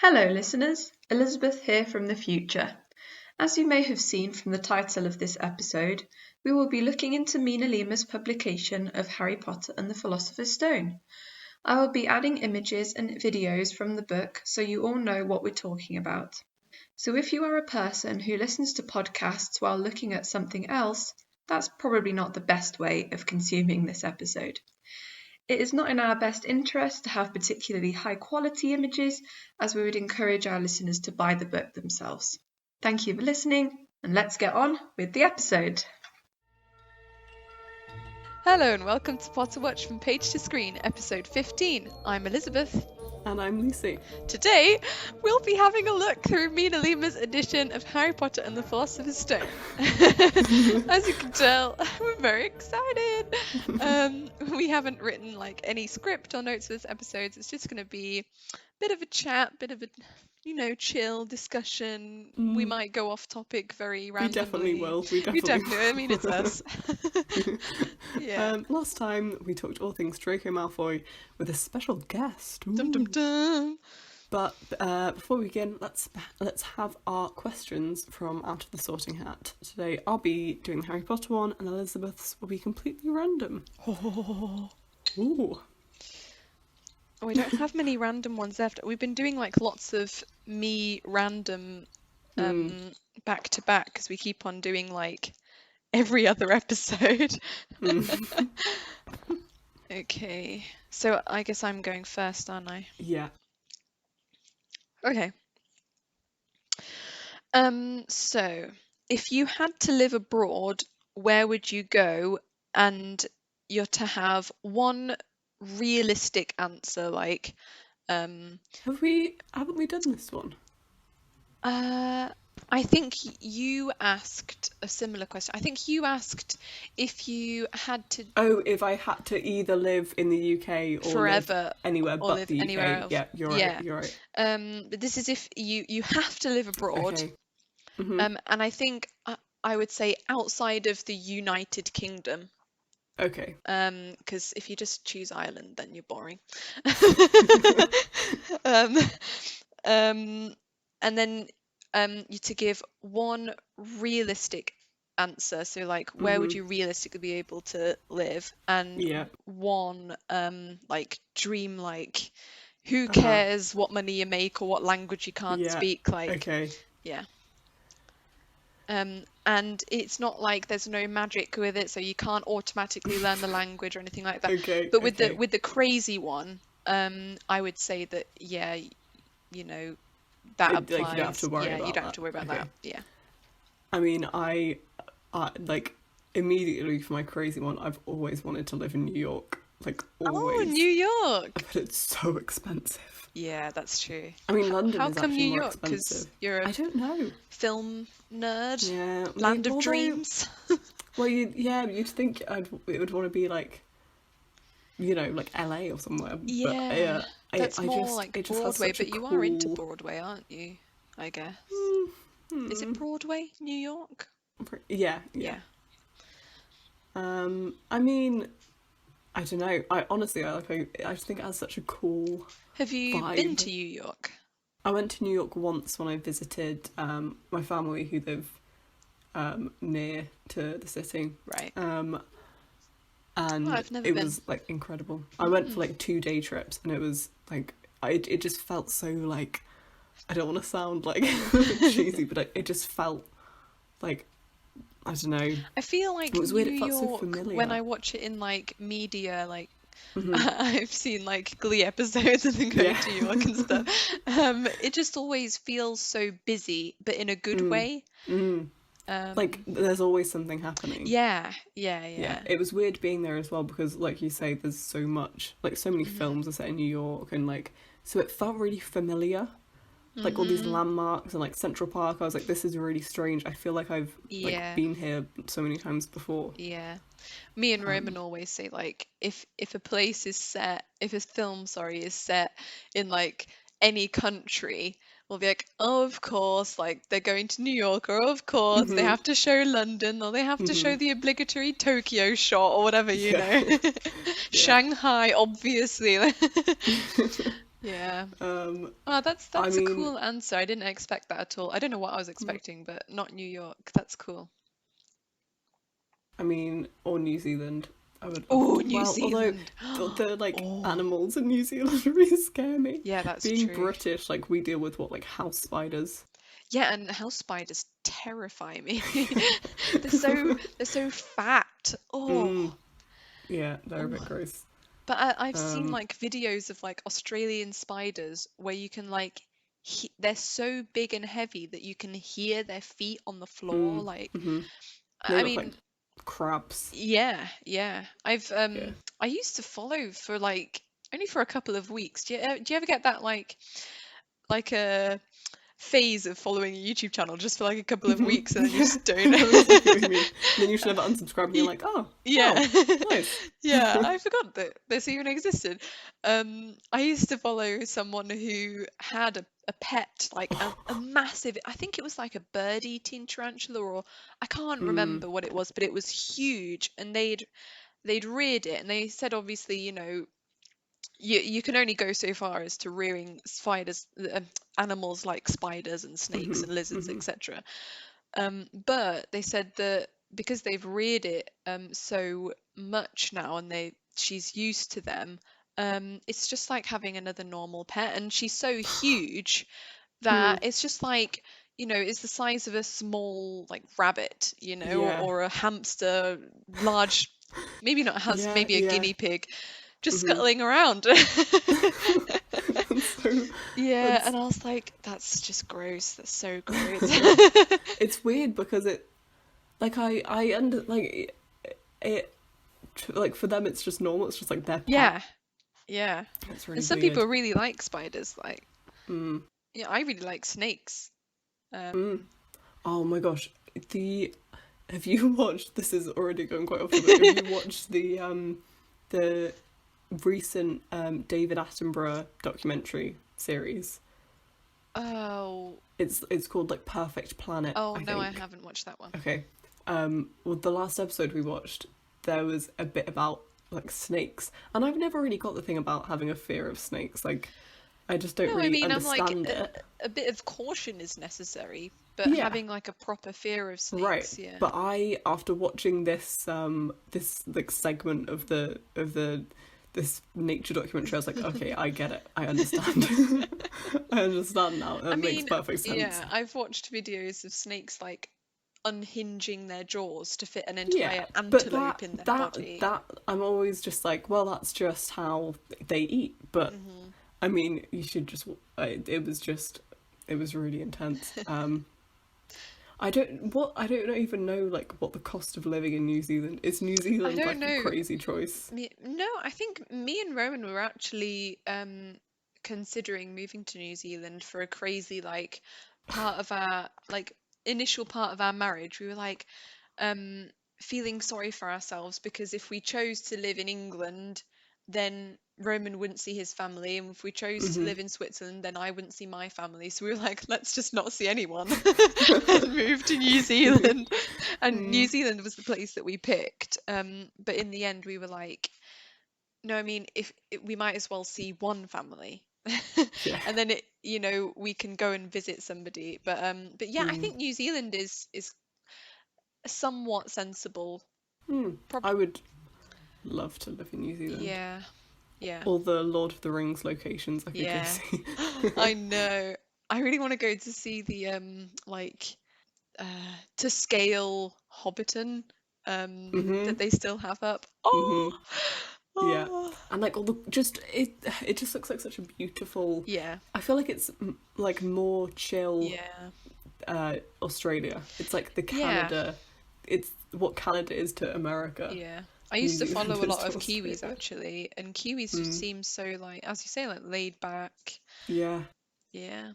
Hello listeners, Elizabeth here from the future. As you may have seen from the title of this episode, we will be looking into Mina Lima's publication of Harry Potter and the Philosopher's Stone. I will be adding images and videos from the book so you all know what we're talking about. So if you are a person who listens to podcasts while looking at something else, that's probably not the best way of consuming this episode. It is not in our best interest to have particularly high quality images, as we would encourage our listeners to buy the book themselves. Thank you for listening, and let's get on with the episode. Hello and welcome to Potterwatch from Page to Screen, episode 15. I'm Elizabeth. And I'm Lucy. Today, we'll be having a look through Mina Lima's edition of Harry Potter and the Philosopher's Stone. As you can tell, we're very excited. We haven't written any script or notes for this episode. It's just going to be a bit of a chat, bit of a chill discussion. We might go off topic very randomly. We definitely will. I mean, it's us. Yeah. Last time we talked all things Draco Malfoy with a special guest. Dum, dum, dum. But before we begin, let's have our questions from Out of the Sorting Hat. Today I'll be doing the Harry Potter one, and Elizabeth's will be completely random. Oh. Ooh. We don't have many random ones left. We've been doing lots of me random back to back because we keep on doing every other episode. Okay, so I guess I'm going first, aren't I? Yeah. Okay. So if you had to live abroad, where would you go? And you're to have one realistic answer, haven't we done this one? I think you asked a similar question. I think you asked if you had to if I had to either live in the UK or forever live anywhere or but live the UK. anywhere else. Yeah, you're right. Yeah. You're right. But this is if you have to live abroad. Okay. Mm-hmm. And I think I would say outside of the United Kingdom. Okay. Because if you just choose Ireland, then you're boring. And then you to give one realistic answer. So where would you realistically be able to live? And one dream, who cares what money you make or what language you can't speak? Okay. Yeah. And it's not there's no magic with it, so you can't automatically learn the language or anything like that. Okay. But with the crazy one, I would say that that applies. You don't have to worry about you don't have to worry about that. Yeah. I mean, I immediately for my crazy one, I've always wanted to live in New York. Always. Oh, New York! But it's so expensive. Yeah, that's true. I mean, London How is come actually New more York? expensive. Because you're I don't know. Film nerd. Yeah. Land of dreams. Well, you'd think it would want to be LA or somewhere. Yeah. But, that's more Broadway, but you are into cool... Broadway, aren't you? I guess. Is it Broadway, New York? Yeah. I mean, I don't know. I honestly, I just think it has such a cool. Have you vibe. been to New York? I went to New York once when I visited my family who live near to the city. Right. And I've never it been. was incredible. I went for 2-day trips, and it was it just felt so I don't want to sound cheesy, but it just felt I don't know. I feel it was weird. New It felt York, so familiar. when I watch it in media, I've seen Glee episodes and then going to New York and stuff. It just always feels so busy, but in a good way. There's always something happening. Yeah. It was weird being there as well because, like you say, there's so much, so many films are set in New York, and so it felt really familiar. All these landmarks and Central Park, I was this is really strange. I feel I've been here so many times before. Yeah. Me and Roman always say if a place is set, if a film, is set in any country, we'll be oh, of course, they're going to New York, or of course they have to show London, or they have to show the obligatory Tokyo shot, or whatever, you know. Shanghai, obviously. Yeah. Um, Oh, I that's a mean, cool answer. I didn't expect that at all. I don't know what I was expecting, but not New York. That's cool. or New Zealand. I would love Oh, to. New Well, although Zealand. the like Oh, animals in New Zealand really scare me. yeah, that's Being true. British, like we deal with what like house spiders. Yeah, and house spiders terrify me. They're so fat. Oh, Mm, yeah, they're a bit oh. gross. But I've seen Um, like videos of like Australian spiders where you can like they're so big and heavy that you can hear their feet on the floor. mm, Like, hmm They I look like mean, crabs. yeah, yeah. Yeah. I used to follow for like only for a couple of weeks. Do you ever get that like a phase of following a YouTube channel just for like a couple of weeks and then you Yeah, just I don't? know exactly what you mean. And then you should never unsubscribe and you're Y- like, oh, Yeah. wow, nice. Yeah, I forgot that this even existed. I used to follow someone who had a pet, like a massive, I think it was like a bird-eating tarantula, or I can't Mm, remember what it was, but it was huge, and they'd reared it, and they said obviously, you can only go so far as to rearing spiders, animals like spiders and snakes hmm and lizards, hmm etc. But they said that because they've reared it so much now and she's used to them, it's just like having another normal pet. And she's so huge that Mm, it's just like, it's the size of a small like rabbit, yeah, or a hamster, large, maybe not a hamster, yeah, maybe a yeah. guinea pig, just hmm scuttling around. So Yeah, it's and I was like, that's just gross. That's so gross. it's weird because it like I under like it like for them it's just normal. It's just like their pet. Yeah, yeah. It's And really some people weird. really like spiders. Like, Mm, yeah, I really like snakes. mm. Oh my gosh, the have you watched? This is already going quite off the book. Have you watched the recent David Attenborough documentary series? Oh, It's called like Perfect Planet, oh I no, I think. haven't watched that one. Okay. Well, the last episode we watched, there was a bit about like snakes, and I've never really got the thing about having a fear of snakes. Like, I just don't No, I really mean, I'm like, understand it. a bit of caution is necessary, but Yeah, having like a proper fear of right. snakes, yeah. But after watching this like segment of this nature documentary, I was like, okay, I get it. I understand. I understand now. I That makes mean, perfect sense. yeah, I've watched videos of snakes like unhinging their jaws to fit an Yeah, entire but antelope in their body. that I'm always just like, well, that's just how they eat. But Hmm. I mean, you should just. It was really intense. I don't even know like what the cost of living in New Zealand is. New I Zealand don't like a know. crazy choice. No, I think me and Rowan were actually considering moving to New Zealand for a crazy like part of our like initial part of our marriage. We were like um feeling sorry for ourselves because if we chose to live in England, then Roman wouldn't see his family, and if we chose to Hmm live in Switzerland, then I wouldn't see my family. So we were like, let's just not see anyone and move to New Zealand. And New Mm, Zealand was the place that we picked. But in the end, we were like, no, I mean, if we might as well see one family. yeah. And then we can go and visit somebody. But yeah, I Mm, think New Zealand is somewhat sensible. Prob I would love to live in New Zealand. Yeah, yeah, All the Lord of the Rings locations I could go yeah. see. I know. I really want to go to see the like uh to scale Hobbiton hmm that they still have up. hmm Oh, Yeah, oh. and like all the it just looks like such a beautiful. Yeah, I feel like it's like more chill yeah, Australia. It's like the yeah, Canada. It's what Canada is to America. yeah. I New used to Zealand follow a is lot to of Kiwis Australia. actually, and Kiwis just Mm, seem so like, as you say, like laid back. yeah, Yeah.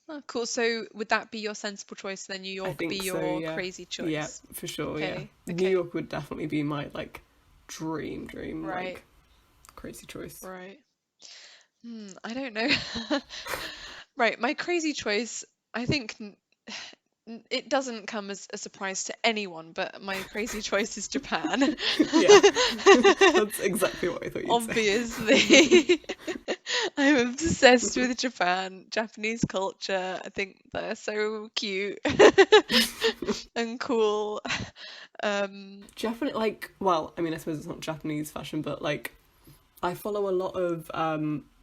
Oh, cool. So would that be your sensible choice then? New I York be think so. your Yeah, crazy yeah, choice? for sure. Yeah, Okay, New okay. York would definitely be my like dream Right, like crazy choice. right. I don't know. Right, my crazy choice, I think it doesn't come as a surprise to anyone, but my crazy choice is Japan. Yeah, that's exactly what I thought you'd say. Obviously. I'm obsessed with Japan, Japanese culture. I think they're so cute and cool. Japanese, like, well, I mean, I suppose it's not Japanese fashion, but like, I follow a lot of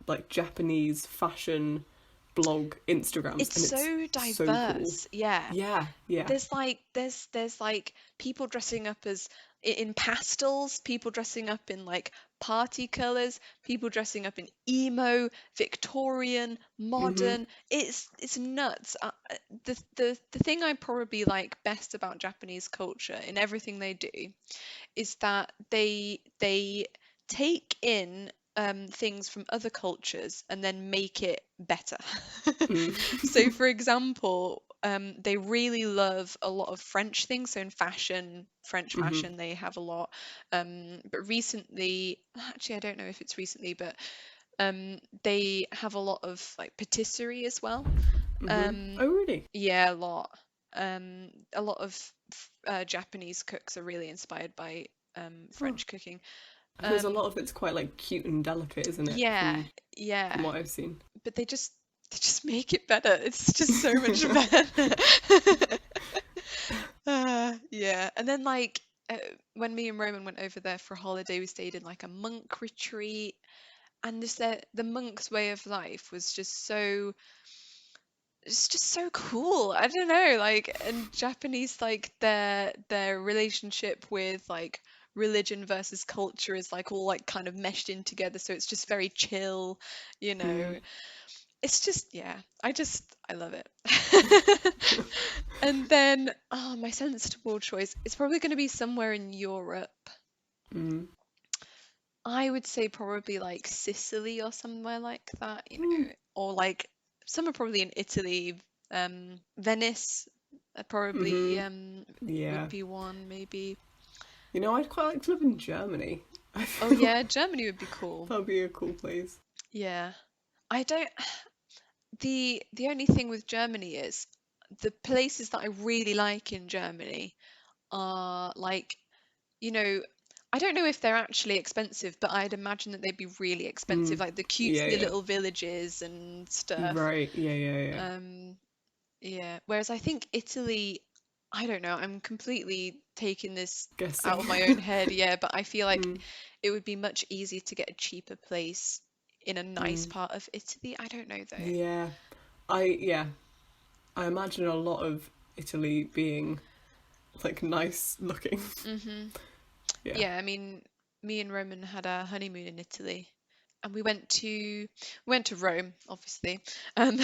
like Japanese fashion blog Instagrams, It's and it's so so cool. diverse. Yeah. Yeah, yeah. There's like people dressing up as in pastels, people dressing up in like party colors, people dressing up in emo, Victorian, Mhm. modern. It's nuts. The thing I probably like best about Japanese culture in everything they do is that they take in things from other cultures and then make it better. So, for example, they really love a lot of French things. So in fashion, French Mhm. fashion, they have a lot. But recently, actually, I don't know if it's recently, but they have a lot of like patisserie as well. Mhm. Um, Oh, really? yeah, a lot. A lot of Japanese cooks are really inspired by Oh, French cooking. because a Um, lot of it's quite like cute and delicate, isn't it? yeah, From yeah, what I've seen. but they just make it better. It's just so much better. Yeah, and then like when me and Roman went over there for a holiday, we stayed in like a monk retreat, and the monk's way of life was just so it's just so cool. I don't know, like and Japanese like their relationship with like religion versus culture is like all like kind of meshed in together, so it's just very chill, you Mm. know. It's just yeah, I love it. And then oh, my sensible choice is probably going to be somewhere in Europe. Mm. I would say probably like Sicily or somewhere like that, Mm. or like somewhere probably in Italy, Venice, probably Mhm. would Yeah. be one maybe. You know, I'd quite like to live in Germany. I Oh feel yeah, Germany would be cool. that'd be a cool place. Yeah. I don't the only thing with Germany is the places that I really like in Germany are like, you know, I don't know if they're actually expensive, but I'd imagine that they'd be really expensive, Mm. like the Yeah, cutesy yeah. little villages and stuff. Right. Yeah, yeah, yeah. Um, yeah. Whereas I think Italy, I don't know, I'm completely taking this out Guessing. of my own head, yeah, but I feel like Mm. it would be much easier to get a cheaper place in a nice Mm. part of Italy. I don't know though. Yeah. Yeah. I imagine a lot of Italy being like nice looking. Hmm. Yeah. Yeah, I mean, me and Roman had our honeymoon in Italy, and we went to Rome, obviously, um,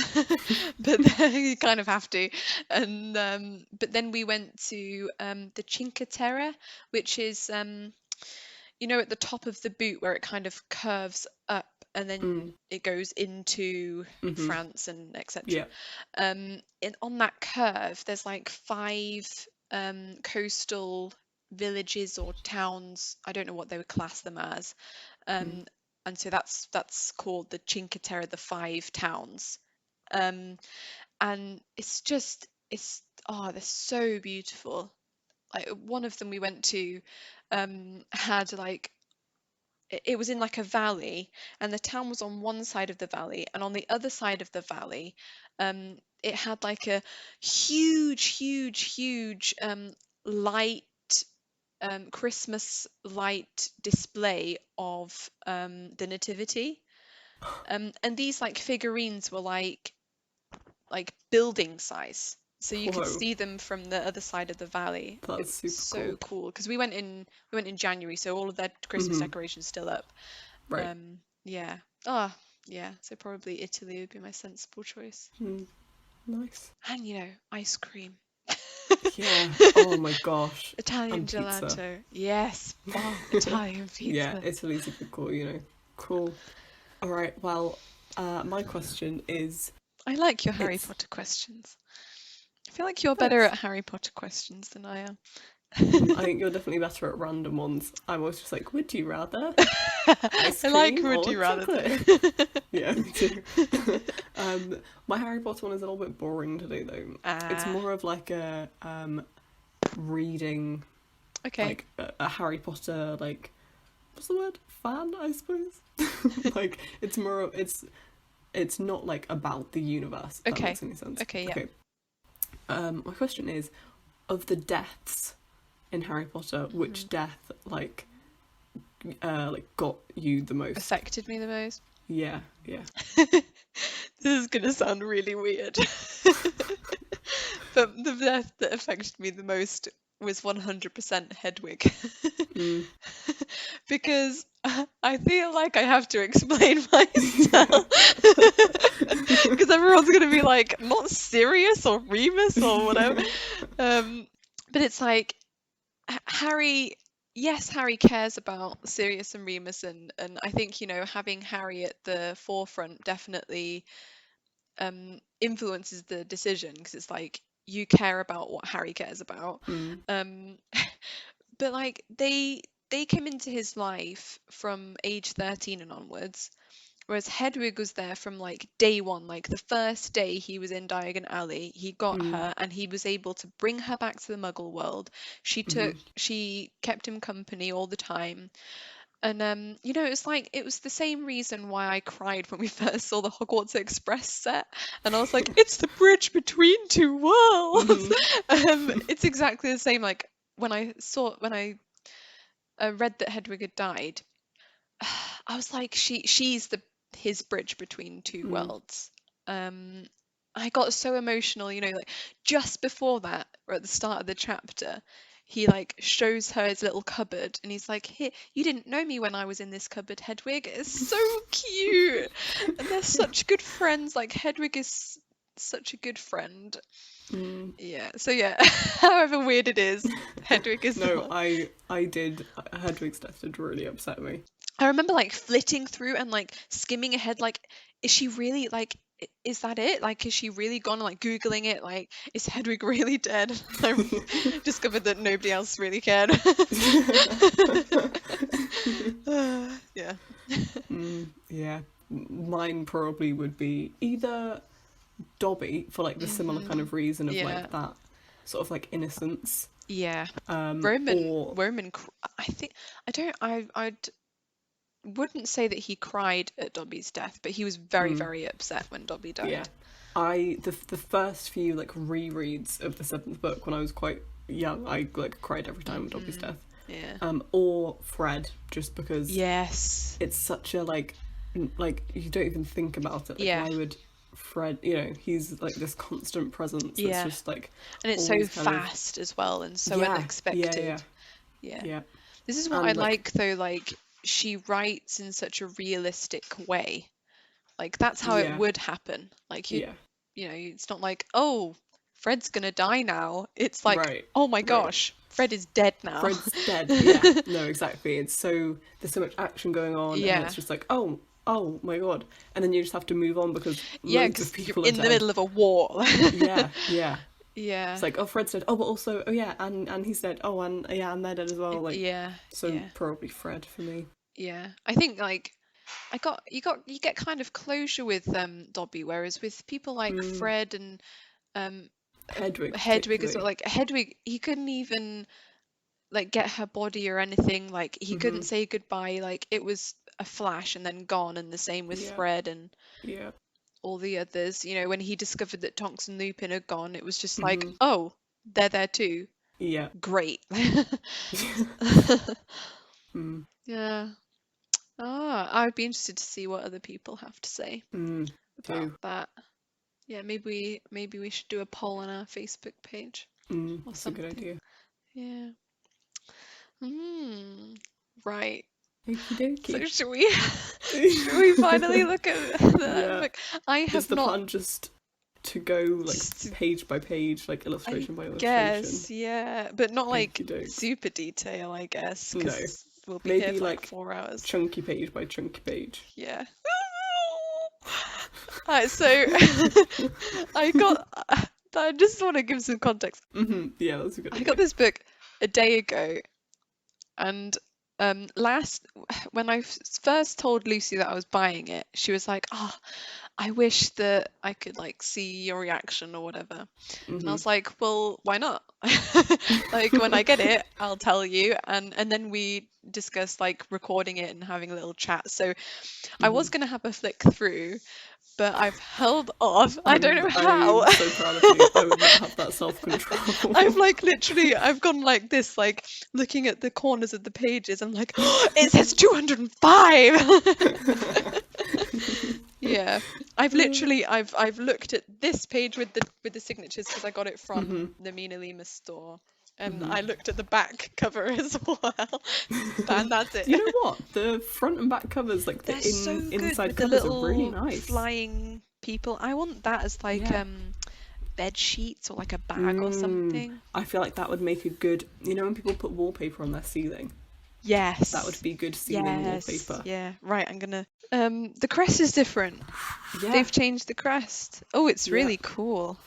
but then, you kind of have to, and but then we went to the Cinque Terre, which is at the top of the boot where it kind of curves up, and then Mm. it goes into Mhm. France and etc. Yeah. On that curve, there's like five coastal villages or towns. I don't know what they would class them as. Mm. Um, and so that's called the Cinque Terre, the five towns. Um, and they're so beautiful. Like one of them we went to had like it was in like a valley, and the town was on one side of the valley, and on the other side of the valley it had like a huge light Christmas light display of the nativity, and these like figurines were like building size, so you could Whoa. see them from the other side of the valley. It That's was super so cool. cool because we went in January, so all of their Christmas Mhm. decorations still up. Right. Yeah. Ah, yeah. So probably Italy would be my sensible choice. Mm. Nice. And ice cream. Yeah. Oh my gosh. Italian And pizza. gelato. Yes. Oh, Italian Yeah, pizza. Italy's a good call, you know. Cool. All right. Well, my question is I like your Harry it's Potter questions. I feel like you're better thanks. at Harry Potter questions than I am. I think you're definitely better at random ones. I'm always just like, would you rather ice I cream like or would you rather chocolate? too. Yeah, me too. My Harry Potter one is a little bit boring to do though. It's more of like a reading, Okay. like a Harry Potter, like, what's the word? Fan, I suppose. Like, it's more of, it's not like about the universe, if that makes any sense. Okay, yeah. Okay. My question is, of the deaths in Harry Potter, which death like got you the most? Affected me the most? Yeah. This is gonna sound really weird. But the death that affected me the most was 100% Hedwig. Because I feel like I have to explain myself. Because everyone's going to be like, not Sirius or Remus or whatever. But it's like, Harry, yes, Harry cares about Sirius and Remus, and I think, having Harry at the forefront definitely influences the decision, because it's like, you care about what Harry cares about. But like they came into his life from age 13 and onwards, whereas Hedwig was there from like day one. Like the first day he was in Diagon Alley, he got her and he was able to bring her back to the Muggle world. She kept him company all the time. And it was the same reason why I cried when we first saw the Hogwarts Express set, and I was like, it's the bridge between two worlds. It's exactly the same. Like when I read that Hedwig had died, I was like, she's his bridge between two worlds. I got so emotional, like just before that, or at the start of the chapter, he like shows her his little cupboard and he's like, here, you didn't know me when I was in this cupboard, Hedwig. It's so cute. And they're such good friends. Like Hedwig is such a good friend. Yeah, so yeah, however weird it is, Hedwig is No, I did. Hedwig's death did really upset me. I remember like flitting through and like skimming ahead, like, is she really, like, is that it? Like, is she really gone? Like Googling it, like, is Hedwig really dead? I discovered that nobody else really cared. Yeah. Yeah. Mine probably would be either Dobby, for like the similar kind of reason of like that sort of like innocence. Yeah. Roman. I wouldn't say that he cried at Dobby's death, but he was very, very upset when Dobby died. Yeah. The first few like rereads of the seventh book when I was quite young, I like cried every time with Dobby's death. Yeah. Or Fred, just because it's such a like you don't even think about it. Like, why would Fred, he's like this constant presence that's just like, and it's so fast as well and so unexpected. Yeah. This is what I like though, like she writes in such a realistic way. Like that's how it would happen. Like it's not like, oh, Fred's gonna die now. It's like, oh my gosh, Fred is dead now. Fred's dead. Yeah. No, exactly. There's so much action going on. And it's just like, oh my god, and then you just have to move on because loads of people you're in the middle of a war. Yeah. It's like, oh, Fred's dead. Oh, but also, and he's dead. Oh, and and they're dead as well. Like, probably Fred for me. Yeah, I think like you get kind of closure with Dobby, whereas with people like Fred and Hedwig as well. Like Hedwig, he couldn't even like get her body or anything. Like he couldn't say goodbye. Like it was a flash and then gone. And the same with Fred and all the others. When he discovered that Tonks and Lupin had gone, it was just like, oh, they're there too. Yeah. Great. Yeah. I'd be interested to see what other people have to say about that. Yeah, maybe we should do a poll on our Facebook page or that's something. a good idea. Yeah. Right. Okie So should we finally look at the book? I have Is the plan just to go like page by page, like illustration by illustration? Yes, yeah, but not like super detail, I guess. No. We'll be maybe here for like 4 hours. Chunky page by chunky page. Yeah. Alright, so I just want to give some context. Yeah, that's a good idea. I got this book a day ago, and when I first told Lucy that I was buying it, she was like, "Oh, I wish that I could like see your reaction or whatever." And I was like, "Well, why not? Like when I get it, I'll tell you." And then we discussed like recording it and having a little chat. So I was gonna have a flick through, but I've held off. I don't know how. I'm so proud of you. I would not have that self-control. I've like literally, I've gone like this, like looking at the corners of the pages. I'm like, oh, it says 205. Yeah, I've literally, I've looked at this page with the signatures because I got it from the Mina Lima store, and I looked at the back cover as well, and that's it. You know what? The front and back covers, like the They're so good inside with the covers, little are really nice. flying people. I want that as like bed sheets or like a bag or something. I feel like that would make a good, you know, when people put wallpaper on their ceiling. Yes. That would be good ceiling wallpaper. Yeah, right, I'm gonna the crest is different. Yeah. They've changed the crest. Oh, it's really cool.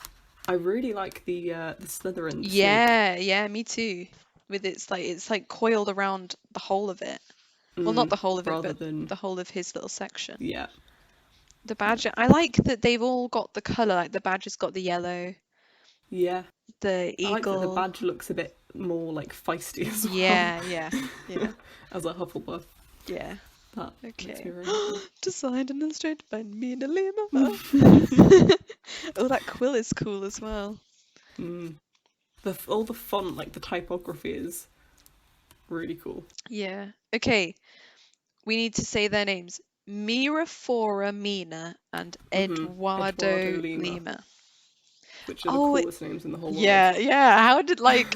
I really like the Slytherin snake. Yeah, me too. With it's like coiled around the whole of it. Well, not the whole of it, but the whole of his little section. Yeah. The badge, I like that they've all got the colour, like the badge has got the yellow. Yeah. The eagle. I like that the badge looks a bit more like feisty as well. Yeah. As a Hufflepuff. Yeah. That Okay. Designed and illustrated by Mina Lima. Oh, that quill is cool as well. All the font, like the typography is really cool. Yeah. Okay. We need to say their names. Mirafora Mina and Eduardo Lima. Which are the coolest names in the whole world. Yeah. How did like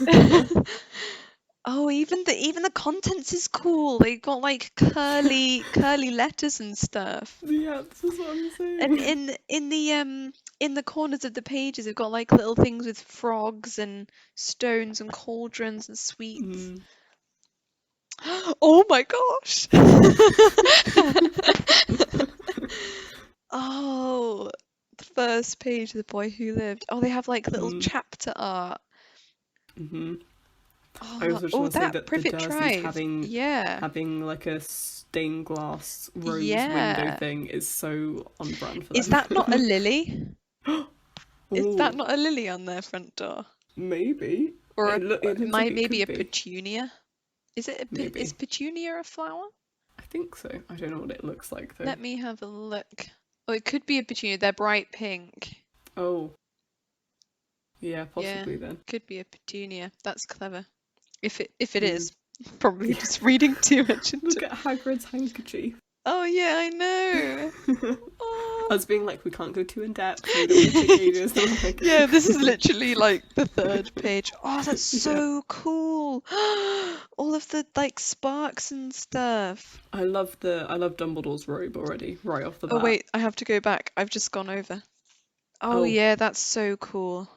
Oh, even the contents is cool. They got like curly letters and stuff. Yeah, this is what I'm saying. And in the corners of the pages, they've got like little things with frogs and stones and cauldrons and sweets. Oh my gosh! Oh, the first page of The Boy Who Lived. Oh, they have like little chapter art. I also just want to say that Privet the Dursleys Drive. having like a stained glass rose window thing is so on brand for them. Is that not a lily? Is that not a lily on their front door? Maybe. Or maybe a petunia? Is petunia a flower? I think so. I don't know what it looks like though. Let me have a look. Oh, it could be a petunia. They're bright pink. Oh. Yeah, possibly then. Could be a petunia. That's clever. If it is, probably just reading too much into Look at Hagrid's handkerchief. Oh yeah, I know. Us being like, we can't go too in depth. We don't want to take ages. Like... Yeah, this is literally like the third page. Oh, that's so cool. All of the like sparks and stuff. I love Dumbledore's robe already, right off the bat. Oh wait, I have to go back. I've just gone over. Oh yeah, that's so cool.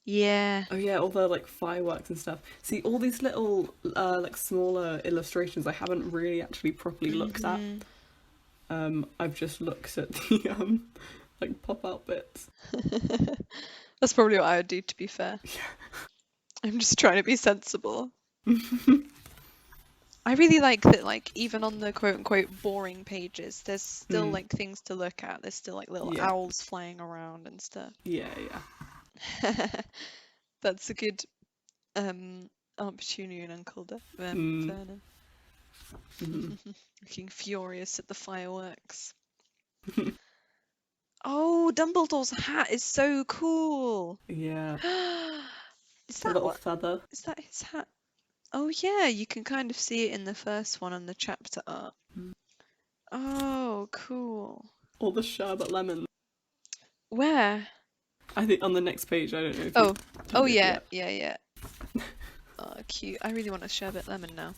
Yeah. Oh yeah, all the like fireworks and stuff. See, all these little like smaller illustrations I haven't really actually properly looked at. I've just looked at the like pop out bits. That's probably what I would do, to be fair. Yeah. I'm just trying to be sensible. I really like that, like, even on the quote-unquote boring pages, there's still, like, things to look at. There's still, like, little owls flying around and stuff. Yeah. That's a good Aunt Petunia and Uncle Vernon. Looking furious at the fireworks. Oh, Dumbledore's hat is so cool! Yeah. Is that a little feather? Is that his hat? Oh yeah, you can kind of see it in the first one on the chapter art. Oh, cool. All the sherbet lemons. Where? I think on the next page, I don't know if yeah. Oh, cute. I really want a sherbet lemon now.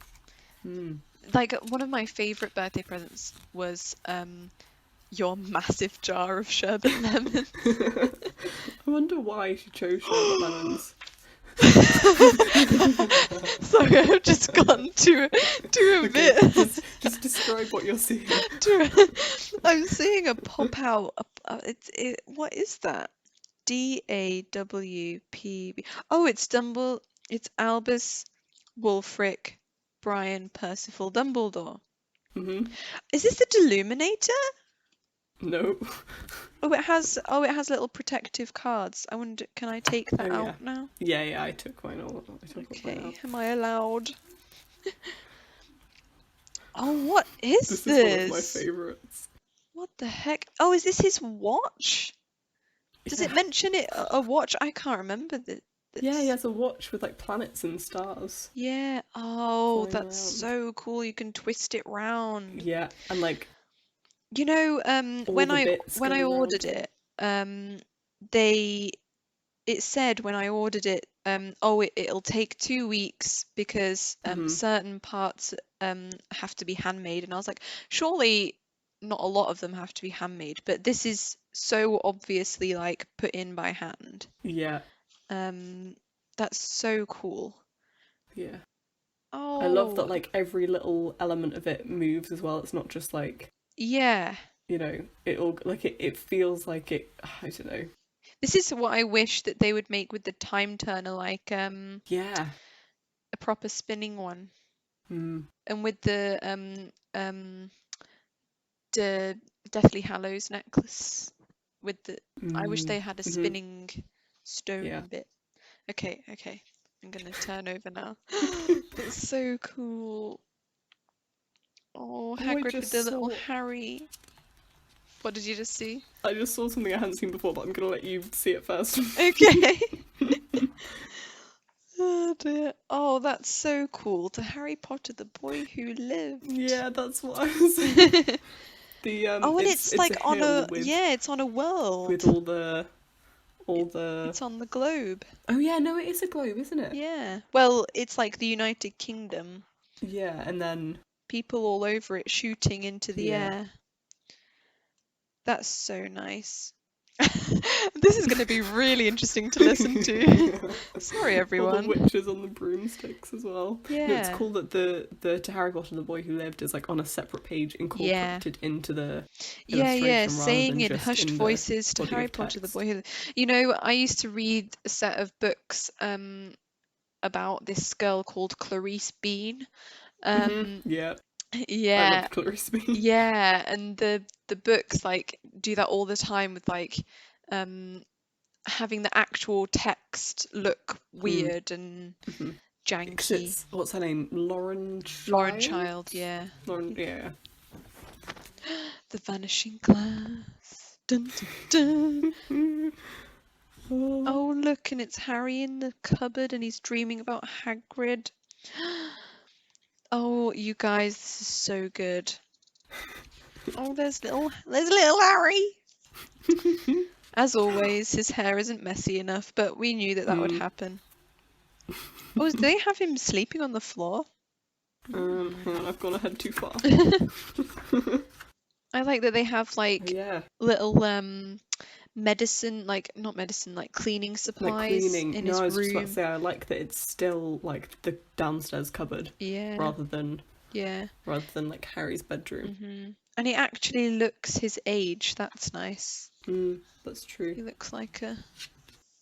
Like, one of my favourite birthday presents was your massive jar of sherbet lemon. I wonder why she chose sherbet lemons. Sorry, I've just gone to a bit. Just describe what you're seeing. I'm seeing a pop out. What is that? DAWPB. Oh, it's It's Albus, Wulfric, Brian, Percival, Dumbledore. Mm-hmm. Is this the Deluminator? No. Oh, it has little protective cards. I wonder, can I take that Oh, out yeah. now? Yeah, I took mine all. I took all mine Okay, out. am I allowed? Oh, what is This this? is one of my favourites. What the heck? Oh, is this his watch? Does it Yeah. mention it a watch? I can't remember this. Yeah, he has a watch with like planets and stars. Yeah. Oh, flying that's around. so cool. You can twist it round. Yeah, and like You know, all when the I bits when go I around. ordered it, it said when I ordered it, it'll take 2 weeks because certain parts have to be handmade, and I was like, surely not a lot of them have to be handmade, but this is so obviously like put in by hand. Yeah, That's so cool. yeah. Oh, I love that like every little element of it moves as well. It's not just like, yeah. it all like it feels like it. I don't know. This is what I wish that they would make with the time turner, like Yeah. a proper spinning one. Mm. And with the Deathly Hallows necklace with the I wish they had a spinning stone Yeah. bit. Okay. I'm gonna turn over now. That's so cool. Oh, Hagrid with the little Harry. What did you just see? I just saw something I hadn't seen before, but I'm gonna let you see it first. Okay. Oh dear. Oh, that's so cool. To Harry Potter, the boy who lived. Yeah, that's what I was saying. And it's like on a it's on a world. With all the It's on the globe. Oh yeah, no, it is a globe, isn't it? Yeah. Well, it's like the United Kingdom. Yeah, and then people all over it shooting into the air. That's so nice. This is going to be really interesting to listen to. Sorry, everyone. All the witches on the broomsticks as well. Yeah. No, it's cool that the To Harry Potter, the Boy Who Lived is like on a separate page incorporated into the illustration saying in just hushed voices to Harry Potter, the Boy Who Lived. You know, I used to read a set of books about this girl called Clarice Bean. Yeah. Yeah. I love Clarice Bean. Yeah, and the books like do that all the time with like having the actual text look weird and janky. What's her name? Lauren Child? Lauren Child, yeah. Lauren, yeah. The Vanishing Glass. Dun, dun, dun. Oh, look, and it's Harry in the cupboard and he's dreaming about Hagrid. Oh, you guys, this is so good. Oh, there's little Harry. As always, his hair isn't messy enough, but we knew that would happen. Oh, do they have him sleeping on the floor? Hang on, I've gone ahead too far. I like that they have like little medicine, like not medicine, like cleaning supplies in his room. I was just about to say, I like that it's still like the downstairs cupboard, rather than like Harry's bedroom. And he actually looks his age. That's nice. That's true. He looks like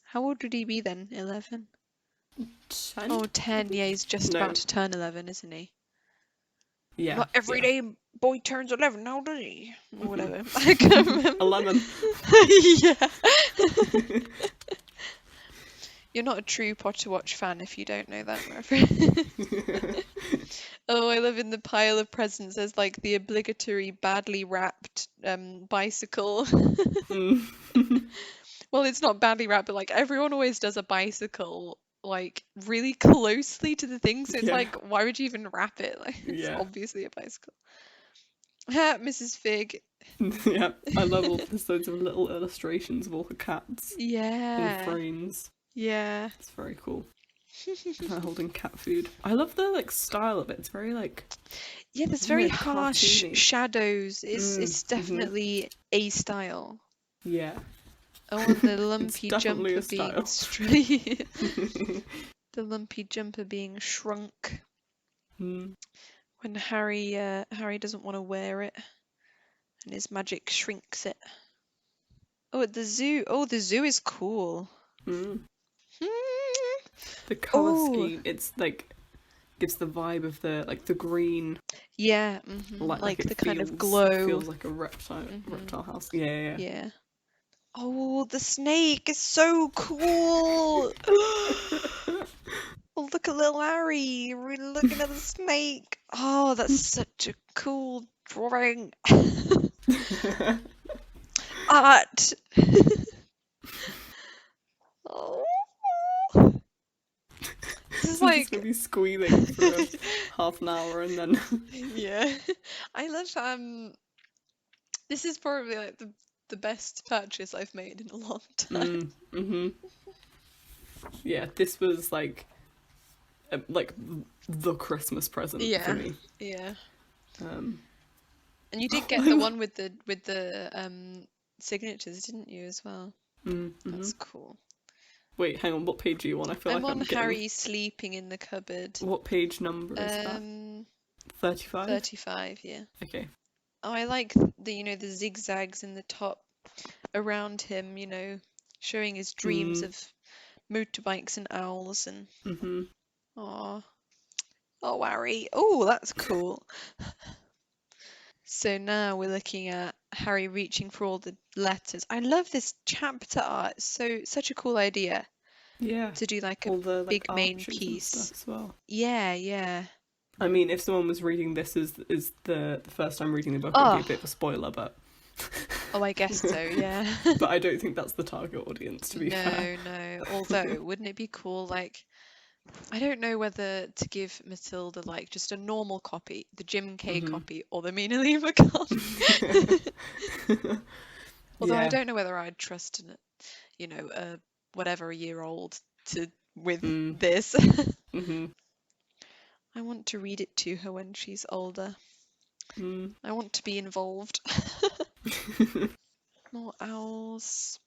how old would he be then? 11? 10? Oh, 10. Yeah, he's just about to turn 11, isn't he? Yeah. Not every day boy turns 11 now, does he? Or whatever. I can't remember. 11. Yeah. You're not a true Potterwatch fan if you don't know that reference. Oh, I love in the pile of presents there's like the obligatory badly wrapped bicycle. Well, it's not badly wrapped, but like everyone always does a bicycle like really closely to the thing, so it's like, why would you even wrap it? Like it's obviously a bicycle. Mrs. Fig. Yeah, I love all there's loads of little illustrations of all the cats. Yeah. In frames. Yeah. It's very cool. They're holding cat food. I love the like style of it. It's very like there's very harsh shadows. It's definitely a style. Yeah. Oh, and the lumpy jumper being straight. The lumpy jumper being shrunk. When Harry doesn't want to wear it, and his magic shrinks it. Oh, at the zoo. Oh, the zoo is cool. The colour Oh, scheme, it's like gives the vibe of the green, yeah, like like it the kind of feels glow. like a Hmm. reptile house. Yeah, Yeah. Oh, the snake is so cool. Oh, look at little Harry. We're looking at the snake. Oh, that's such a cool drawing. yeah. Art. Oh. This is So I'm just gonna like, be squealing for half an hour and then. yeah. I love this is probably like the best purchase I've made in a long time. Mm-hmm. Yeah, this was like the Christmas present for Yeah. me. Yeah. Um, And you did get the one with the signatures, didn't you, as well? mm-hmm. That's cool. Wait, hang on. What page are you on? I feel I'm like on I'm getting. Harry sleeping in the cupboard. What page number is that? 35. 35, yeah. Okay. Oh, I like the zigzags in the top around him, showing his dreams Mm. of motorbikes and owls and Mm-hmm. oh, oh, Harry. Oh, that's cool. So now we're looking at Harry reaching for all the letters. I love this chapter art. So such a cool idea Yeah. to do like a All the big main arches and stuff piece. as well. Yeah, yeah. I mean, if someone was reading this is the first time reading the book, it'd be Oh, a bit of a spoiler, but oh, I guess so, yeah. but I don't think that's the target audience, to be fair. No, no. Although, wouldn't it be cool, like, I don't know whether to give Matilda like just a normal copy, the Jim K Mm-hmm. copy, or the Mina Lima copy. Although I Yeah. don't know whether I'd trust whatever year old with Mm. this. Mm-hmm. I want to read it to her when she's older. Mm. I want to be involved. More owls.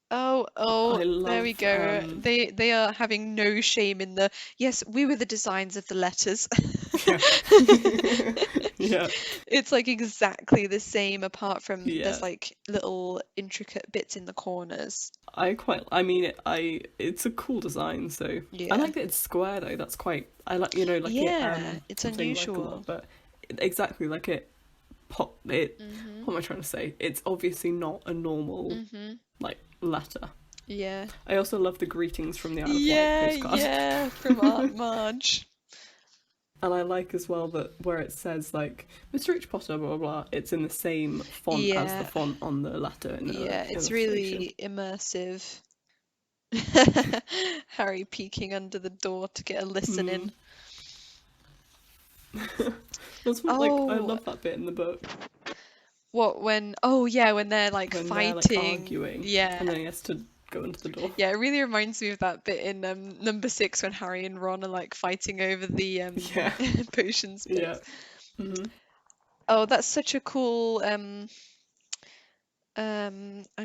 Oh, I there we love go. They are having no shame in the yes, we were the designs of the letters. yeah. Yeah. It's like exactly the same apart from Yeah. there's like little intricate bits in the corners. I mean it's a cool design, so I Yeah. like that it's square though. That's quite I like like it Yeah, it's something I like a unusual. lot, but exactly like it Mhm. what am I trying to say? It's obviously not a normal Mhm. like letter. Yeah. I also love the greetings from the Isle of Wight Yeah, postcard. yeah, from Aunt Marge. And I like as well that where it says like Mr. H. Potter, blah blah blah, it's in the same font as the Yeah. font on the letter in the Yeah, it's illustration. really immersive. Harry peeking under the door to get a listen in. That's what I Oh, love that bit in the book oh yeah, when they're like when they're like fighting. arguing Yeah. and then he has to go into the door. Yeah, it really reminds me of that bit in number 6 when Harry and Ron are like fighting over the Yeah. potion space. Yeah. Mm-hmm. Oh, that's such a cool I'm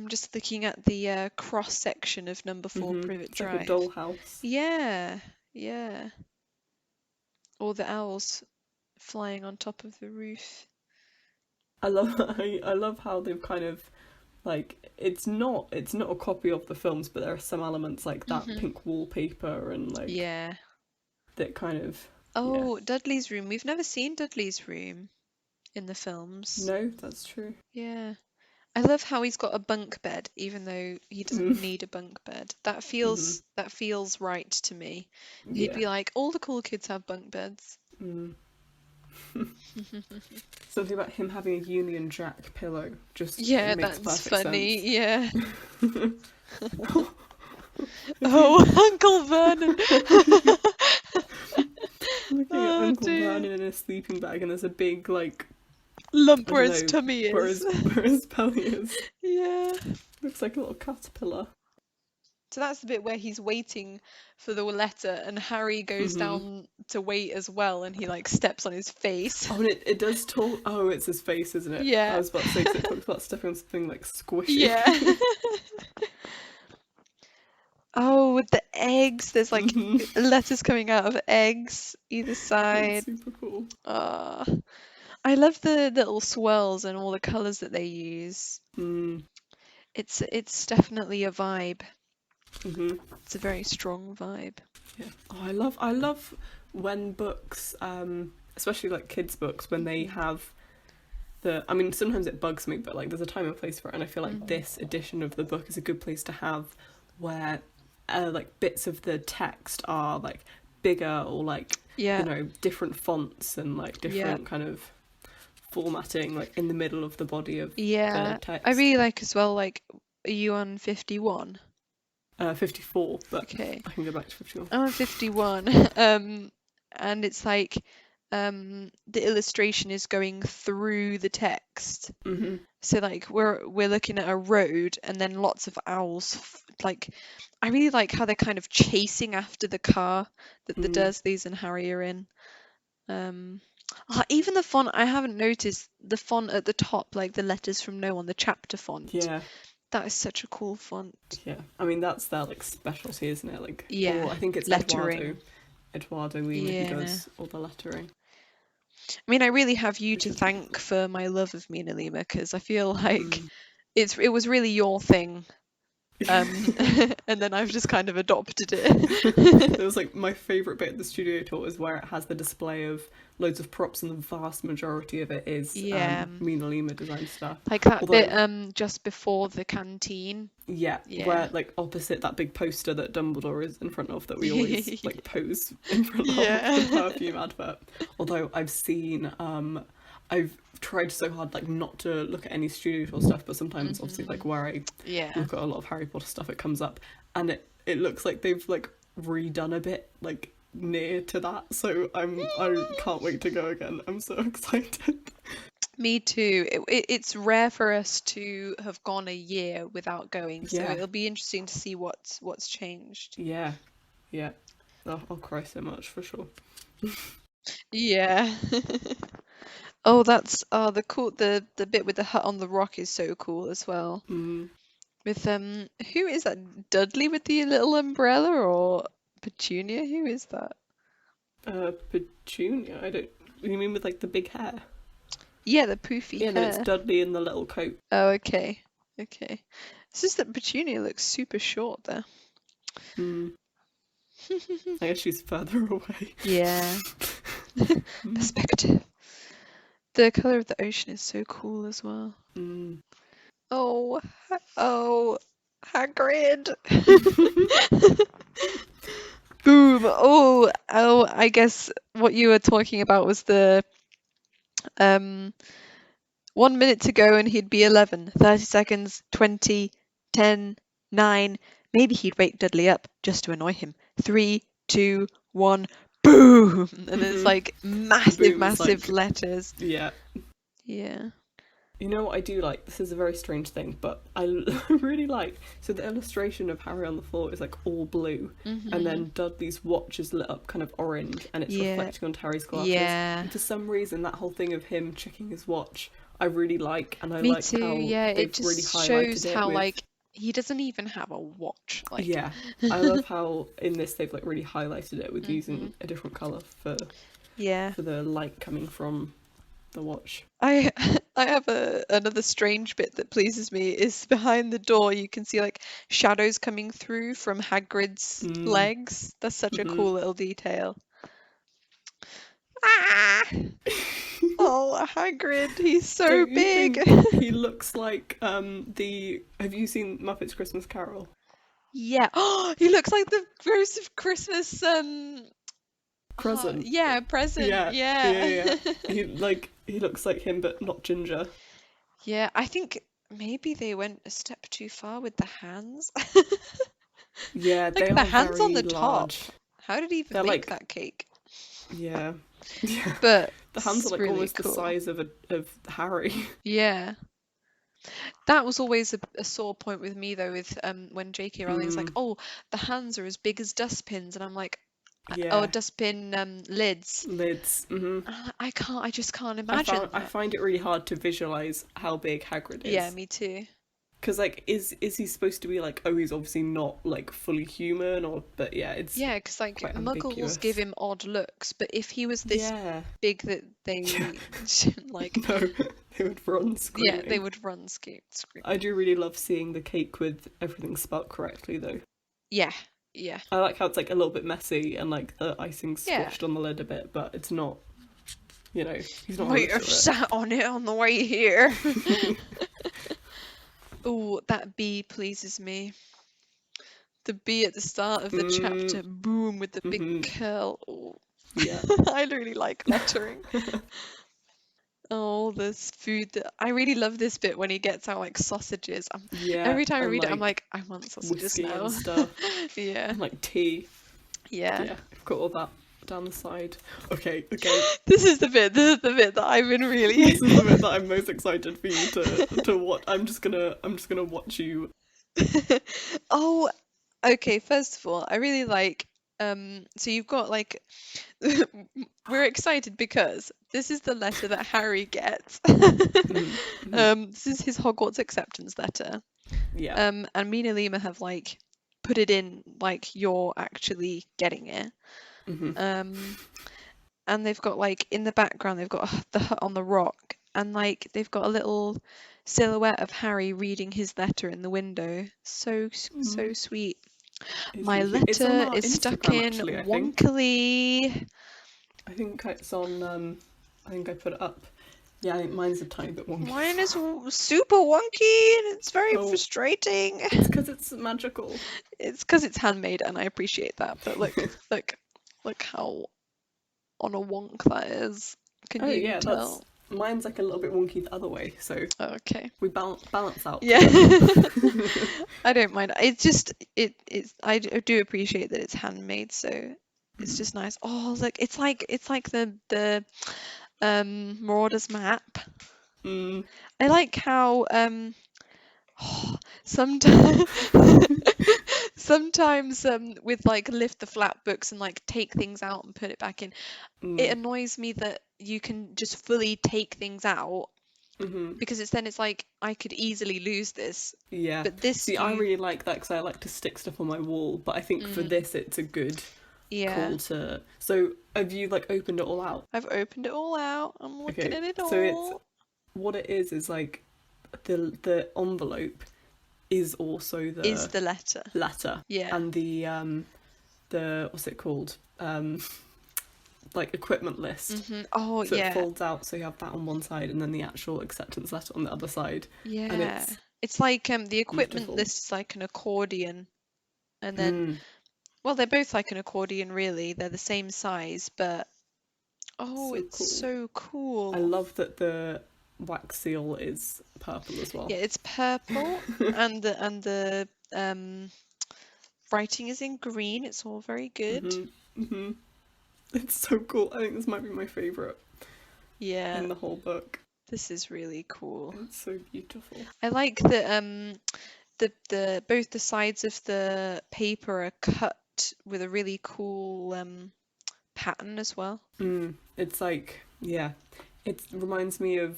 just looking at the cross section of number 4 Mm-hmm. Privet It's like a Drive. dollhouse. Yeah, yeah. All the owls flying on top of the roof. I love how they've kind of like it's not a copy of the films, but there are some elements like that pink wallpaper and like Yeah. that kind of Oh, Dudley's room. We've never seen Dudley's room in the films. No, that's true. Yeah. I love how he's got a bunk bed, even though he doesn't need a bunk bed. That feels right to me. He'd Yeah. be like, all the cool kids have bunk beds. Something about him having a Union Jack pillow just Yeah, makes that's perfect funny. sense. Yeah. Oh, Uncle Vernon. Looking at Oh, Uncle dear. Vernon in a sleeping bag, and there's a big like Lump I where don't his know, tummy where is. his belly is. Yeah. Looks like a little caterpillar. So that's the bit where he's waiting for the letter, and Harry goes down to wait as well, and he like steps on his face. Oh, and it does talk. Oh, it's his face, isn't it? Yeah. I was about to say 'cause it talks about stepping on something like squishy. Yeah. Oh, with the eggs, there's like letters coming out of eggs either side. It's super cool. I love the little swirls and all the colours that they use. Mm. It's definitely a vibe. Mm-hmm. It's a very strong vibe. Yeah. Oh, I love when books, especially like kids' books, when they have I mean, sometimes it bugs me, but like there's a time and place for it, and I feel like this edition of the book is a good place to have where like bits of the text are like bigger or like different fonts and like different kind of formatting like in the middle of the body of the text. I really like as well, like, are you on 51? 54, but Okay. I can go back to 51. I'm on 51. And it's like the illustration is going through the text. Mm-hmm. So like we're looking at a road and then lots of owls. Like I really like how they're kind of chasing after the car that the Dursleys and Harry are in. Even the font, I haven't noticed the font at the top, like the letters from No on the chapter font. Yeah. That is such a cool font. Yeah, I mean that's their like specialty, isn't it? Like, yeah, or I think it's lettering. Eduardo Lima who does all the lettering. I mean, I really have you to thank for my love of Mina Lima, because I feel like it was really your thing. And then I've just kind of adopted it. It was like my favourite bit of the studio tour is where it has the display of loads of props, and the vast majority of it is Mina Lima design stuff. Like that bit just before the canteen. Yeah, where like opposite that big poster that Dumbledore is in front of that we always like pose in front of the perfume advert. Although I've seen I've tried so hard like not to look at any studio tour stuff, but sometimes obviously like where I look at a lot of Harry Potter stuff, it comes up and it looks like they've like redone a bit like near to that, so I can't wait to go again. I'm so excited. Me too. It's rare for us to have gone a year without going, so it'll be interesting to see what's changed. Yeah. I'll cry so much for sure. Yeah. Oh, that's the bit with the hut on the rock is so cool as well. With who is that? Dudley with the little umbrella, or Petunia? Who is that? Petunia. I don't. You mean with like the big hair? Yeah, the poofy hair. Yeah, no, it's Dudley in the little coat. Oh, okay. It's just that Petunia looks super short there. I guess she's further away. Yeah. Perspective. The colour of the ocean is so cool as well. Oh, Hagrid. Boom. Oh, I guess what you were talking about was the 1 minute to go and he'd be 11, 30 seconds, 20, 10, 9. Maybe he'd wake Dudley up just to annoy him. 3, 2, 1, boom! And it's like massive letters. Yeah. You know what I do like? This is a very strange thing, but I really like... So the illustration of Harry on the floor is like all blue, and then Dudley's watch is lit up kind of orange, and it's reflecting onto Harry's glasses. Yeah. And for some reason, that whole thing of him checking his watch, I really like, and I Me like too. how It just really highlighted shows how with... like he doesn't even have a watch. Like... Yeah, I love how in this they've like really highlighted it with using a different colour for the light coming from the watch. I have another strange bit that pleases me is behind the door you can see like shadows coming through from Hagrid's legs. That's such a cool little detail. Oh, Hagrid, he's so big. He looks like have you seen Muppets Christmas Carol? Yeah. Oh, he looks like the Ghost of Christmas present. Present. Yeah. He looks like him, but not ginger. Yeah, I think maybe they went a step too far with the hands. Yeah, like they the are hands very on the large. top. How did he even make that cake? Yeah. But the hands are like really almost cool. the size of Harry. Yeah. That was always a sore point with me though, with when J.K. Rowling's like, oh, the hands are as big as dustbins, and I'm like, oh, dustbin lids. Lids. I just can't imagine. I find it really hard to visualize how big Hagrid is. Yeah, me too. Because like, is he supposed to be like? Oh, he's obviously not like fully human, but it's because like Muggles ambiguous. give him odd looks, but if he was this big that they like, no, they would run screaming. Yeah, they would run screaming. I do really love seeing the cake with everything spelt correctly though. Yeah, yeah. I like how it's like a little bit messy and like the icing's Yeah. squashed on the lid a bit, but it's not, you know, he's not Might having have to it. sat on it on the way here. Oh, that bee pleases me. The bee at the start of the chapter, boom, with the big curl. Oh. Yeah. I really like lettering. Oh, this food that I really love this bit when he gets out like sausages. Yeah. Every time I and, read it, I'm like, like, I want sausages whiskey now. and stuff. Yeah, And like tea. yeah. Yeah. I've got all that down the side. Okay. This is the bit that I've been really. This is the bit that I'm most excited for you to watch. I'm just gonna watch you. Oh, okay. First of all, I really like. So you've got like. We're excited because this is the letter that Harry gets. This is his Hogwarts acceptance letter. Yeah. And Mina Lima have like put it in like you're actually getting it. And they've got like in the background they've got the hut on the rock, and like they've got a little silhouette of Harry reading his letter in the window. So sweet. My It's on letter our is stuck Instagram, in actually, I think. wonkily. I think it's on. I think I put it up. Yeah, I think mine's a tiny bit wonky. Mine is super wonky and it's very frustrating. It's because it's magical. It's because it's handmade and I appreciate that. But look how on a wonk that is. Can you yeah, tell? Mine's like a little bit wonky the other way, so Okay. we balance out. Yeah. I don't mind. It's just I do appreciate that it's handmade, so it's just nice. Oh, look, it's like the Marauder's map. I like how sometimes with like lift the flap books and like take things out and put it back in, it annoys me that you can just fully take things out. Because it's like I could easily lose this. Yeah. But this. See, I really like that because I like to stick stuff on my wall. But I think for this, it's a good call to. So, have you like opened it all out? I've opened it all out. I'm looking at it all. So it's what it is like the envelope is also the letter. Letter. Yeah. And the what's it called? Like equipment list. Oh, so yeah. It folds out, so you have that on one side, and then the actual acceptance letter on the other side. Yeah. And it's like the equipment beautiful. list is like an accordion, and then well, they're both like an accordion, really. They're the same size, but it's so cool. I love that the wax seal is purple as well. Yeah, it's purple, and the writing is in green. It's all very good. It's so cool. I think this might be my favourite. Yeah. In the whole book. This is really cool. It's so beautiful. I like that the both the sides of the paper are cut with a really cool pattern as well. It's like, yeah. It reminds me of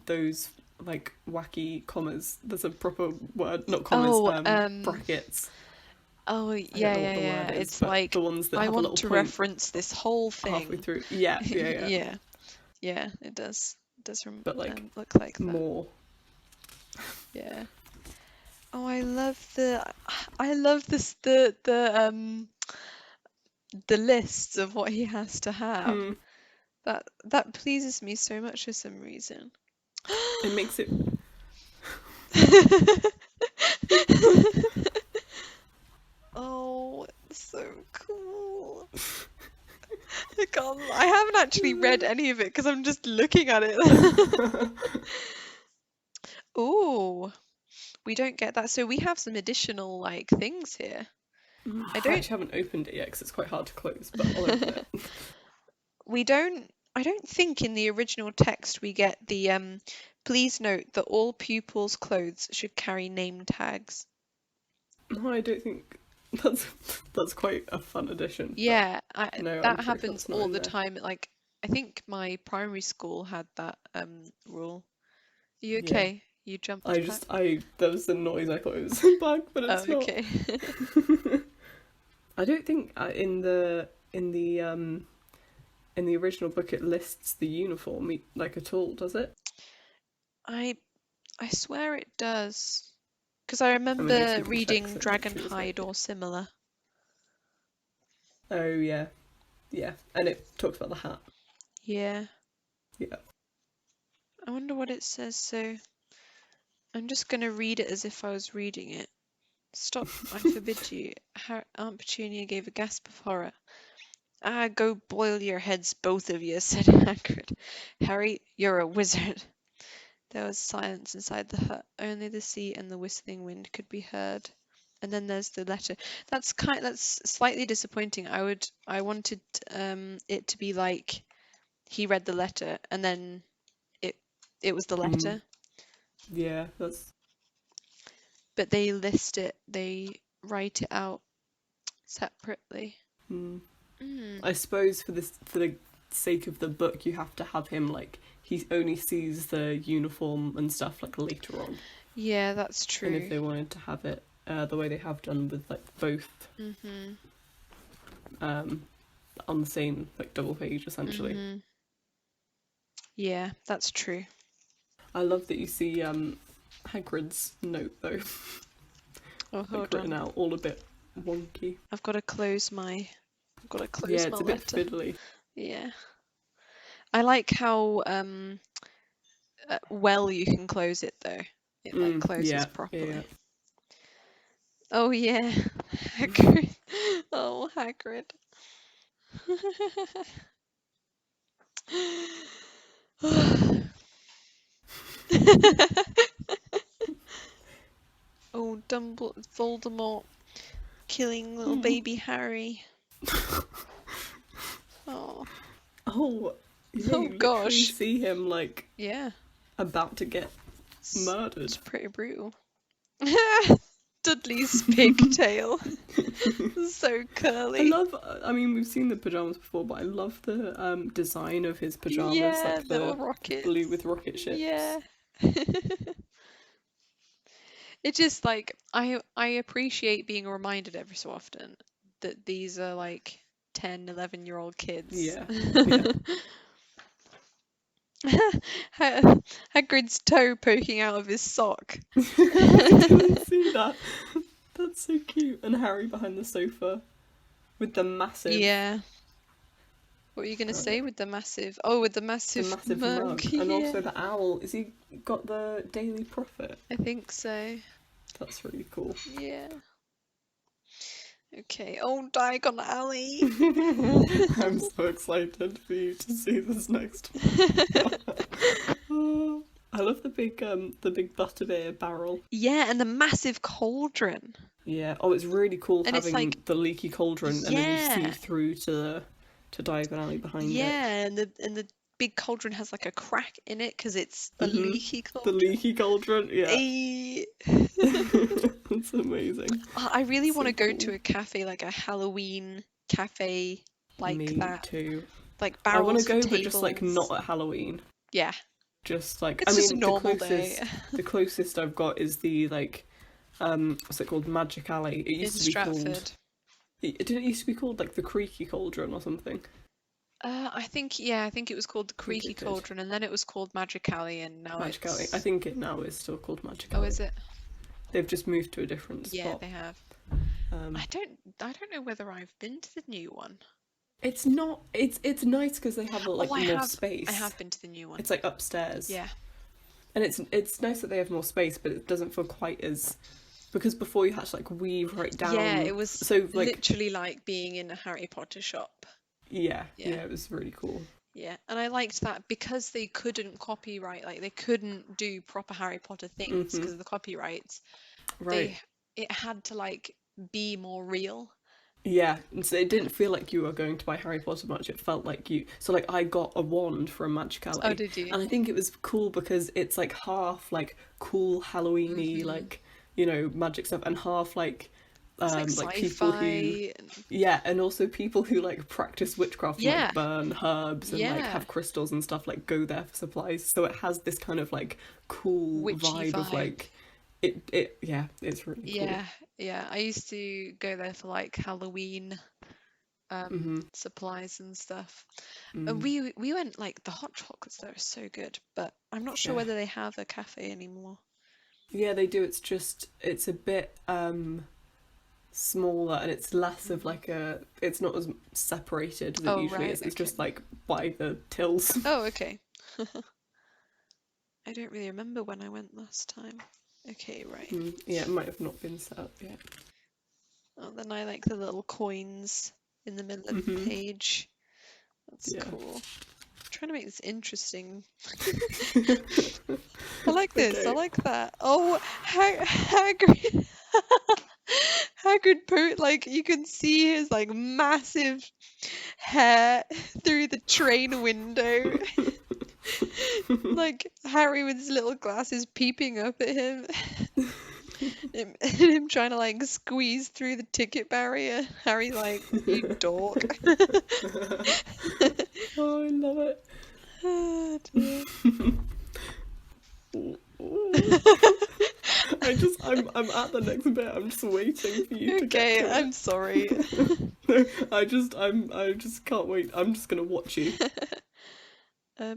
those like wacky commas. There's a proper word, not commas, brackets. Oh, yeah. It's like the ones that I have want a little to point reference this whole thing. halfway through. Yeah. Yeah, it does. It does but like look like that. More. Yeah. Oh, I love this the lists of what he has to have. That pleases me so much for some reason. It makes it. Oh, it's so cool. I haven't actually read any of it because I'm just looking at it. Ooh, we don't get that. So we have some additional like things here. I actually haven't opened it yet because it's quite hard to close, but I'll open it. I don't think in the original text we get the please note that all pupils' clothes should carry name tags. No, I don't think that's quite a fun addition. Yeah, that sure happens all the time. Like I think my primary school had that rule. Are you okay? Yeah. You jumped back? There was a noise, I thought it was a bug, but it's not. Okay. I don't think in the original book it lists the uniform like at all, does it? I swear it does. Because I I remember mean, OCD reading checks it, make sure it's Dragonhide like or similar. Oh yeah, yeah, and it talks about the hat. Yeah. Yeah. I wonder what it says, so I'm just going to read it as if I was reading it. Stop, I forbid you. Aunt Petunia gave a gasp of horror. Ah, go boil your heads, both of you, said Hagrid. Harry, you're a wizard. There was silence inside the hut. Only the sea and the whistling wind could be heard. And then there's the letter. That's slightly disappointing. I wanted it to be like he read the letter and then it was the letter. Yeah, that's. But they write it out separately. I suppose for the sake of the book, you have to have him like he only sees the uniform and stuff like later on. Yeah, that's true. And if they wanted to have it the way they have done with like both, on the same like double page essentially. Yeah, that's true. I love that you see Hagrid's note though. Oh, hold like written on. out all a bit wonky. I've got to close my. Yeah, it's my a bit letter. fiddly. Yeah. I like how well you can close it though. It like closes properly. Yeah. Oh yeah, Hagrid. Oh, Hagrid. Oh, Voldemort killing little baby Harry. Oh. Oh, yeah, Oh you literally gosh. see him like Yeah. about to get murdered. It's pretty brutal. Dudley's pigtail. So curly. I mean, we've seen the pajamas before, but I love the design of his pajamas, Yeah, like little the rockets. blue with rocket ships. Yeah. It's just like I appreciate being reminded every so often that these are like 10, 11-year-old kids. Yeah. Hagrid's toe poking out of his sock. I didn't see that. That's so cute. And Harry behind the sofa with the massive. Yeah. What were you gonna say with the massive? Oh, with the massive mug. And Yeah. also the owl. Is he got the Daily Prophet? I think so. That's really cool. Yeah. Okay. Oh, Diagon Alley. I'm so excited for you to see this next one. I love the big butterbeer barrel. Yeah, and the massive cauldron. Yeah. Oh, it's really cool And it's having like- the leaky cauldron, and then you Yeah. see through to Diagon Alley behind it. Yeah, and the big cauldron has like a crack in it because it's a leaky The cauldron. leaky cauldron. Yeah. Ayy. That's amazing. I really want to go cool. to a cafe, like a Halloween cafe like Me that. too. Like I barrels want to go, of but just like tables. not at Halloween. Yeah. Just like It's just a normal day. the closest I've got is the like what's it called, Magic Alley. It In used to be Stratford. called. It didn't used to be called like the Creaky Cauldron or something. I think it was called the Creaky it did. Cauldron, and then it was called Magic Alley, and now Magic it's... Alley. I think it now is still called Magic Oh, Alley. is it? They've just moved to a different Yeah, spot. they have. Um, I don't know whether I've been to the new one. it's not. It's nice because they have like more space. I have been to the new one. It's like upstairs. Yeah. And it's nice that they have more space, but it doesn't feel quite as, because before you had to like weave right down. Yeah, it was so like literally like being in a Harry Potter shop. yeah, it was really cool. Yeah, and I liked that because they couldn't copyright, like they couldn't do proper Harry Potter things because of the copyrights. Right. It had to like be more real. Yeah, and so it didn't feel like you were going to buy Harry Potter much. It felt like you. So like I got a wand from Magic Alley. Oh, did you? And I think it was cool because it's like half like cool Halloweeny like magic stuff, and half like like people who and also people who like practice witchcraft and like burn herbs and like have crystals and stuff, like go there for supplies. So it has this kind of like cool witchy vibe of like it's really cool. Yeah, I used to go there for like Halloween supplies and stuff. And we went, like, the hot chocolates there are so good, but I'm not sure whether they have a cafe anymore. Yeah, they do. It's a bit smaller, and it's less of like it's not as separated as it usually right, is. It's okay. just like by the tills. Oh, okay. I don't really remember when I went last time. Okay, right. Yeah, it might have not been set up yet. Oh, then I like the little coins in the middle of the page. That's Yeah. cool. I'm trying to make this interesting. I like this. I Okay. like that. Oh, Hagrid. Hagrid like you can see his like massive hair through the train window. Like Harry with his little glasses peeping up at him. him trying to like squeeze through the ticket barrier. Harry like, you dork. Oh, I love it. Oh, dear. I'm at the next bit. I'm just waiting for you to get Okay, to I'm it. sorry. No, I just can't wait. I'm just gonna watch you. Oh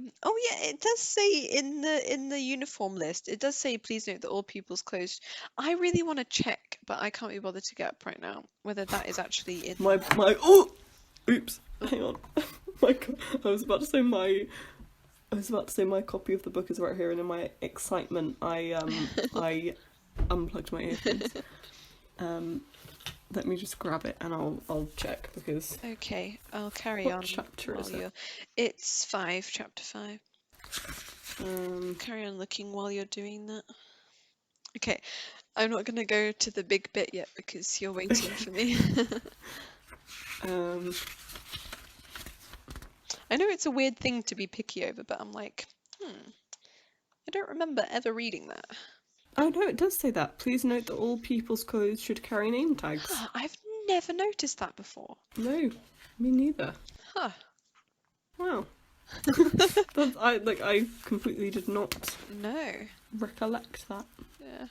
yeah, it does say in the uniform list, it does say please note that all pupils closed. I really want to check, but I can't be bothered to get up right now, whether that is actually in. My oh, oops, hang on. My I was about to say my copy of the book is right here, and in my excitement, I unplugged my earphones. Let me just grab it and I'll check because. Okay, I'll carry What on. chapter while is it? you're... It's 5, chapter 5. Um, Carry on looking while you're doing that. Okay, I'm not gonna go to the big bit yet because you're waiting for me. I know it's a weird thing to be picky over, but I'm like, I don't remember ever reading that. Oh no, it does say that. Please note that all pupils' clothes should carry name tags. I've never noticed that before. No, me neither. Huh. Wow. I completely did not No. recollect that. Yeah.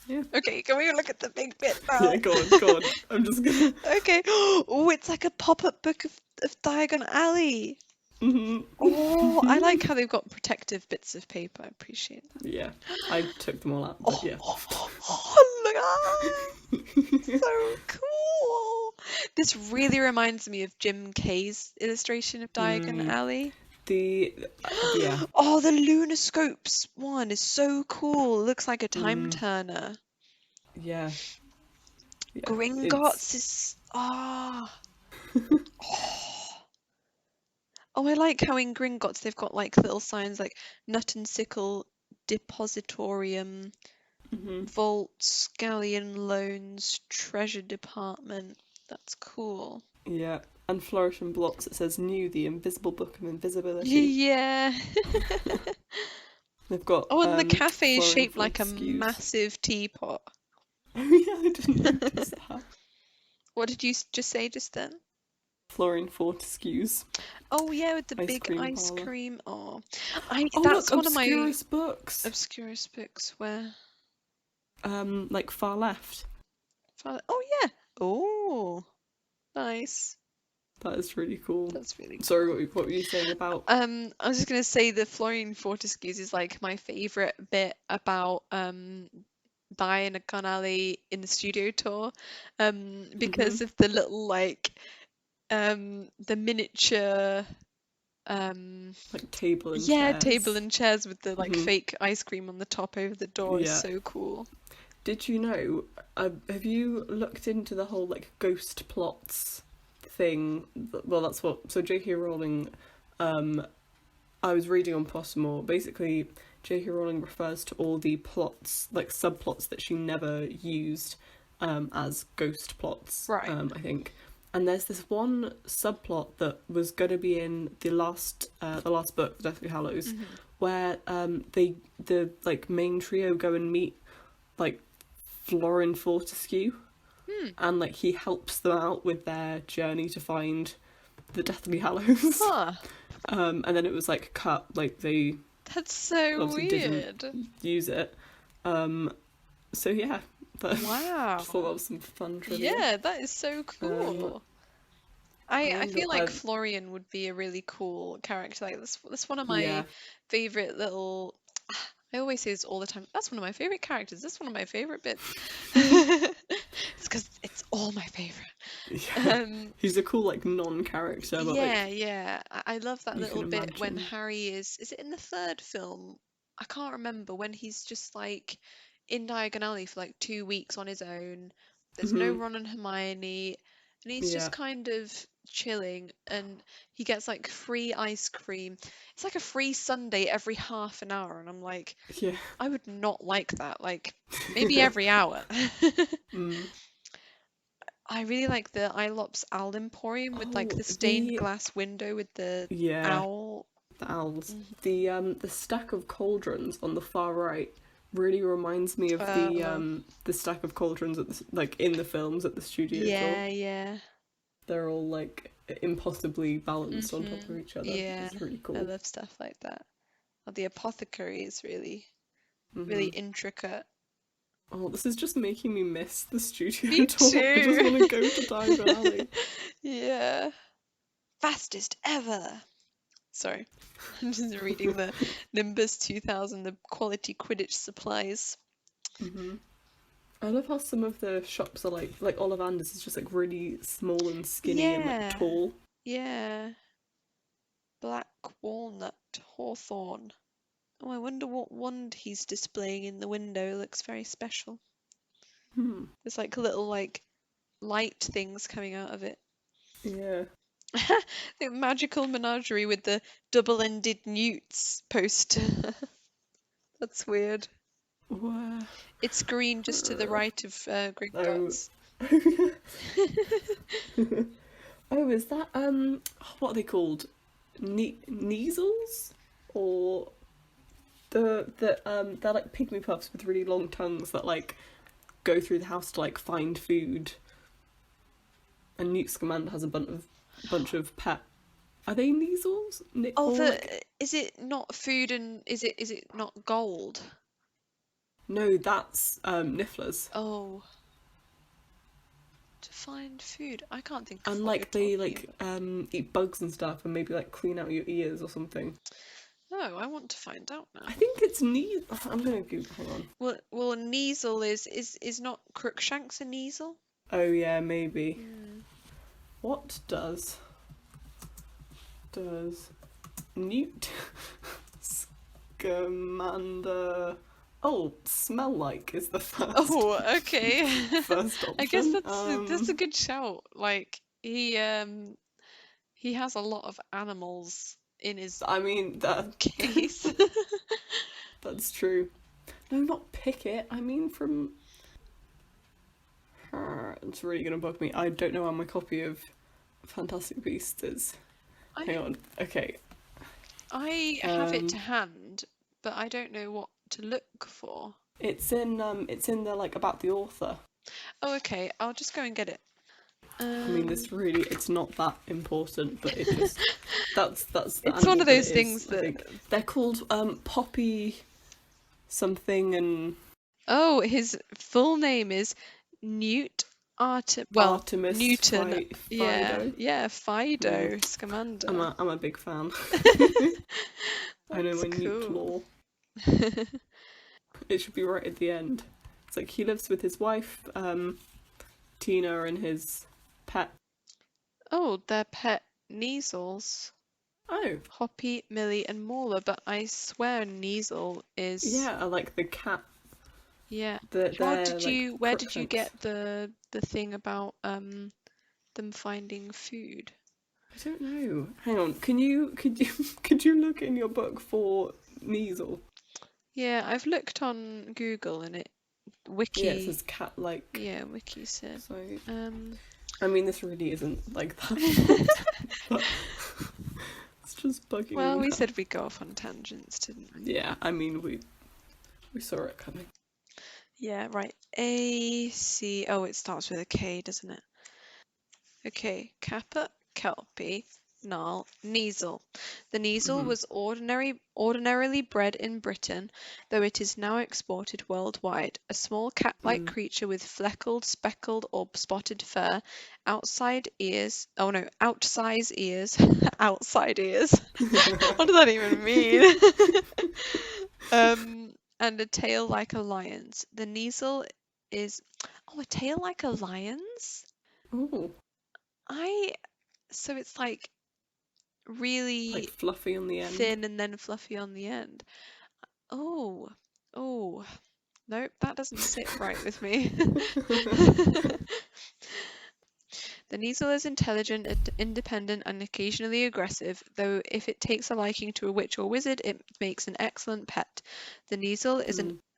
Yeah. Okay, can we look at the big bit now? Yeah, go on. I'm just gonna. Okay. Oh, it's like a pop-up book of Diagon Alley. Oh, I like how they've got protective bits of paper. I appreciate that. Yeah, I took them all out, but yeah. Oh, look at that! So cool. This really reminds me of Jim Kay's illustration of Diagon Alley. Yeah. Oh, the Lunoscopes one is so cool. Looks like a time turner. Yeah. Gringotts is Oh, I like how in Gringotts they've got like little signs like Nut and Sickle Depositorium, Vaults, Galleon Loans, Treasure Department. That's cool. Yeah. And Flourish and Blocks, it says new, the Invisible Book of Invisibility. Yeah. They've got. Oh, and the cafe is Florin shaped like a Fortescue's. massive teapot. Oh yeah, I didn't notice that. What did you just say just then? Flooring Fortescue's. Oh yeah, with the Ice big cream ice parlour. cream. Oh, look, that's one of my Obscurus books. Obscurus books. Where? Like far left. Oh yeah. Oh, nice. That is really cool. That's really cool. Sorry, what were you saying about? I was just gonna say the Florian Fortescue's is like my favorite bit about Diagon Alley in the studio tour, because of the little like the miniature Like table and yeah chairs. table and chairs with the like fake ice cream on the top over the door. Is Yeah. so cool. Did you know? Have you looked into the whole like ghost plots thing? Well, that's what. So J.K. Rowling, I was reading on Pottermore. Basically, J.K. Rowling refers to all the plots, like subplots that she never used, as ghost plots. Right. I think. And there's this one subplot that was going to be in the last book, The Deathly Hallows, where the like main trio go and meet like Florin Fortescue, and like he helps them out with their journey to find the Deathly Hallows. Huh. And then it was like cut, like they That's so obviously weird. didn't use it. So yeah, but Wow. just thought that was some fun trivia. Yeah, that is so cool. I and feel like I've- Florian would be a really cool character. Like that's one of my Yeah. favorite little. I always say this all the time. That's one of my favorite characters. That's one of my favorite bits. It's because it's all my favorite. Yeah. He's a cool, like, non-character, but, Yeah, like, yeah. I love that you little can bit when imagine. Harry is it in the third film? I can't remember, when he's just like in Diagon Alley for like 2 weeks on his own. There's no Mhm. Ron and Hermione, and he's just Yeah. kind of chilling, and he gets like free ice cream. It's like a free sundae every half an hour, and I'm like, Yeah. I would not like that. Like maybe every hour. Mm. I really like the Ilops Owl Emporium with like Oh, the stained glass window with the yeah, owl. the owls. Mhm. The stack of cauldrons on the far right really reminds me of the stack of cauldrons like in the films at the studio tour. Yeah, yeah. They're all like impossibly balanced on top of each other. Yeah, It's really I cool. love stuff like that. Well, the apothecary is really, really Hmm. intricate. Oh, this is just making me miss the studio Me tour. I just want to too. go to Diagon Alley. Yeah. Fastest ever. Sorry. I'm just reading the Nimbus 2000, the quality Quidditch supplies. Hmm. I love how some of the shops are like Ollivanders is just like really small and skinny and like Yeah, tall. yeah. Black walnut, hawthorn. Oh, I wonder what wand he's displaying in the window. Looks very special. Hmm. There's like little like light things coming out of it. Yeah. The magical menagerie with the double-ended newts poster. That's weird. Where? It's green just to the right of Oh. Gringotts. Oh, is that what are they called? Neasels? Or they're like pygmy puffs with really long tongues that like go through the house to like find food. And Newt Scamander has a bunch of pet. Are they Neasels? Oh, Like... is it not food and is it not gold? No, that's Nifflers. Oh, to find food. I can't think of And what like you're they talking like about. eat bugs and stuff and maybe like clean out your ears or something. Oh, I want to find out now. I think it's I'm gonna Google. Hang on. Well, Kneasel is not Crookshanks a Kneasel? Oh yeah, maybe. Hmm. What does Newt Scamander smell like is the first Oh, okay. first option. I guess that's a good shout. Like he has a lot of animals in his I mean case. that's true. No, not Pickett. I mean from her. It's really gonna bug me. I don't know how my copy of Fantastic Beasts is. Hang on. Okay. I have it to hand, but I don't know what to look for. It's in the like about the author. Oh, okay. I'll just go and get it. I mean, it's not that important, but it just that's the It's one animal of that those it things is, I think. They're called Poppy something and his full name is Newt Artemis Newton. Fido. Yeah, Fido Scamander. I'm a big fan. I know That's my Newt cool. lore. It should be right at the end. It's like he lives with his wife, Tina, and his pet. Oh, they're pet Kneasels. Oh. Hoppy, Millie, and Mauler, but I swear Kneasel is. Yeah, I like the cat. Yeah. Where did you get the thing about them finding food? I don't know. Hang on. Could you look in your book for Kneasel? Yeah, I've looked on Google and Wiki. Yeah, it says cat like. Yeah, Wiki said. So, I mean, this really isn't like that. But it's just bugging me. Well, we now. said we'd go off on tangents, didn't we? Yeah, I mean we saw it coming. Yeah, right. A-C... Oh, it starts with a K, doesn't it? Okay, Kappa, Kelpie, Null, Kneasel. The Kneasel was ordinarily bred in Britain, though it is now exported worldwide. A small cat-like creature with fleckled, speckled, or spotted fur, outside ears. Outsize ears. Outside ears. What does that even mean? and a tail like a lion's. The nasal is... Oh, a tail like a lion's? Oh, So it's like really like fluffy on the end. thin and then fluffy on the end. Oh, nope, that doesn't sit right with me. The Kneazle is intelligent, independent, and occasionally aggressive, though if it takes a liking to a witch or wizard, it makes an excellent pet. The Kneazle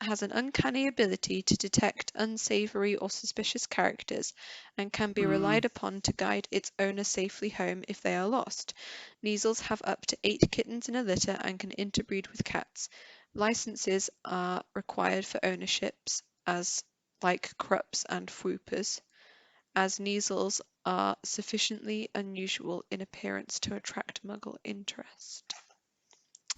has an uncanny ability to detect unsavory or suspicious characters, and can be relied upon to guide its owner safely home if they are lost. Kneazles have up to 8 kittens in a litter and can interbreed with cats. Licenses are required for ownerships, as like Krups and Fwoopers, as Kneazles are sufficiently unusual in appearance to attract Muggle interest.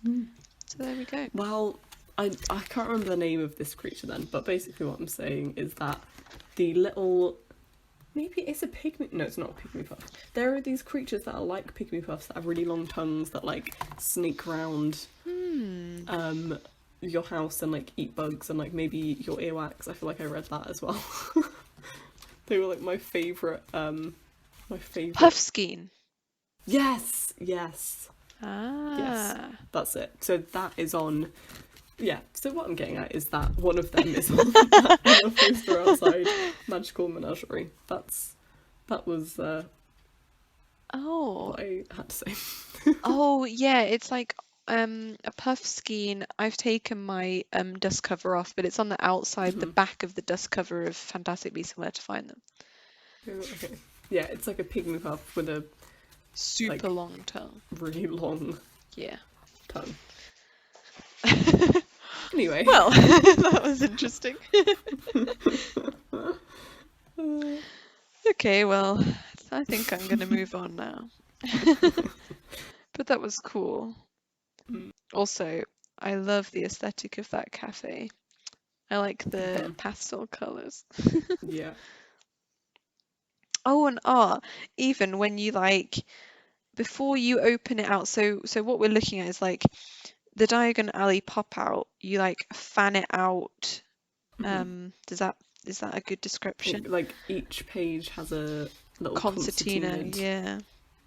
So there we go. Well, I can't remember the name of this creature then, but basically what I'm saying is that the little... Maybe it's a pygmy... No, it's not a pygmy puff. There are these creatures that are like pygmy puffs that have really long tongues that, like, sneak around your house and, like, eat bugs and, like, maybe your earwax. I feel like I read that as well. They were, like, my favourite... Puffskein. Yes! Ah. Yes, that's it. So that is on... Yeah, so what I'm getting at is that one of them is on the poster outside Magical Menagerie. That was what I had to say. Oh, yeah, it's like a Puffskein. I've taken my dust cover off, but it's on the outside, the back of the dust cover of Fantastic Beasts and Where to Find Them. Oh, okay. Yeah, it's like a pygmy puff with a super long tongue. Really long tongue. Anyway. Well, that was interesting. Okay, well, I think I'm going to move on now. But that was cool. Also, I love the aesthetic of that cafe. I like the pastel colours. Yeah. Oh, and even when you before you open it out, so what we're looking at is like the Diagon Alley pop out, you fan it out. Is that a good description? Like each page has a little concertina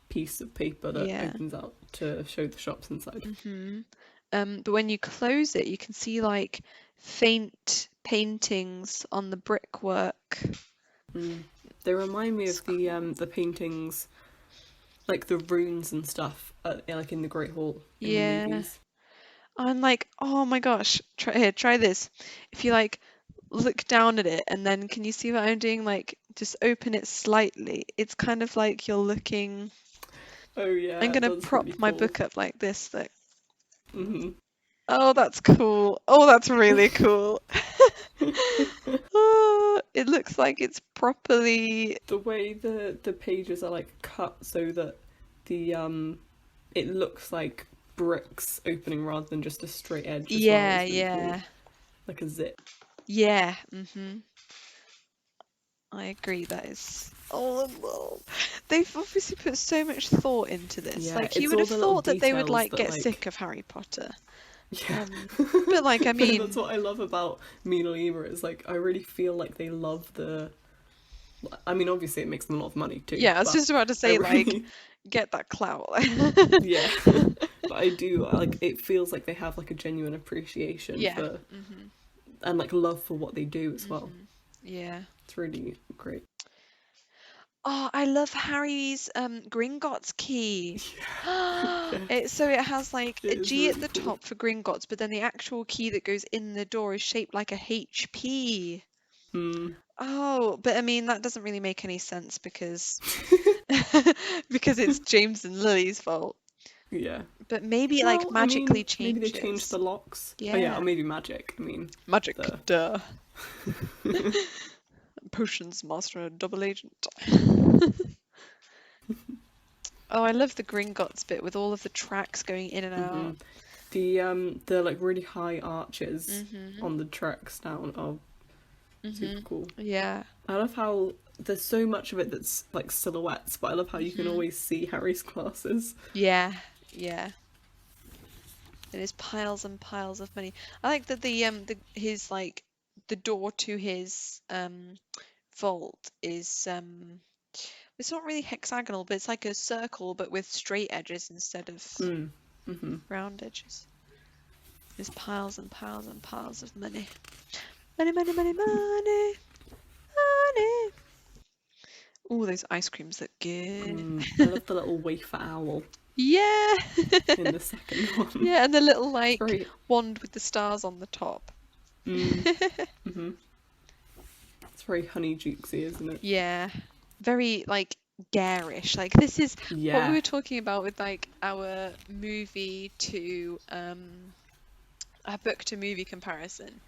piece of paper that opens out to show the shops inside. But when you close it, you can see faint paintings on the brickwork. They remind me of the paintings, like the runes and stuff, like in the Great Hall in the movies. I'm like, oh my gosh, try this. If you look down at it and then can you see what I'm doing? Just open it slightly. It's kind of like you're looking. Oh yeah. I'm gonna prop really my cool. book up like this. Oh, that's cool. Oh, that's really cool. Oh, it looks like it's properly... The way the pages are cut so that the it looks like bricks opening rather than just a straight edge. Cool. Like a zip. Yeah. I agree. That is... Oh, they've obviously put so much thought into this. Yeah, you would have thought that they would get sick of Harry Potter. Yeah. But I mean... That's what I love about Mina Lima, is I really feel like they love the... I mean, obviously it makes them a lot of money too. Yeah, I was just about to say, get that clout. Yeah. But I do, it feels like they have a genuine appreciation for... And love for what they do as well. Yeah. It's really great. Oh, I love Harry's Gringotts key. Yeah. So it has a G at the top for Gringotts, but then the actual key that goes in the door is shaped like a HP. Oh, but I mean that doesn't really make any sense because it's James and Lily's fault. Yeah. But maybe magically changes. Maybe they changed the locks. Yeah. Oh, yeah, or maybe magic. I mean, magic. Duh. Potions master, double agent. Oh, I love the Gringotts bit with all of the tracks going in and out. The really high arches on the tracks down are super cool. Yeah. I love how there's so much of it that's silhouettes, but I love how you can always see Harry's glasses. Yeah. and his piles and piles of money. I like that his like the door to his vault is it's not really hexagonal, but it's like a circle but with straight edges instead of round edges. There's piles and piles and piles of money. Money, money, money, money, money. Oh, those ice creams look good. I love the little wafer owl Yeah. in the second one. Yeah, and the little like Very... wand with the stars on the top. It's very Honeydukesy, isn't it? Yeah. Very like garish. Like this is what Yeah. we were talking about with like our movie to our book to movie comparison.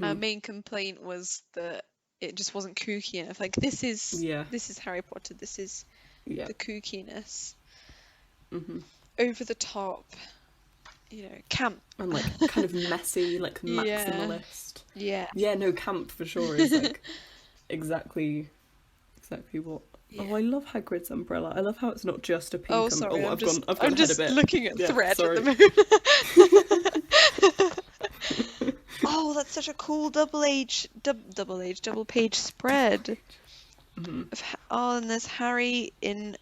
Our main complaint was that it just wasn't kooky enough. Like this is Harry Potter. This is the kookiness. Over the top, you know, camp. And like kind of messy, like maximalist. Yeah. Yeah, no, camp for sure is like exactly what. Yeah. Oh, I love Hagrid's umbrella. I love how it's not just a pink. Oh, sorry, I've gone ahead I'm just a bit. looking at thread sorry. at the moment. Oh, that's such a cool double page spread. Oh, and there's Harry in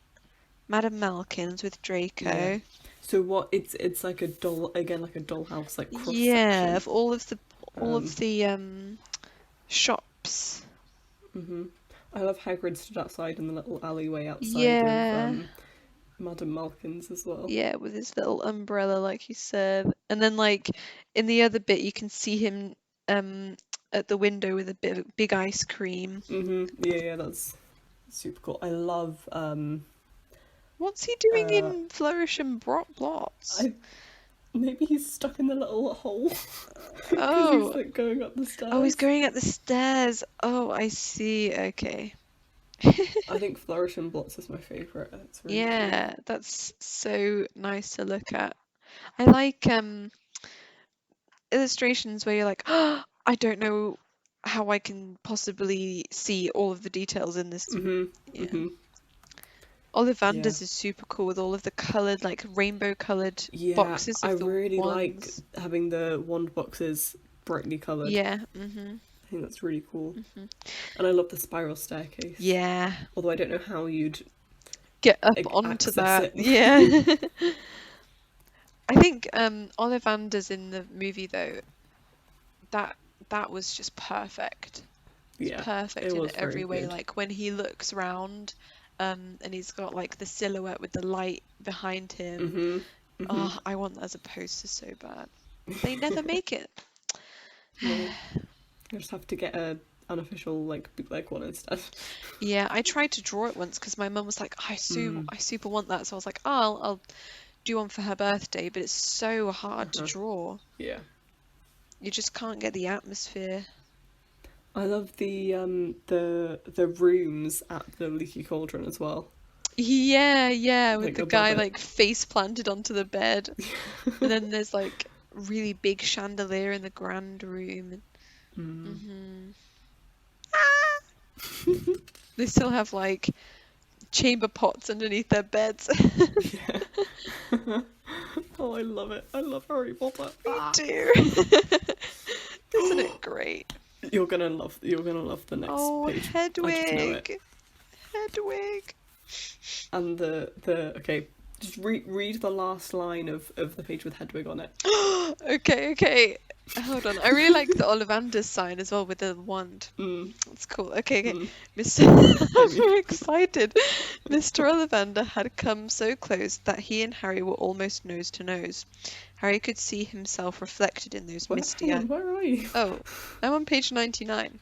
Madame Malkin's with Draco. Yeah. So what? It's like a doll again, like a dollhouse, like cross Yeah, section. of all of the shops. I love Hagrid stood outside in the little alleyway outside of Madame Malkin's as well. Yeah, with his little umbrella, like you said. And then, like, in the other bit, you can see him at the window with a big ice cream. Yeah, that's super cool. I love... What's he doing in Flourish and Blots? Maybe he's stuck in the little hole. Oh. He's, like, going up the stairs. Oh, he's going up the stairs. Oh, I see. Okay. I think Flourish and Blots is my favourite. It's really Yeah, that's so nice to look at. I like illustrations where you're like, oh, I don't know how I can possibly see all of the details in this. Ollivanders is super cool with all of the coloured, like rainbow-coloured boxes of the really wands. like having the wand boxes brightly coloured. Yeah. I think that's really cool. And I love the spiral staircase. Yeah. Although I don't know how you'd get up onto access that. it. Yeah. I think Ollivanders in the movie though, that was just perfect. It's perfect in every way. Like when he looks round, and he's got like the silhouette with the light behind him. Oh, I want that as a poster so bad. They never make it. No. I just have to get a unofficial like bootleg one instead. Yeah, I tried to draw it once because my mum was like, I super want that. So I was like, oh, I'll do one for her birthday, but it's so hard to draw. Yeah. You just can't get the atmosphere. I love the rooms at the Leaky Cauldron as well. Yeah, with Like the above guy it. like face planted onto the bed. And then there's like really big chandelier in the grand room. They still have like chamber pots underneath their beds. Oh, I love it. I love Harry Potter. Me too. Isn't it great? You're gonna love the next page. Hedwig. Hedwig. And okay, just read the last line of the page with Hedwig on it. Okay. Hold on. I really like the Ollivanders sign as well with the wand. That's cool. Okay. Mr. I'm very excited. Mr. Ollivander had come so close that he and Harry were almost nose to nose. Harry could see himself reflected in those misty eyes. Where are you? Oh, I'm on page 99.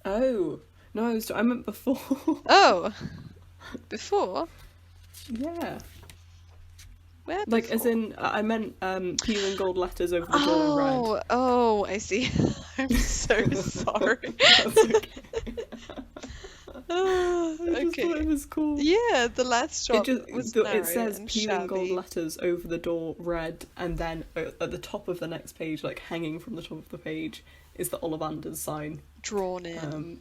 Oh no, I meant before. Oh, before? Yeah. Where before? Like, as in, I meant peeling gold letters over the door in red. Oh, I see. I'm so sorry. That's okay. Oh, I just thought it was cool. Yeah, the last shot was narrow it says and peeling gold shabby. letters over the door red, and then at the top of the next page, like hanging from the top of the page, is the Ollivanders sign. Drawn in.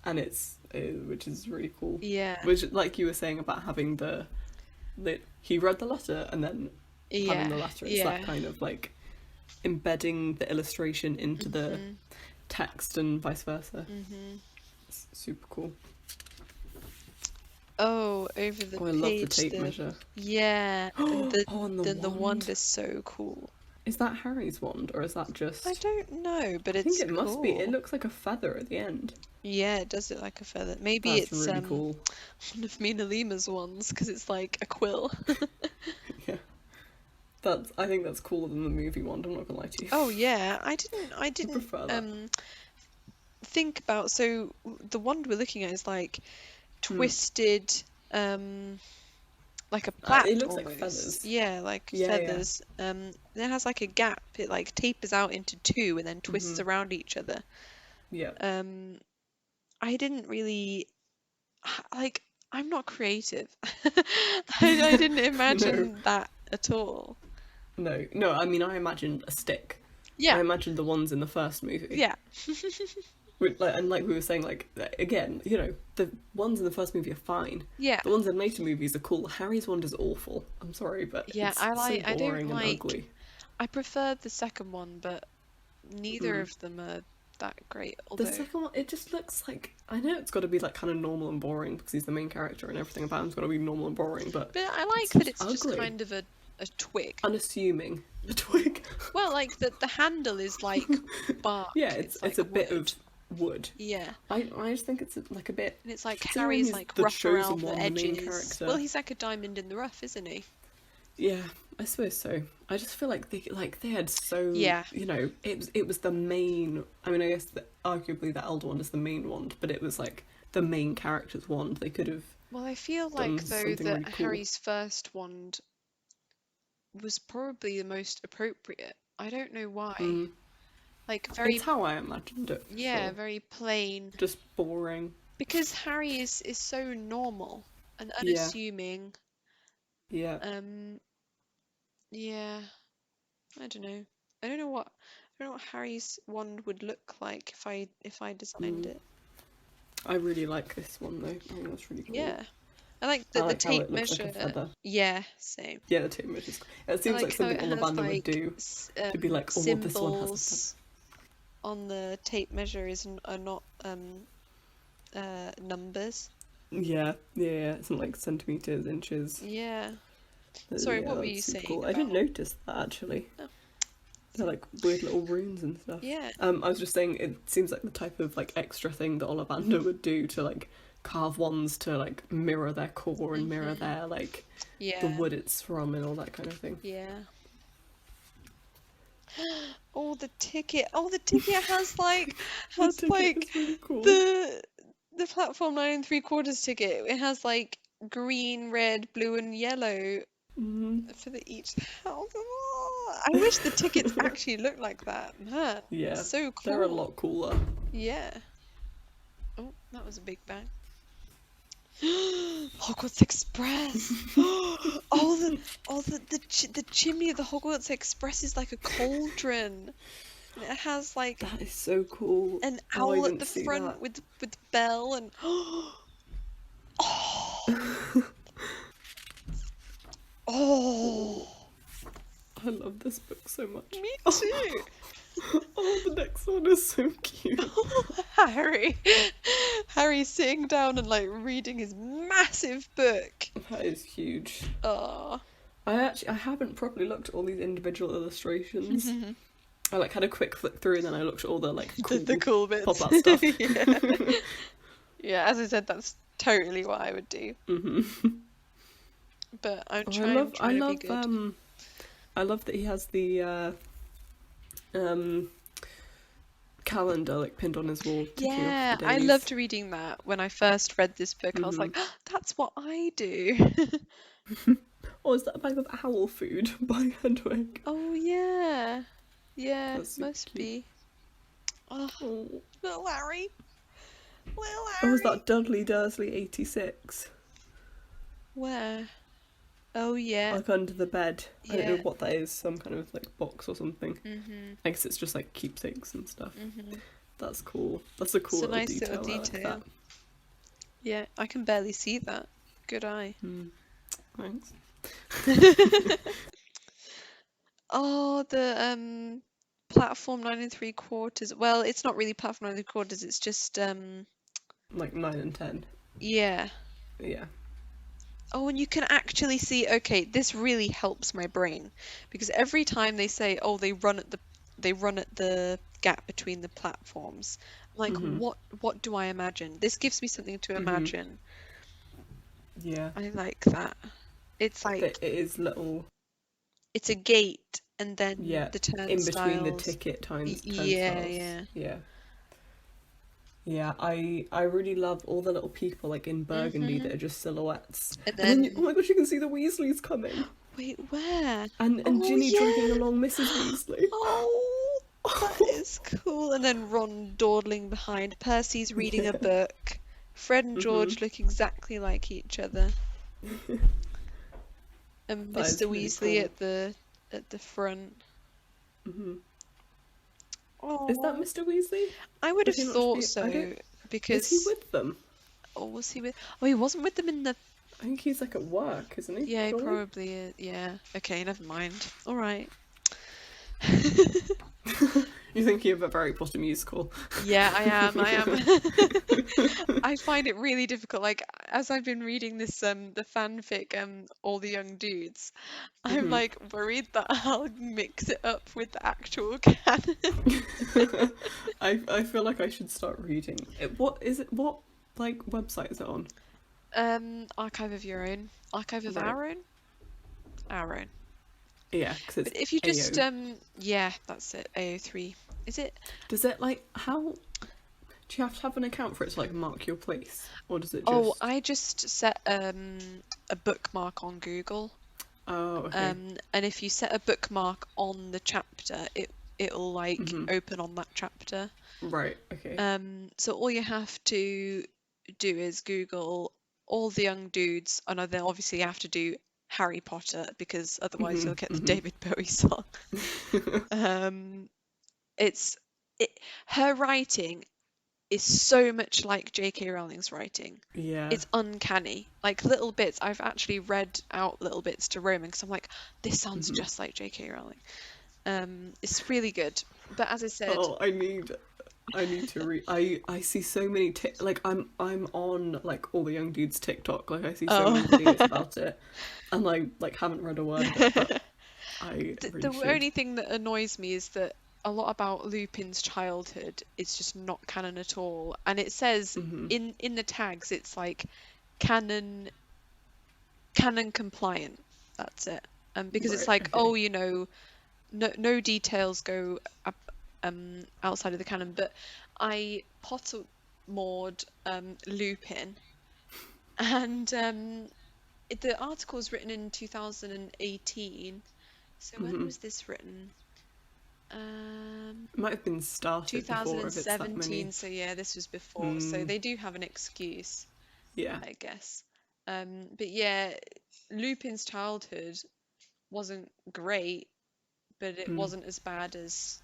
And it's which is really cool. Yeah. Which, like you were saying about having he read the letter and then having Yeah, the letter. It's yeah. that kind of like embedding the illustration into the text and vice versa. It's super cool. Oh, over the Oh, I love the page, tape measure. yeah, and and the wand wand. is so cool. Is that Harry's wand, or is that I just... don't know, but I think it's it must be. It cool. looks like a feather at the end. Yeah, it does look like a feather. Maybe That's it's really cool. one of Mina Lima's ones because it's like a quill. Yeah. I think that's cooler than the movie wand, I'm not gonna lie to you. Oh yeah, I didn't prefer that. think about, so the wand we're looking at is like twisted, like a plait it looks almost. like feathers. Yeah, like Yeah, yeah. feathers. It has like a gap. It like tapers out into two and then twists around each other. Yeah. I didn't really like. I'm not creative. I didn't imagine that at all. No, I mean, I imagined a stick. I Yeah, imagined the ones in the first movie. yeah, And like we were saying, like, again, you know, the ones in the first movie are fine. yeah. The ones in later movies are cool. Harry's wand is awful. I'm sorry, but Yeah, it's I so don't boring and like. ugly. I preferred the second one, but neither of them are that great. Although, The second one, it just looks like... I know it's got to be, like, kind of normal and boring because he's the main character and everything about him's got to be normal and boring, but I like that it's just ugly. kind of a twig. Unassuming. A twig. Well, like the handle is like bark. Yeah, it's like a bit wood. of wood. Yeah, I just think it's like a bit... and it's like considering Harry's he's like the rough chosen around the one, the main edges. character. Well, he's like a diamond in the rough, isn't he? Yeah, I suppose so. I just feel like they had so... Yeah. You know, it was the main... I mean, I guess arguably the elder one is the main wand, but it was like the main character's wand. They could have... Well, I feel done like though something that really cool. Harry's first wand was probably the most appropriate. I don't know why. Like very, It's how I imagined it. for yeah, sure. very plain. Just boring. Because Harry is so normal and Yeah. unassuming. Yeah. Yeah. I don't know. I don't know what Harry's wand would look like if I designed it. I really like this one though. I think that's really cool. Yeah. I like I the like how tape it looks like a measure. feather. Yeah, same. Yeah, the tape measure. It seems like how something it has, Ollivander would like, do. To be like, oh, well, this one has a symbols on the tape measure are not numbers. Yeah. It's in like centimeters, inches. Yeah. Sorry, what were that's you super saying cool. I didn't about- notice that actually. Oh. They're like weird little runes and stuff. Yeah. I was just saying it seems like the type of like extra thing that Ollivander would do to like carve wands to like mirror their core and mirror their like Yeah. the wood it's from and all that kind of thing. Yeah. Oh, the ticket. Oh, the ticket has like The ticket is really cool. the platform 9 3/4 ticket. It has like green, red, blue, and yellow for each house. Oh, I wish the tickets actually looked like that. Man, Yeah, so cool. they're a lot cooler. Yeah. Oh, that was a big bang. Hogwarts Express. The chimney of the Hogwarts Express is like a cauldron. And it has like That is so cool. an Oh, I owl at didn't the see front that. with bell and oh, I love this book so much. me too. Oh, the next one is so cute. Harry's sitting down and like reading his massive book. That is huge. Oh, I haven't properly looked at all these individual illustrations. I like had a quick flick through and then I looked at all the like cool, the cool bits. pop-out stuff. Yeah. Yeah, as I said, that's totally what I would do. But I'm trying to be good. I love that he has the calendar like pinned on his wall. ticking off Yeah, the I days. loved reading that when I first read this book. I was like, oh, that's what I do. Oh, is that a bag of owl food by Hedwig? Oh yeah, yeah, That's so must cute. be. Oh, Oh. little Harry, little Oh, Harry. is that Dudley Dursley 86? Where? Oh yeah. Like under the bed. I don't know Yeah. what that is, some kind of like box or something. I guess it's just like keepsakes and stuff. That's cool. That's a cool It's a little nice detail. little I like detail. Yeah, I can barely see that. Good eye. that. Thanks. Oh, the platform 9 3/4. Well, it's not really platform 9 3/4. It's just Like 9 and 10. yeah. Yeah. Oh, and you can actually see, okay, this really helps my brain because every time they say, oh, they run at the gap between the platforms, I'm like, Mhm. what do I imagine? This gives me something to Mhm. imagine. Yeah. I like that. It's It like is little, it's a gate and then yeah, the in between the turnstiles. ticket Yeah, turnstiles. yeah. Yeah. Yeah, I really love all the little people like in Burgundy hmm that are just silhouettes. And And then oh then my gosh, you can see the Weasleys coming. wait, where? And Oh Ginny dragging yeah. along Mrs. Weasley. Oh, that is cool. And then Ron dawdling behind. Percy's reading a Yeah. book. Fred and Mhm. George look exactly like each other. And That Mr. is really Weasley cool. at the front. Mhm. Is that Oh, Mr. Weasley? I would Would have he not just thought be? I don't. so Is he because with them? oh, was he with? Oh, he wasn't with them in the. I think he's like at work, isn't he? Yeah, he Surely. probably is. Yeah. Okay, never mind. All right. You're thinking of a Harry Potter musical. Yeah, I am. I am. I find it really difficult. Like as I've been reading this the fanfic All the Young Dudes, I'm Mhm. like worried that I'll mix it up with the actual canon. I feel like I should start reading. What is it? What like website is it on? Archive of Your Own. Archive of Right. Our Own? Our Own. Yeah, because But it's if you just AO. yeah, that's it. AO3. Is it? Does it like how? Do you have to have an account for it to like mark your place, or does it Oh, just? I just set a bookmark on Google. Oh, okay. And if you set a bookmark on the chapter, it'll like Mhm. open on that chapter. Right. Okay. So all you have to do is Google all the young dudes. I know then obviously you have to do Harry Potter because otherwise you'll Mhm. get the Mhm. David Bowie song. It's it, her writing is so much like J.K. Rowling's writing. Yeah. It's uncanny. Like little bits. I've actually read out little bits to Roman because I'm like, this sounds Mhm. just like J.K. Rowling. It's really good. But as I said, Oh, I need to read. I see so many like I'm on like all the young dudes TikTok. Like I see so many videos oh. about it, and I like haven't read a word of it, but I The really should. only thing that annoys me is that a lot about Lupin's childhood is just not canon at all. And it says Mhm. in the tags, it's like canon compliant. That's it. Because it's Right. like, Okay. oh, no details go outside of the canon. But I Potter Maud Lupin, and the article was written in 2018. So when Mhm. was this written? It might have been started before if it's that 2017, many. so yeah, this was before, so Mm, they do have an excuse, yeah. I guess. But yeah, Lupin's childhood wasn't great, but it Mm. wasn't as bad as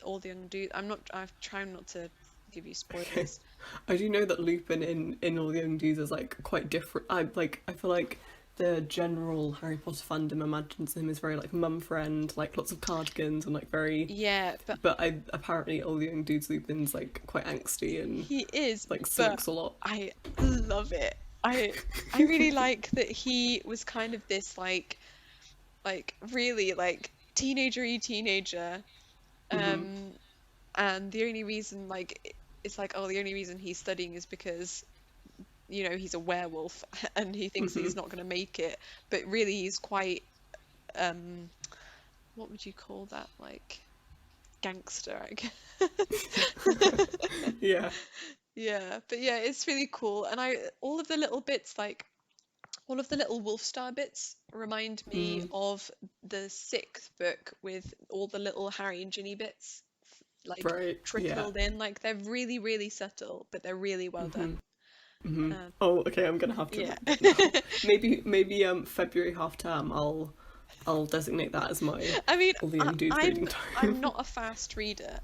all the young dudes. I'm trying not to give you Okay. spoilers. I do know that Lupin in all the young dudes is like quite different. I feel like the general Harry Potter fandom imagines him as very like mum friend, like lots of cardigans and like very. Yeah, but But I apparently all the young dudes Lupin's like quite angsty and he is, like but sulks a lot. I love it. I really like that he was kind of this like really like teenager Hmm. um and the only reason like it's like oh the only reason he's studying is because he's a werewolf and he thinks that Hmm. he's not going to make it, but really he's quite um what would you call that, like gangster, I guess. Yeah. Yeah, but yeah, it's really cool. And I all of the little bits, like all of the little wolf star bits remind me Mm. of the sixth book with all the little Harry and Ginny bits like Right. Yeah. trickled in. Like they're really, really subtle, but they're really well Hmm. done. Hmm. Um, Oh, okay. I'm gonna have to yeah. read it now. Maybe February half term. I'll designate that as my I mean, all the young dudes reading I'm time. not a fast reader,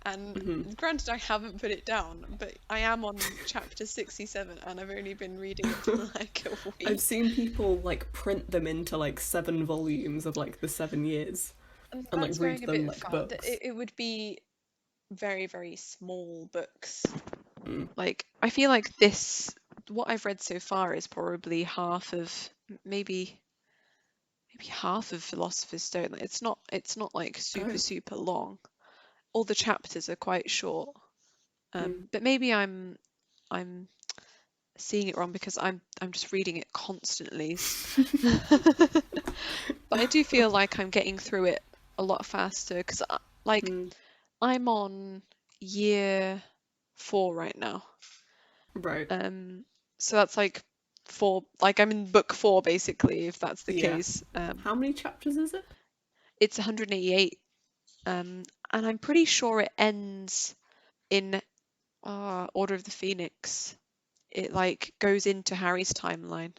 and Hmm. granted I haven't put it down, but I am on chapter 67, and I've only been reading it for like a I've week. seen people like print them into like 7 volumes of like the 7 years. and like That's read going a them bit like far. books. It would be very, very small books. Mm. Like, I feel like this, what I've read so far is probably half of, maybe half of Philosopher's Stone. Like, it's not like super, Oh. super long. All the chapters are quite short. Mm. But maybe I'm seeing it wrong because I'm just reading it constantly. But I do feel like I'm getting through it a lot faster because like Mm. I'm on year 4 right now. Right. So that's like 4, like I'm in book 4 basically, if that's the Yeah. case. How many chapters is it? It's 188. And I'm pretty sure it ends in Order of the Phoenix. It like goes into Harry's timeline.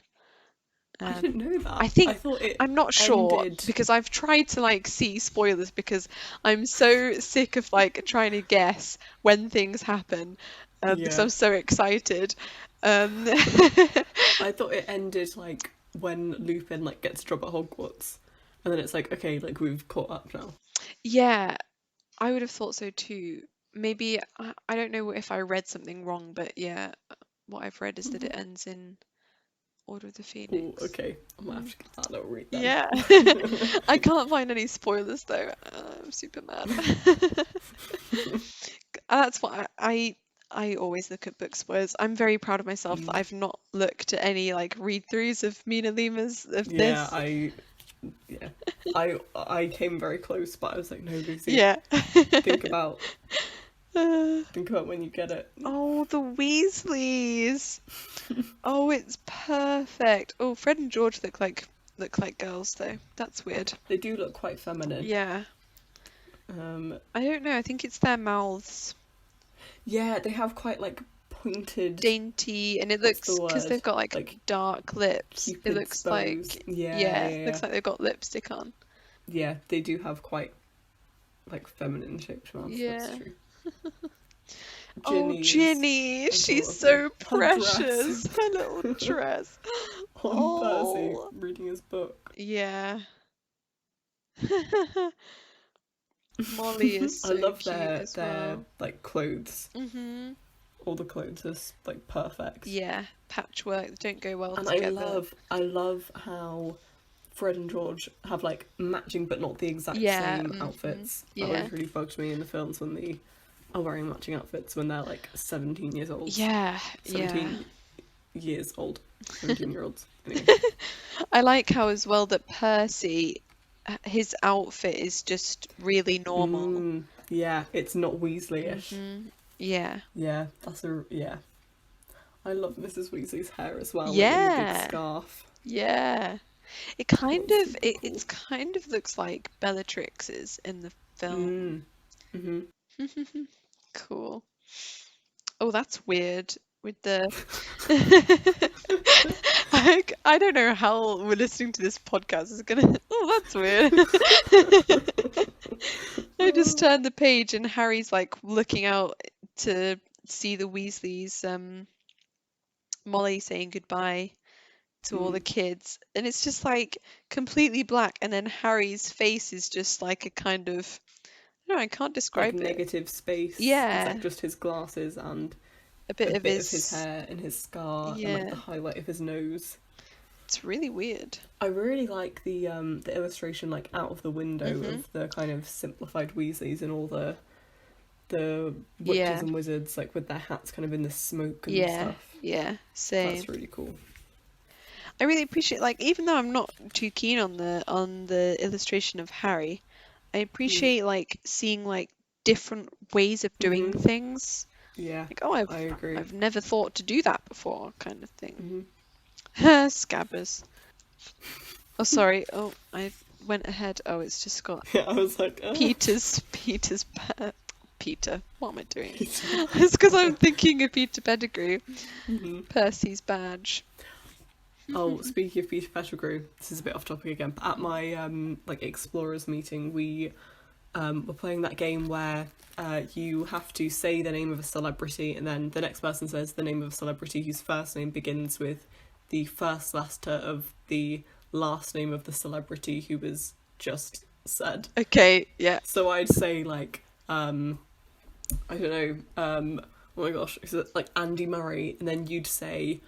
I didn't know I that. I think thought it I'm not sure ended. because I've tried to like see spoilers because I'm so sick of like trying to guess when things happen because Yeah. I'm so excited. I thought it ended like when Lupin like gets a job at Hogwarts, and then it's like, okay, like we've caught up now. Yeah, I would have thought so too. Maybe I don't know if I read something wrong, but yeah, what I've read is that it ends in Order of the Oh, Phoenix. okay. I might have to get that little read then. Yeah, I can't find any spoilers though. I'm super mad. That's what I always look at book spoilers. I'm very proud of myself that I've not looked at any like read-throughs of Mina Lima's of Yeah, this. I came very close, but I was like, no, Lucy, Yeah. think about when you get it. Oh, the Weasleys. Oh, it's perfect. Oh, Fred and George look like girls though. That's weird. They do look quite feminine. Yeah. Um, I don't know. I think it's their mouths. yeah, they have quite like pointed. Dainty, and it What's looks the because word? they've got like Like dark lips. It Cupid's looks bows. like Yeah. it looks like they've got lipstick on. Yeah, they do have quite like feminine shaped mouths. Yeah. That's true. Oh, Ginny's Ginny, she's so adorable. Her precious. dress. Her little dress. On Percy Oh, reading his book. yeah. Molly is I so love cute as their well. like clothes. Mm-hmm. All the clothes are like perfect. Yeah, patchwork, they don't go well And together. I love how Fred and George have like matching but not the exact Yeah, same outfits. That yeah. always really bugged me in the films when they are wearing matching outfits when they're like 17 years old. Yeah, 17 years old. 17-year-olds. Anyway. I like how as well that Percy, his outfit is just really normal. Yeah, it's not Weasley-ish. Yeah. Yeah, yeah. I love Mrs. Weasley's hair as well. Yeah. Like, in the big scarf. Yeah. It kind of Super cool. it's kind of looks like Bellatrix's in the film. Cool. Oh, that's weird with the I don't know how we're listening to this podcast is gonna oh, that's weird. I just turned the page and Harry's like looking out to see the Weasleys, Molly saying goodbye to all the kids, and it's just like completely black, and then Harry's face is just like a kind of I can't describe like it. negative space. Yeah. It's like just his glasses and a bit of his hair and his scar and like the highlight of his nose. It's really weird. I really like the illustration like out of the window of the kind of simplified Weasleys and all the witches and wizards like with their hats kind of in the smoke and stuff. Yeah, same. That's really cool. I really appreciate like even though I'm not too keen on the illustration of Harry, I appreciate like seeing like different ways of doing things. Yeah. Like, oh, I agree. I've never thought to do that before, kind of thing. Scabbers. Oh, sorry. Oh, I went ahead. Oh, it's just got Yeah, I was like, Peter. What am I doing? It's because I'm thinking of Peter Pettigrew. Percy's badge. Oh, speaking of Peter Pettigrew, this is a bit off topic again, but at my like explorers meeting, we were playing that game where you have to say the name of a celebrity, and then the next person says the name of a celebrity whose first name begins with the first letter of the last name of the celebrity who was just said. Okay, yeah. So I'd say like I don't know, oh my gosh, is it like Andy Murray, and then you'd say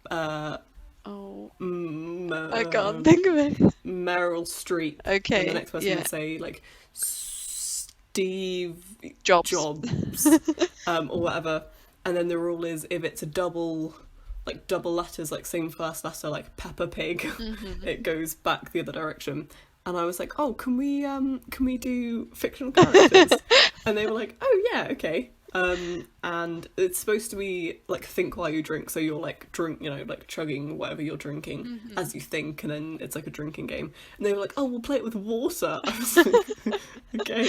Oh, mm, I can't think of it. Meryl Streep, and the Okay, next person yeah. would say like Steve Jobs. or whatever. And then the rule is if it's a double letters, like same first letter, like Peppa Pig, it goes back the other direction. And I was like, oh, can we do fictional characters? And they were like, oh yeah, okay. And it's supposed to be like think while you drink, so you're like like chugging whatever you're drinking as you think, and then it's like a drinking game. And they were like, oh, we'll play it with water. I was like, okay.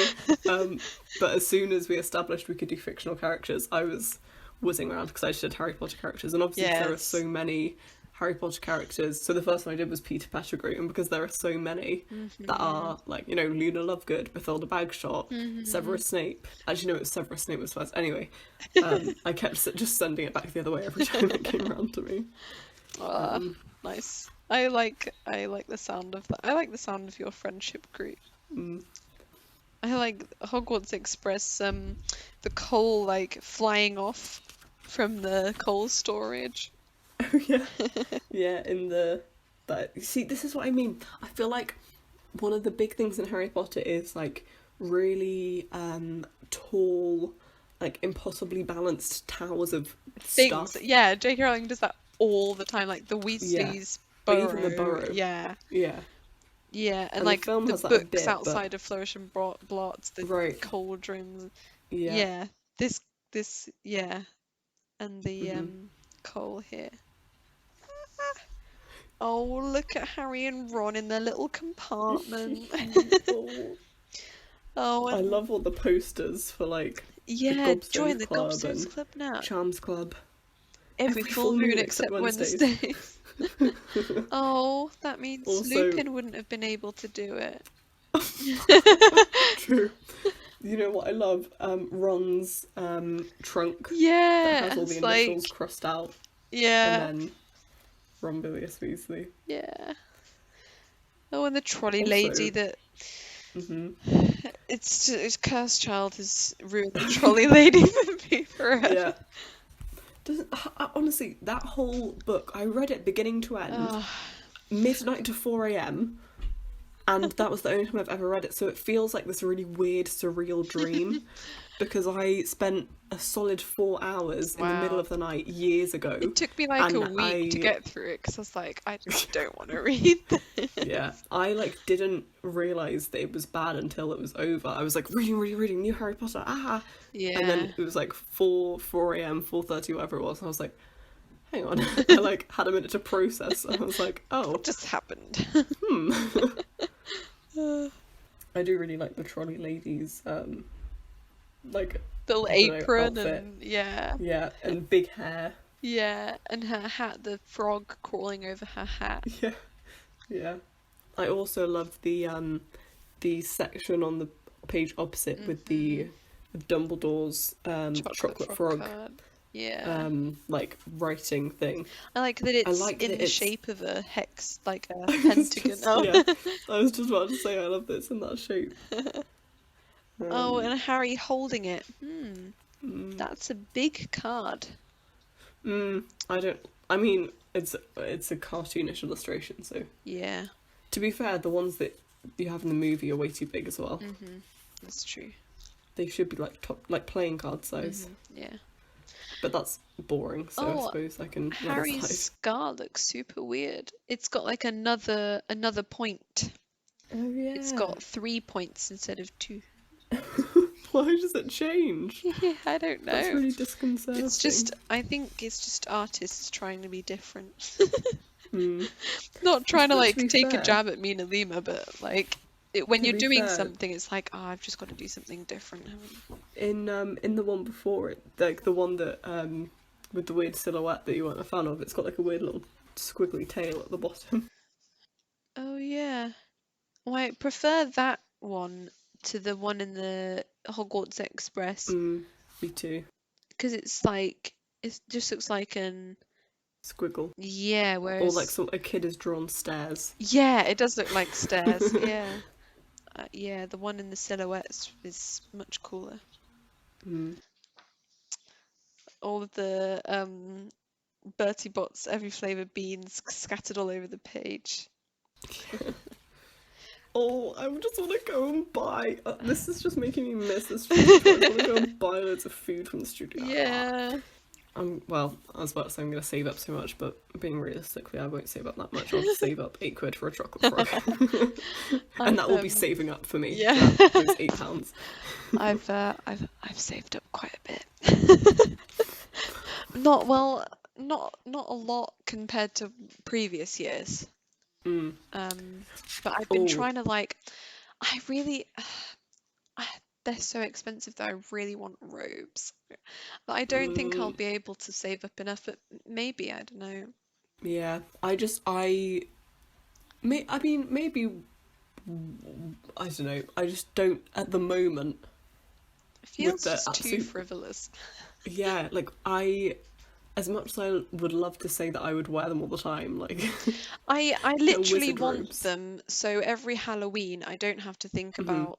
But as soon as we established we could do fictional characters, I was whizzing around because I just did Harry Potter characters, and obviously there are so many Harry Potter characters. So the first one I did was Peter Pettigrew, and because there are so many that are like, Luna Lovegood, Mathilda Bagshot, Severus Snape. Actually, no, it was Severus Snape was first. Anyway, I kept just sending it back the other way every time it came around to me. Nice. I like the sound of that. I like the sound of your friendship group. I like Hogwarts Express. The coal like flying off from the coal storage. Oh yeah, yeah. See, this is what I mean. I feel like one of the big things in Harry Potter is like really tall, like impossibly balanced towers of Things. stuff. Yeah, J.K. Rowling does that all the time. Like the Weasleys' burrow. Even the burrow. Yeah. Yeah. Yeah, and the like film the has that a books bit, outside of Flourish and Blots, the cauldrons. Yeah. Yeah, this yeah, and the coal here. Oh, look at Harry and Ron in their little compartment. Oh, I love all the posters for like the join the Club Gobstones and Club now. Charms Club. Every full moon except Wednesdays. Oh, that means Also, Lupin wouldn't have been able to do it. True. You know what I love? Ron's trunk. Yeah, that has all the initials crossed out. Yeah. And then Rumbilius Weasley. Yeah. Oh, and the trolley lady that. It's Cursed Child has ruined the trolley lady for me forever. Yeah. Honestly, that whole book, I read it beginning to end, midnight to 4 a.m, and that was the only time I've ever read it, so it feels like this really weird, surreal dream, because I spent a solid 4 hours in the middle of the night years ago. It took me like a week to get through it, because I was like, I just don't want to read this. Yeah, I like didn't realise that it was bad until it was over. I was like, reading, new Harry Potter, Yeah. And then it was like 4 a.m, 4:30, whatever it was, and I was like, hang on. I like had a minute to process. I was like, oh. What just happened? I do really like the trolley lady's like little apron outfit. And yeah. Yeah, and big hair. Yeah, and her hat, the frog crawling over her hat. Yeah. Yeah. I also love the section on the page opposite with the Dumbledore's chocolate frog. Card. Yeah. Like writing thing. I like that it's in the shape of a hex, like a pentagon. Yeah, I was just about to say I love that it's in that shape. And Harry holding it. That's a big card. I mean, it's a cartoonish illustration, so. Yeah. To be fair, the ones that you have in the movie are way too big as well. That's true. They should be like playing card size. Yeah. But that's boring, so I suppose I can. Harry's scar looks super weird. It's got like another point. Oh yeah. It's got 3 points instead of 2. Why does it change? Yeah, I don't know. That's really disconcerting. I think it's just artists trying to be different. Not trying to like take a jab at Mina Lima, but like when you're doing something, it's like, I've just got to do something different. In the one before it, like the one that with the weird silhouette that you weren't a fan of, it's got like a weird little squiggly tail at the bottom. Oh yeah. Well, I prefer that one to the one in the Hogwarts Express. Me too. Because it's like, it just looks like an squiggle. Yeah, whereas... Or like a kid has drawn stairs. Yeah, it does look like stairs, yeah. yeah, the one in the silhouettes is much cooler. Mm. All of the Bertie Bott's every flavour beans scattered all over the page. Oh, I just want to go and buy. This is just making me miss this studio tour. I just want to go and buy loads of food from the studio. Yeah. Well, I was about to say I'm going to save up so much, but being realistically, I won't save up that much. I'll just save up £8 for a chocolate frog, and that will be saving up for me. Yeah. Those £8. I've saved up quite a bit. Not a lot compared to previous years. Mm. But I've been trying to I really they're so expensive that I really want robes. But I don't think I'll be able to save up enough, but maybe, I don't know. Yeah, maybe, I don't know, I just don't, at the moment. It feels just too frivolous. Yeah, as much as I would love to say that I would wear them all the time, I literally want robes. them, so every Halloween I don't have to think about,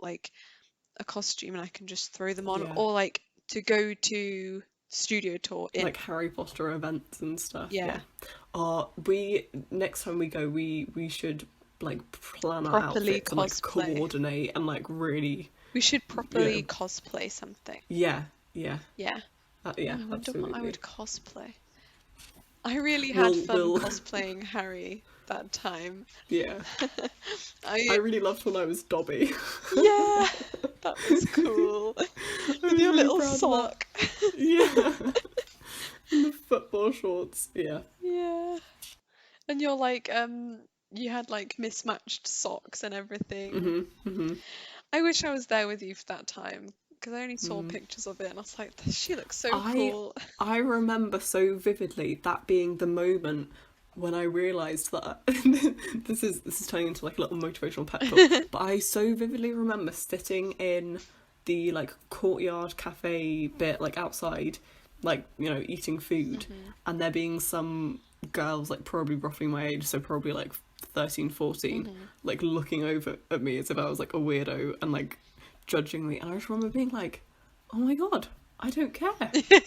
a costume, and I can just throw them on, or, to go to studio tour in. Harry Potter events and stuff. Yeah. Next time we go, we should plan our Properly outfits and cosplay. coordinate and really. We should properly cosplay something. Yeah. Yeah. Yeah, I wonder absolutely. what I would cosplay. I really had fun cosplaying Harry that time. Yeah. I really loved when I was Dobby. Yeah, that was cool. With your little sock. Yeah. And the football shorts. Yeah. Yeah. And you're you had mismatched socks and everything. I wish I was there with you for that time, because I only saw pictures of it and I was like, she looks so cool. I remember so vividly that being the moment when I realised that this is turning into a little motivational pep talk, but I so vividly remember sitting in the courtyard cafe bit outside, eating food, and there being some girls probably roughly my age, so probably 13, 14, looking over at me as if I was a weirdo and judging me, and I just remember being oh my god, I don't care.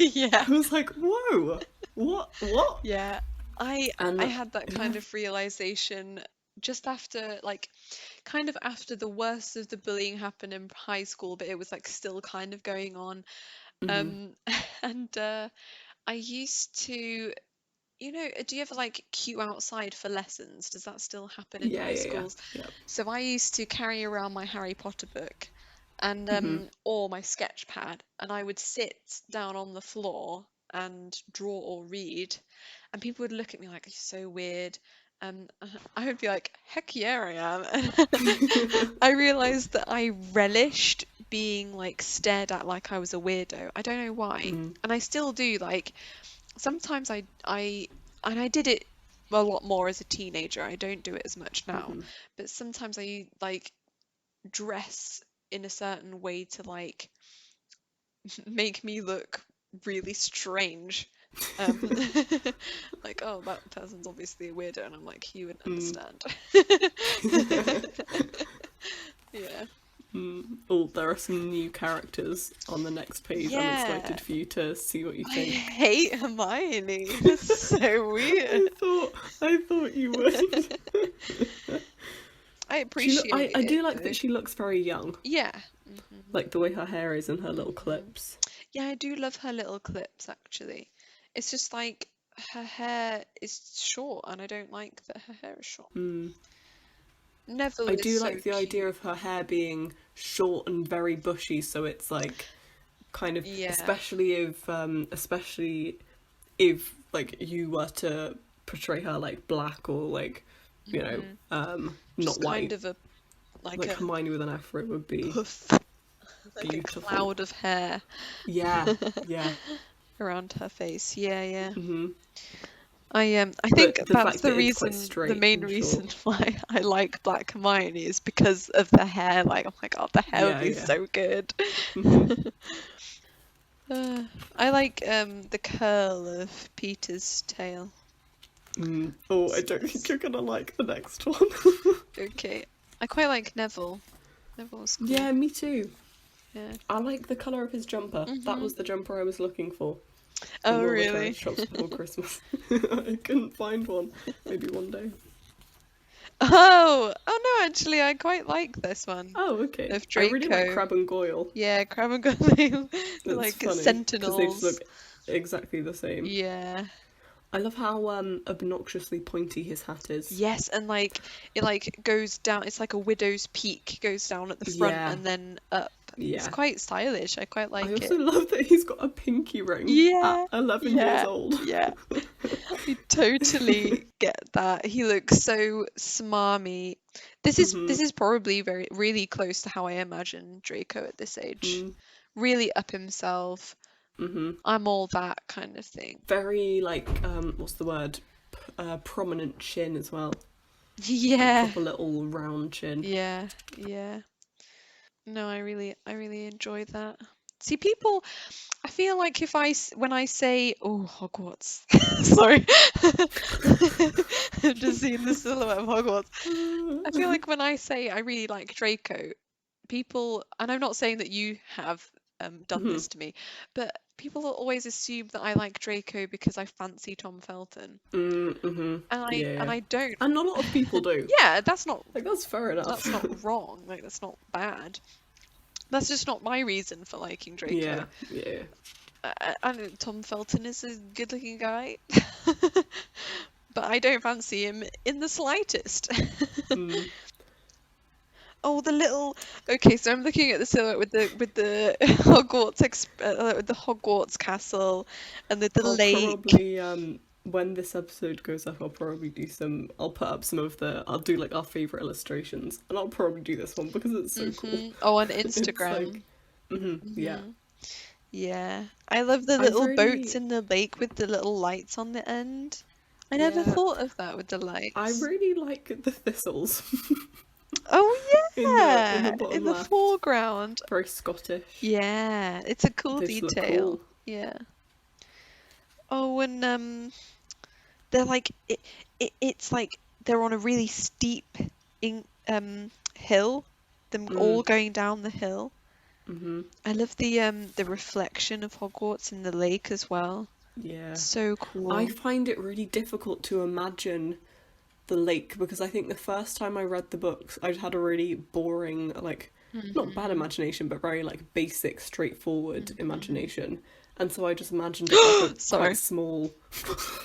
Yeah. I was whoa, what? Yeah. I had that kind of realization just after kind of after the worst of the bullying happened in high school, but it was still kind of going on. And I used to, do you ever queue outside for lessons? Does that still happen in high schools? Yeah. So I used to carry around my Harry Potter book and or my sketch pad, and I would sit down on the floor and draw or read, and people would look at me like, you're so weird. I would be like, heck yeah, I am. I realized that I relished being stared at like I was a weirdo. I don't know why, and I still do. Sometimes I did it a lot more as a teenager. I don't do it as much now, but sometimes I dress in a certain way to make me look really strange. Oh, that person's obviously a weirdo, and I'm like, you wouldn't understand. Yeah. Oh, there are some new characters on the next page. Yeah. I'm excited for you to see what you I think. hate Hermione. That's so weird. I thought you would. I appreciate it. I do like that she looks very young. Yeah. The way her hair is and her little clips. Yeah, I do love her little clips, actually. It's just her hair is short, and I don't like that her hair is short. Neville I is do so like the cute. idea of her hair being short and very bushy, so it's kind of, especially if you were to portray her black or not white. Kind of a Hermione with an afro would be puff, beautiful. a cloud of hair. Yeah. Around her face. Yeah. I I think the that's the reason, the main reason why I like Black Hermione is because of the hair. Oh my god, the hair would be so good. I like the curl of Peter's tail. Oh, I don't think you're gonna like the next one. Okay, I quite like Neville. Neville was cool. Yeah, me too. Yeah. I like the colour of his jumper. That was the jumper I was looking for. Oh, in all really? the charity shops before Christmas. I couldn't find one. Maybe one day. Oh no, actually, I quite like this one. Oh, okay. Of I really like Draco. Crab and Goyle. Yeah, Crab and Goyle. It's Like funny, sentinels. because they just look exactly the same. Yeah. I love how obnoxiously pointy his hat is. Yes, and like it like goes down. It's like a widow's peak, goes down at the front Yeah. and then up. It's Yeah. quite stylish. I quite like I it. also love that he's got a pinky ring Yeah, at 11 yeah, years old. Yeah, I totally get that. He looks so smarmy. This is probably really close to how I imagine Draco at this age. Really up himself. I'm all that kind of thing. Very like what's the word? Prominent chin as well. Yeah. Proper little round chin. Yeah. Yeah. No, I really enjoy that. See, people, I feel like when I say, oh, Hogwarts, sorry, I've just seen the silhouette of Hogwarts. I feel like when I say I really like Draco, people, and I'm not saying that you have done this to me, but people will always assume that I like Draco because I fancy Tom Felton. And I don't. And not a lot of people do. Yeah, that's not like that's fair enough. That's not wrong. Like that's not bad. That's just not my reason for liking Draco. Yeah. And Tom Felton is a good-looking guy, but I don't fancy him in the slightest. Oh, the little. Okay, so I'm looking at the silhouette with the Hogwarts with the Hogwarts castle and the lake. Probably when this episode goes up, I'll probably do I'll put up some of I'll do like our favourite illustrations, and I'll probably do this one because it's so cool. Oh, on Instagram. Yeah. Yeah, I love the little boats in the lake with the little lights on the end. I never thought of that with the lights. I really like the thistles. Oh yeah, in the foreground. Very Scottish. Yeah, it's a cool detail. Cool. Yeah. Oh, and they're like it's like they're on a really steep hill. Them all going down the hill. I love the reflection of Hogwarts in the lake as well. Yeah. So cool. I find it really difficult to imagine the lake because I think the first time I read the books, I had a really boring, like, not bad imagination, but very like basic, straightforward imagination. And so I just imagined it like a quite small.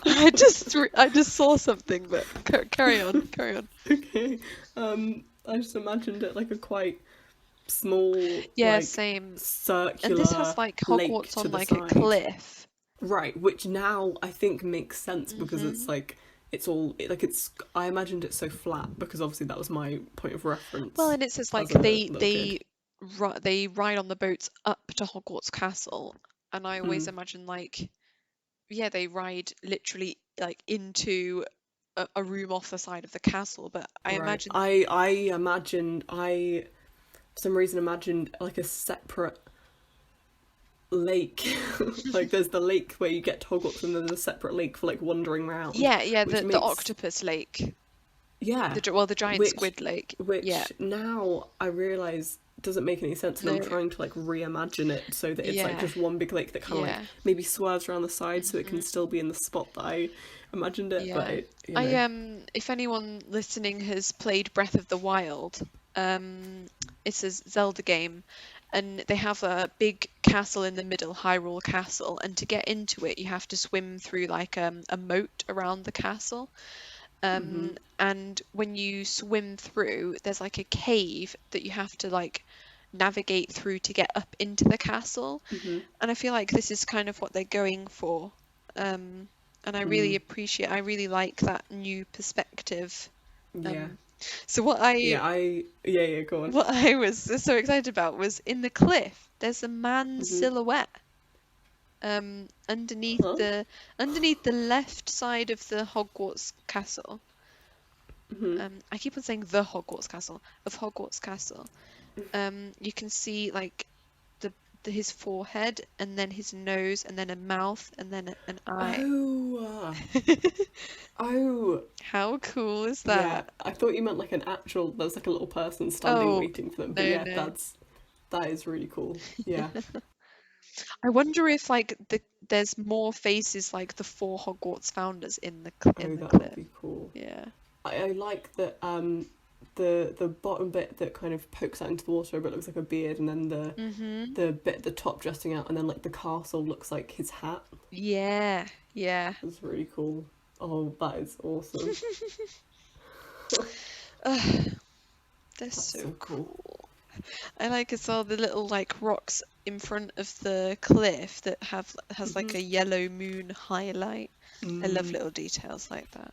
I just saw something, but carry on. Okay. I just imagined it like a quite small. Same. Circular. And this has like Hogwarts on like a cliff. Right, which now I think makes sense because it's like I imagined it so flat because obviously that was my point of reference. Well, and it says like they ride on the boats up to Hogwarts Castle. And I always imagine they ride literally like into a room off the side of the castle. But I imagine I for some reason imagined like a separate lake. Like there's the lake where you get to Hogwarts and then there's a separate lake for like wandering around. Yeah, the octopus lake. Yeah. The giant squid lake. Which now I realise doesn't make any sense, and I'm trying to like reimagine it so that it's like just one big lake that kind of like maybe swerves around the side so it can still be in the spot that I imagined it. But if anyone listening has played Breath of the Wild, it's a Zelda game, and they have a big castle in the middle, Hyrule Castle, and to get into it you have to swim through like a moat around the castle. And when you swim through, there's like a cave that you have to like navigate through to get up into the castle. And I feel like this is kind of what they're going for. And I really like that new perspective. So what go on. What I was so excited about was in the cliff, there's a man's silhouette. Underneath the left side of the Hogwarts Castle. I keep on saying the Hogwarts Castle of Hogwarts Castle. You can see like his forehead, and then his nose, and then a mouth, and then an eye. Oh, How cool is yeah. that? I thought you meant like an actual. There's like a little person standing Oh, waiting for them. But no, yeah, no. that is really cool. Yeah. I wonder if like there's more faces like the 4 Hogwarts founders in the Oh, that would clip. be cool. Yeah. I like that the bottom bit that kind of pokes out into the water but looks like a beard, and then the bit at the top dressing out, and then like the castle looks like his hat. Yeah. Yeah. It's really cool. Oh, that is awesome. They're That's so cool. cool. I like as well the little like rocks in front of the cliff that has like a yellow moon highlight. I love little details like that.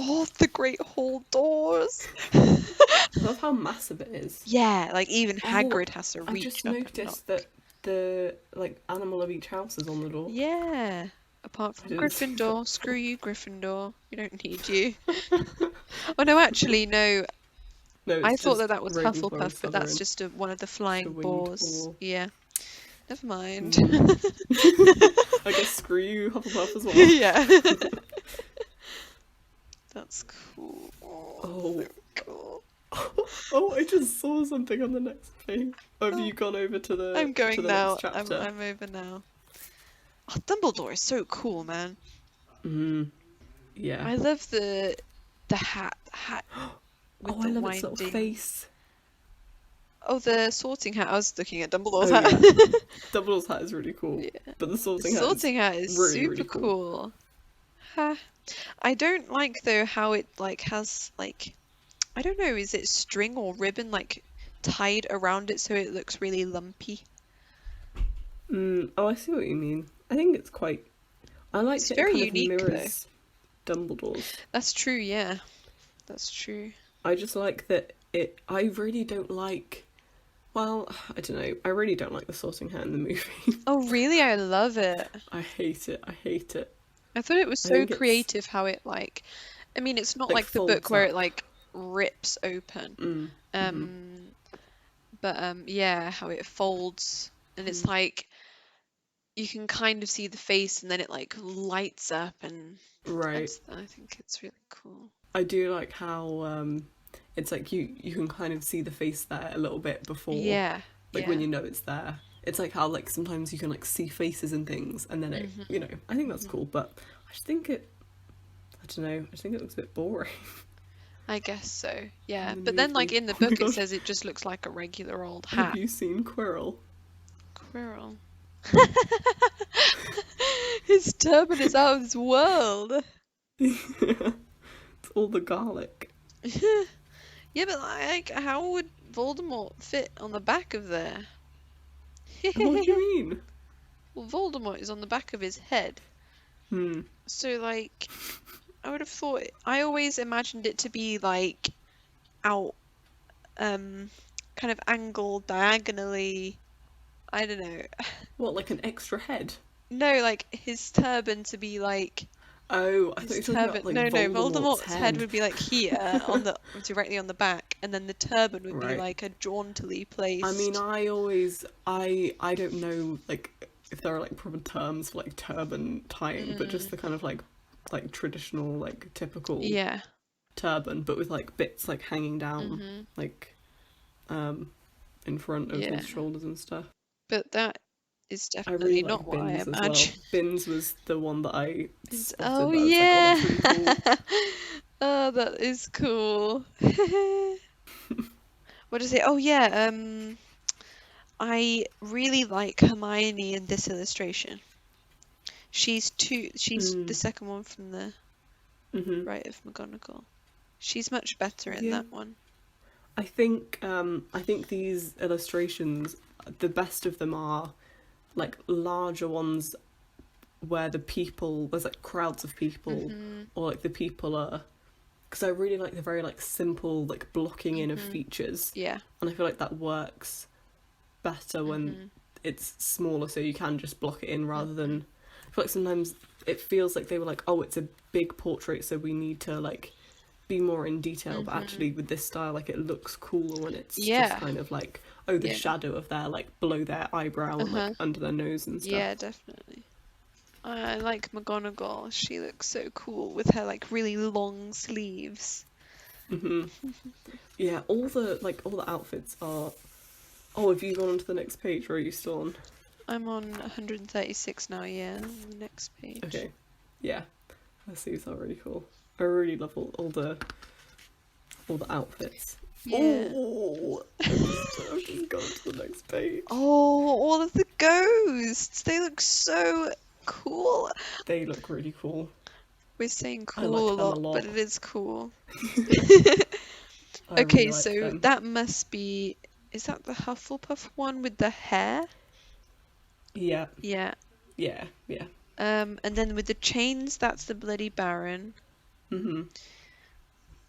Oh, the Great Hall doors! I love how massive it is. Yeah, like even Hagrid has to I reach just up and noticed knock. that the like animal of each house is on the door. Yeah, apart from didn't see Gryffindor. Screw you, Gryffindor. We don't need you. Oh no, actually no. No, I it's thought just that was Ravenclaw and Hufflepuff, but that's Slytherin. just one of the The flying winged boars. boar. Yeah, never mind. I guess screw you, Hufflepuff, as well. Yeah. That's cool. Oh. Very cool. Oh, I just saw something on the next page. Have you gone over to the I'm going to the now. next chapter? I'm over now. Oh, Dumbledore is so cool, man. Yeah. I love the hat with Oh, the I love winding. its little face. Oh, the sorting hat. I was looking at Dumbledore's Oh, hat. yeah. Dumbledore's hat is really cool. Yeah. But the The sorting hat sorting hat is really, super really cool. Ha. I don't like though how it like has like, I don't know, is it string or ribbon like tied around it so it looks really lumpy? Oh, I see what you mean. I think it's quite. I like It's that very it kind unique, of mirrors Dumbledore's. That's true, yeah. That's true. I just like that it. I really don't like. Well, I don't know. I really don't like the sorting hat in the movie. Oh, really? I love it. I hate it. I hate it. I thought it was I so think it's- creative how it like, I mean, it's not Like, like the book folds where up. it like rips open. But yeah, how it folds and it's like you can kind of see the face and then it like lights up and Right. I think it's really cool. I do like how it's like you can kind of see the face there a little bit before. Yeah. Like yeah. when you know it's there. It's like how like sometimes you can like see faces and things and then it I think that's cool, but I just think I don't know, I just think it looks a bit boring. I guess so. Yeah. In the But then like movie. in the Oh my book it God. says it just looks like a regular old Have hat. you seen Quirrell? Quirrell. His turban is out of this world. It's all the garlic. Yeah, but like, how would Voldemort fit on the back of there? What do you mean? Well, Voldemort is on the back of his head. So, like, I would have thought, I always imagined it to be, like, out, kind of angled diagonally. I don't know. What, like an extra head? No, like, his turban to be, like, Oh, I thought you his were talking turban. about like Voldemort's head would be, like, here, directly on the back, and then the turban would be, Right. like, a jauntily placed. I mean, I don't know like if there are like proper terms for like turban tying, but just the kind of like traditional like typical Yeah. turban, but with like bits like hanging down like in front of Yeah. his shoulders and stuff. But that is I definitely really not like what I Bins as well. imagine. Bins was the one that I spotted. Oh, that I was yeah. like, oh, that's really cool. Oh, that is cool. What is it? Oh, yeah. I really like Hermione in this illustration. She's the second one from the right of McGonagall. She's much better in that one. I think these illustrations, the best of them are like larger ones where there's like crowds of people or like the people are, because I really like the very like simple like blocking in of features. Yeah. And I feel like that works better when it's smaller, so you can just block it in rather than, I feel like sometimes it feels like they were like, oh, it's a big portrait, so we need to like be more in detail, but actually with this style, like it looks cooler when it's just kind of like, oh, the shadow of their like below their eyebrow and like under their nose and stuff. Yeah, definitely. I like McGonagall. She looks so cool with her like really long sleeves. Yeah, all the outfits are. Oh, have you gone on to the next page, or are you still on? I'm on 136 now, yeah, the next page. Okay, yeah, these are really cool. I really love all the outfits. Yeah. Oh, I've just gone to the next page. Oh, all of the ghosts! They look so cool. They look really cool. We're saying I cool like a them a lot, lot. but it is cool. I Okay, really like so them. that must be... Is that the Hufflepuff one with the hair? Yeah, Yeah. yeah. And then with the chains, that's the Bloody Baron. I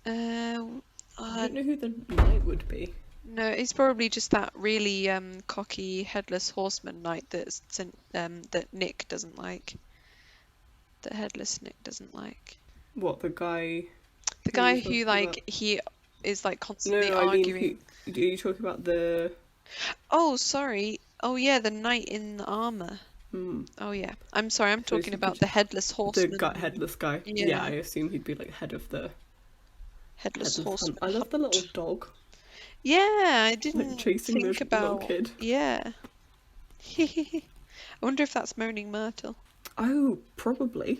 Uh, don't know who the knight would be. no, it's probably just that really cocky headless horseman knight that Nick doesn't like. That headless Nick doesn't like. What, the guy? The Who are guy you who talking like about? he is like No, constantly I mean, arguing. are you talking about the? Oh, sorry. Oh yeah, the knight in the armor. Hmm. Oh yeah. I'm sorry, I'm So talking he about could- the headless The horseman. headless guy. Yeah. I assume he'd be like head of the Headless headless horseman. hunt. I love the little hunt. dog, Yeah, I like didn't chasing think the about. little kid. Yeah. I wonder if that's Moaning Myrtle. Oh, probably.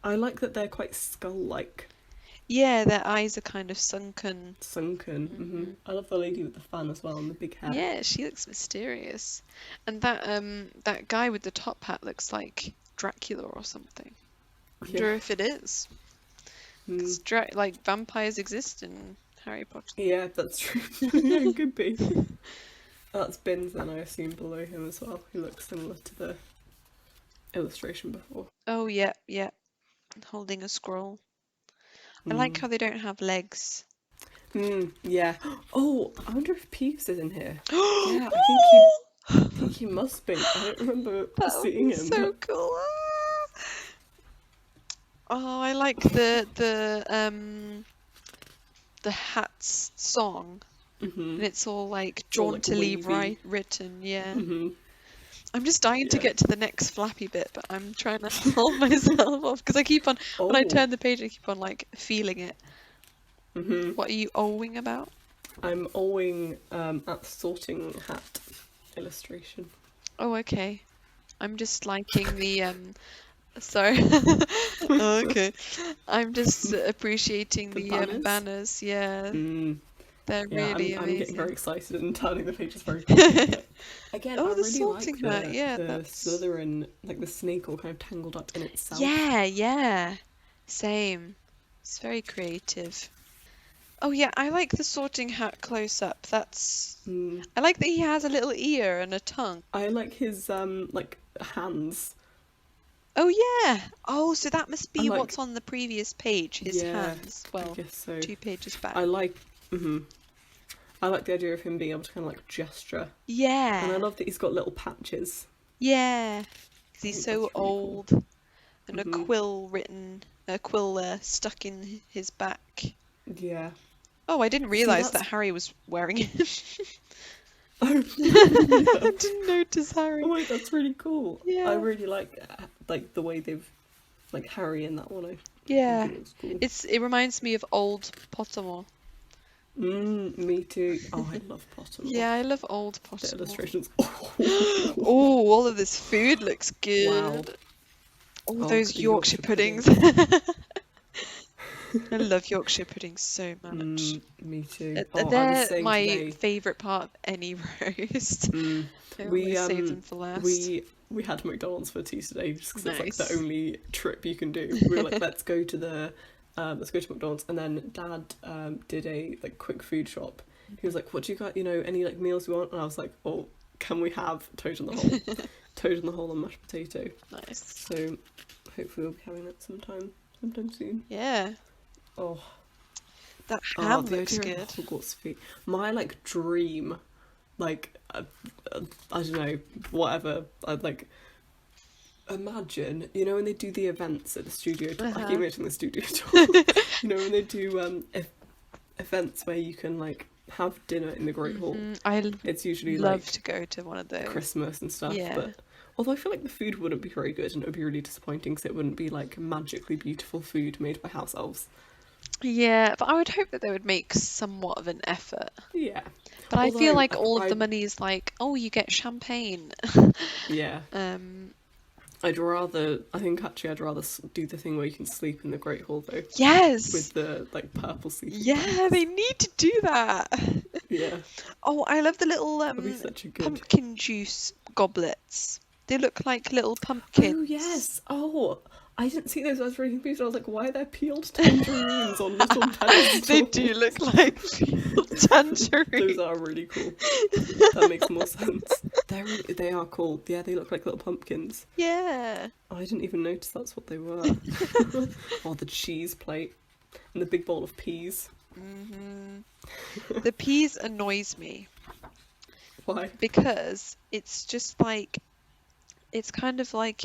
I like that they're quite skull-like, Yeah, their eyes are kind of sunken. sunken. I love the lady with the fan as well and the big hair. Yeah, she looks mysterious. And that guy with the top hat looks like Dracula or something. I wonder Yeah. if it is. 'Cause like vampires exist in Harry Potter. Yeah, that's true. Yeah, it could be. That's Binns then, I assume, below him as well. He looks similar to the illustration before. Oh yeah, yeah. Holding a scroll. I like how they don't have legs. Yeah. Oh, I wonder if Peeves is in here. Yeah, I think he must be. I don't remember That would seeing be him. so cool. Oh, I like the Hats song. And it's all like all, like, jauntily wavy. written, yeah. I'm just dying to get to the next flappy bit, but I'm trying to hold myself off because I keep on when I turn the page, I keep on like feeling it. What are you owing about? I'm owing at the sorting hat illustration. Oh, okay. I'm just liking the sorry. Oh, okay. I'm just appreciating the banners. Yeah. They're really I'm amazing. getting very excited and turning the pages very quickly. Again, Oh, I the really sorting like hat, yeah, the that's- Slytherin, like the snake all kind of tangled up in itself. Yeah. Same. It's very creative. Oh yeah, I like the sorting hat close up. That's. I like that he has a little ear and a tongue. I like his like hands. Oh yeah. Oh, so that must be I like- what's on the previous page. His Yeah, hands. Well, I guess so. 2 pages back. I like the idea of him being able to kind of like gesture. Yeah. And I love that he's got little patches. Yeah. 'Cause he's think so that's really old. cool. And a quill stuck in his back. Yeah. Oh, I didn't realise that that's- Harry was wearing it. Oh, I didn't notice Harry. oh wait, that's really cool. Yeah. I really like the way they've like Harry in that one. I Yeah. think it looks cool. It reminds me of old Pottermore. Me too. Oh, I love Potterwatch. Yeah, I love old The Pottermore. illustrations. Oh, all of this food looks good. Wow. All Oh, those the Yorkshire Yorkshire puddings. I love Yorkshire puddings so much. Me too. They're I was saying my today, favourite part of any roast. I we always save them for last. we had McDonald's for tea today just because it's like Nice. the only trip you can do. We were like, let's go to McDonald's, and then Dad did a like quick food shop. He was like, "What do you got? You know, any like meals we want?" And I was like, "Oh, can we have toad on the hole, toad on the hole and mashed potato?" Nice. So hopefully we'll be having that sometime soon. Yeah. Oh, That ham the looks idea good. of Hogwarts feet. My like dream, like I don't know, whatever. I'd like imagine, you know, when they do the events at the studio. I keep mentioning the studio tour. You know, when they do events where you can like have dinner in the Great Hall. I It's usually love like to go to one of those. Christmas and stuff. Yeah. But Although I feel like the food wouldn't be very good and it would be really disappointing because it wouldn't be like magically beautiful food made by house elves. Yeah, but I would hope that they would make somewhat of an effort. Yeah. But I feel Although, like all of the money is like, oh, you get champagne. Yeah. I think actually I'd rather do the thing where you can sleep in the Great Hall though. Yes! With the like purple sleeping Yeah, bags. they need to do that. Yeah. Oh, I love the little That'd be such a good... pumpkin juice goblets. They look like little pumpkins. Oh yes! Oh, I didn't see those. I was really confused. I was like, why are there peeled tangerines on little pedestals? They do look like peeled tangerines. Those are really cool. That makes more sense. They are cool. Yeah, they look like little pumpkins. Yeah. Oh, I didn't even notice that's what they were. Oh, the cheese plate and the big bowl of peas. The peas annoys me. Why? Because it's just like, it's kind of like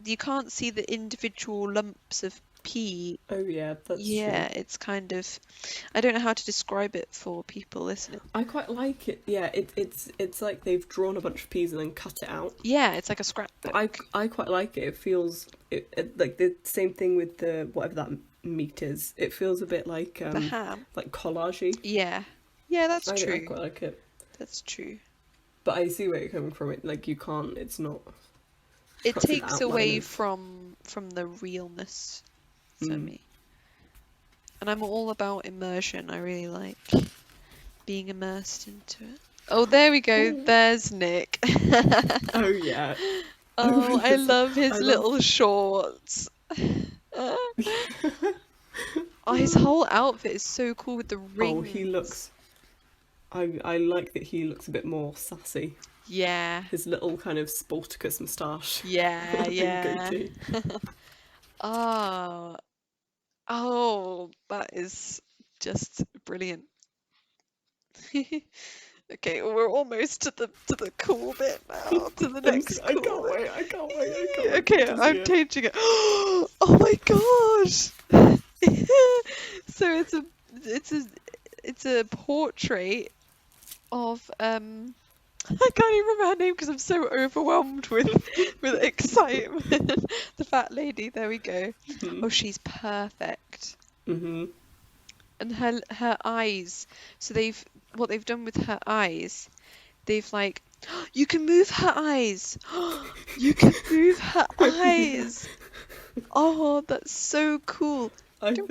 you can't see the individual lumps of pea. Oh yeah, that's Yeah, true. it's kind of, I don't know how to describe it for people listening. I quite like it. Yeah, it's like they've drawn a bunch of peas and then cut it out. Yeah, it's like a scrapbook. I quite like it. It feels like the same thing with the whatever that meat is. It feels a bit like The ham. like collagey. Yeah. Yeah, that's I true. quite like it. That's true. But I see where you're coming from. It like you can't. It's not. It Cuts it takes out away enough. from the realness for me. And I'm all about immersion. I really like being immersed into it. Oh, there we go. Ooh. There's Nick. Oh yeah. Oh, I yes. love his little shorts. Oh, his whole outfit is so cool with the rings. Oh, he looks. I like that he looks a bit more sassy. Yeah. His little kind of Sporticus moustache. Yeah, yeah. Goatee. Oh, that is just brilliant. Okay, we're almost to the cool bit now. To the next I cool can't bit. wait. I can't wait. Okay, to see I'm it. changing it. Oh my gosh! So it's a portrait of I can't even remember her name because I'm so overwhelmed with excitement. The fat lady. There we go. Oh, she's perfect. Mm-hmm. And her eyes. So what they've done with her eyes, they've like, you can move her eyes. You can move her eyes. Oh, that's so cool. I think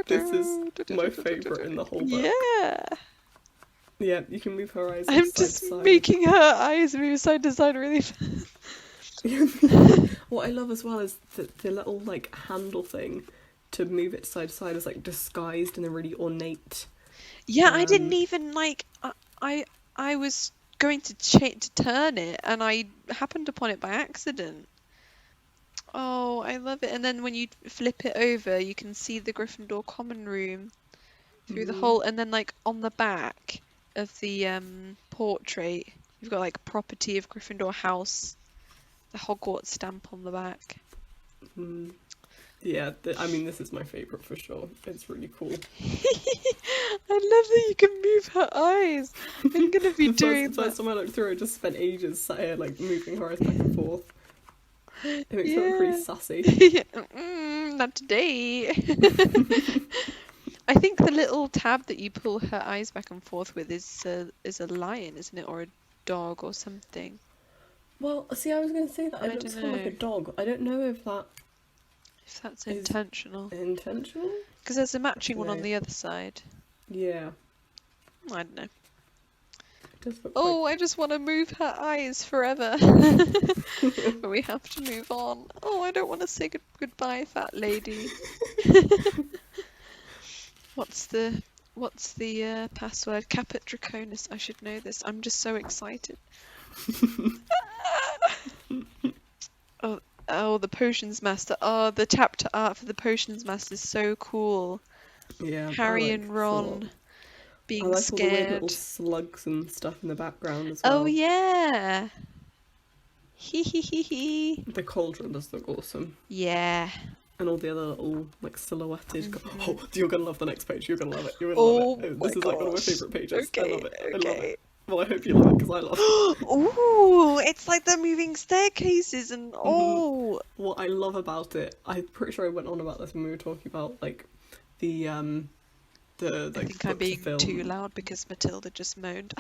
this is my favourite in the whole book. Yeah. Yeah, you can move her eyes I'm side just to side. making her eyes move side to side really fast. What I love as well is the little like handle thing to move it side to side is like disguised in a really ornate. Yeah, I didn't even like. I was going to turn it, and I happened upon it by accident. Oh, I love it! And then when you flip it over, you can see the Gryffindor common room through the hole, and then like on the back of the portrait, you've got like property of Gryffindor house, the Hogwarts stamp on the back. Yeah, I mean this is my favourite for sure. It's really cool. I love that you can move her eyes. I'm gonna be doing the first time I looked through, I just spent ages sat here like moving her eyes back and forth. It makes her look pretty sassy. Not today. I think the little tab that you pull her eyes back and forth with is a lion, isn't it, or a dog or something? Well, see, I was going to say that I it looks don't kind of like a know. dog. I don't know if that's is intentional. intentional. Because there's a matching one on No. the other side. Yeah. I don't know. It does look Oh, I just want to move her eyes forever. But we have to move on. Oh, I don't want to say goodbye, fat lady. What's the password? Caput Draconis. I should know this. I'm just so excited. Oh, the Potions Master. Oh, the chapter art for the Potions Master is so cool. Yeah. Harry I and Ron being I like all the weird scared. little slugs and stuff in the background as well. Oh yeah. Hee hee hee hee. The cauldron does look awesome. Yeah. And all the other little like silhouetted. Oh, you're gonna love the next page. You're gonna love it. You're gonna Oh love it. my This is like one of my gosh. favourite pages. I love it. I love Okay. it. Well, I hope you love it because I love it. Ooh, it's like the moving staircases and oh. What I love about it, I'm pretty sure I went on about this when we were talking about like the I like think I'm book to being film. too loud because Matilda just moaned.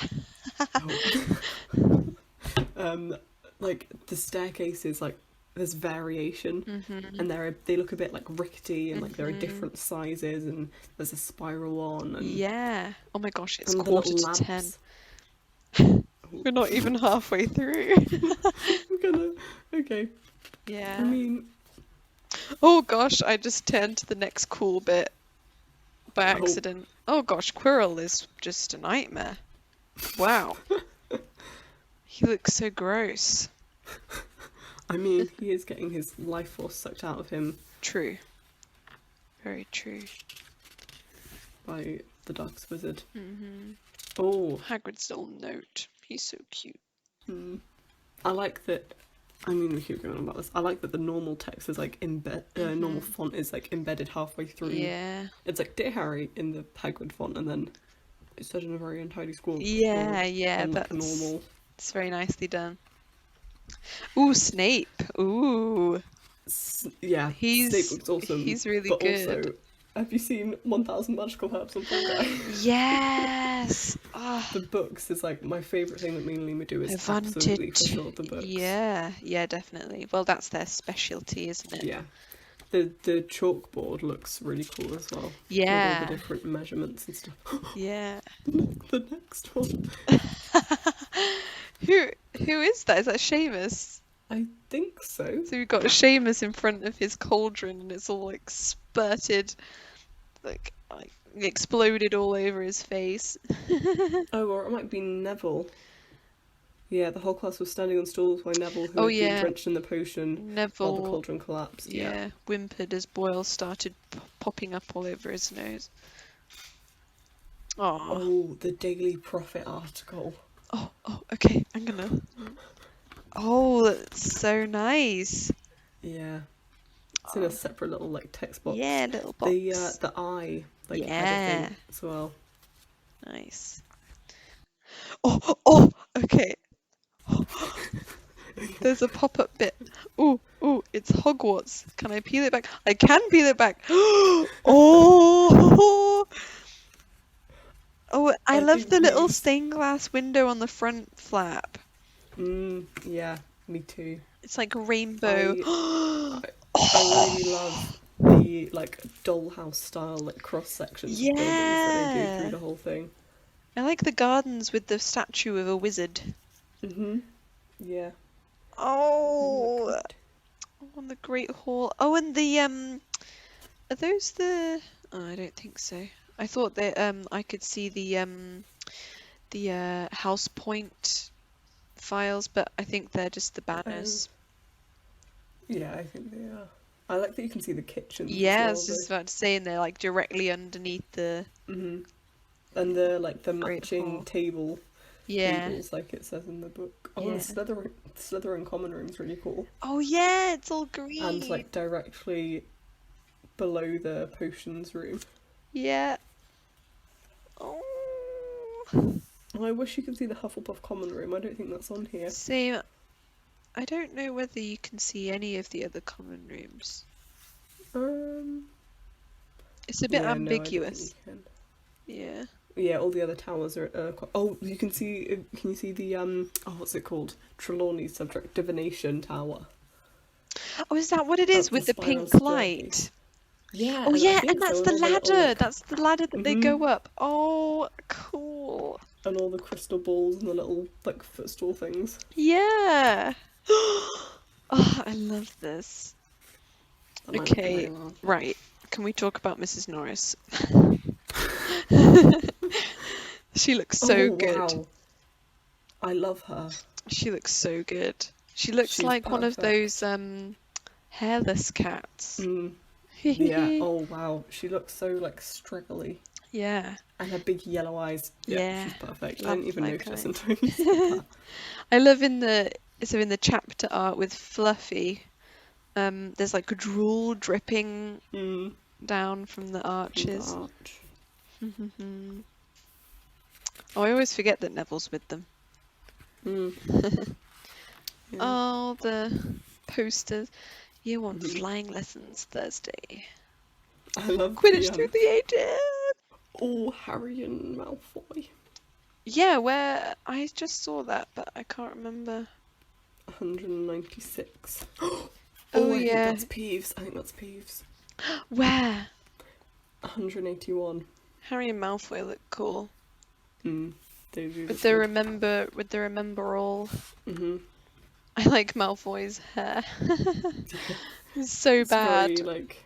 Like the staircases, like there's variation, Mm-hmm. and they look a bit like rickety, and like there are different sizes, and there's a spiral one, and Yeah. Oh my gosh, it's and the 9:45. We're not even halfway through. Okay. Yeah. I mean, Oh gosh, I just turned to the next cool bit by accident. Oh gosh, Quirrell is just a nightmare. Wow. He looks so gross. I mean, he is getting his life force sucked out of him True. Very true. by the Darkest Wizard. Mm-hmm. Oh, Hagrid's little note. He's so cute. I like that. I mean, we keep going on about this. I like that the normal text is like normal font is like embedded halfway through. Yeah. It's like Dear Harry in the Hagrid font, and then it's said in a very untidy scroll. Yeah, and that's like normal. It's very nicely done. Ooh, Snape. Ooh. Yeah, Snape looks awesome. He's really but good. Also, have you seen 1000 Magical Herbs on Fungi? Yes. The books is like my favourite thing that Mina Lima do is absolutely for sure the books. Yeah, definitely. Well, that's their specialty, isn't it? Yeah. The chalkboard looks really cool as well. Yeah. With all the different measurements and stuff. Yeah. The next one. Who is that? Is that Seamus? I think so. So we've got Seamus in front of his cauldron and it's all like spurted, like exploded all over his face. Oh, or it might be Neville. Yeah, the whole class was standing on stools while Neville, who had been drenched in the potion, Neville, while the cauldron collapsed. Yeah, whimpered as boils started popping up all over his nose. Oh, the Daily Prophet article. Oh, okay, I'm gonna... Oh, that's so nice. Yeah. It's in a separate little, like, text box. Yeah, little box. The eye, like, editing as well. Nice. Oh, okay. There's a pop-up bit. Ooh, it's Hogwarts. Can I peel it back? I can peel it back. Oh, I love the little stained glass window on the front flap. Yeah, me too. It's like a rainbow. I really love the like dollhouse style like cross sections of buildings that they do through the whole thing. I like the gardens with the statue of a wizard. Yeah. Oh, on the Great Hall. Oh, and the are those the? Oh, I don't think so. I thought that I could see the House Point files, but I think they're just the banners. Yeah, I think they are. I like that you can see the kitchen. Yeah, I was just about to say, and they're like directly underneath the. And the like the matching tables, like it says in the book. Oh, the Slytherin common room's really cool. Oh yeah, it's all green. And like directly below the potions room. Yeah. Oh. I wish you could see the Hufflepuff common room. I don't think that's on here. Same. I don't know whether you can see any of the other common rooms. It's a bit ambiguous. No, yeah. Yeah, all the other towers are. You can see. Can you see the what's it called? Trelawney's subject divination tower. Oh, is that what it is with the pink light? Yeah. Oh yeah, and that's the ladder. That's the ladder that they go up. Oh, cool. And all the crystal balls and the little like footstool things. Yeah. Oh, I love this. Okay, right. Can we talk about Mrs. Norris? She looks so good. Wow. I love her. She looks so good. She's like perfect. One of those hairless cats. Yeah. Oh wow. She looks so like straggly. Yeah. And her big yellow eyes. Yeah. She's perfect. I didn't even notice until you said that. I love in the chapter art with Fluffy. There's like drool dripping down from the arches. Oh, I always forget that Neville's with them. Yeah. Oh, the posters. Year 1 flying lessons Thursday. I love Quidditch through the ages. Oh, Harry and Malfoy. Yeah, where I just saw that, but I can't remember. 196. Oh, Oh, I think yeah. that's Peeves. Where? 181. Harry and Malfoy look cool. They do. With the remember all. I like Malfoy's hair. It's so bad. Very, like,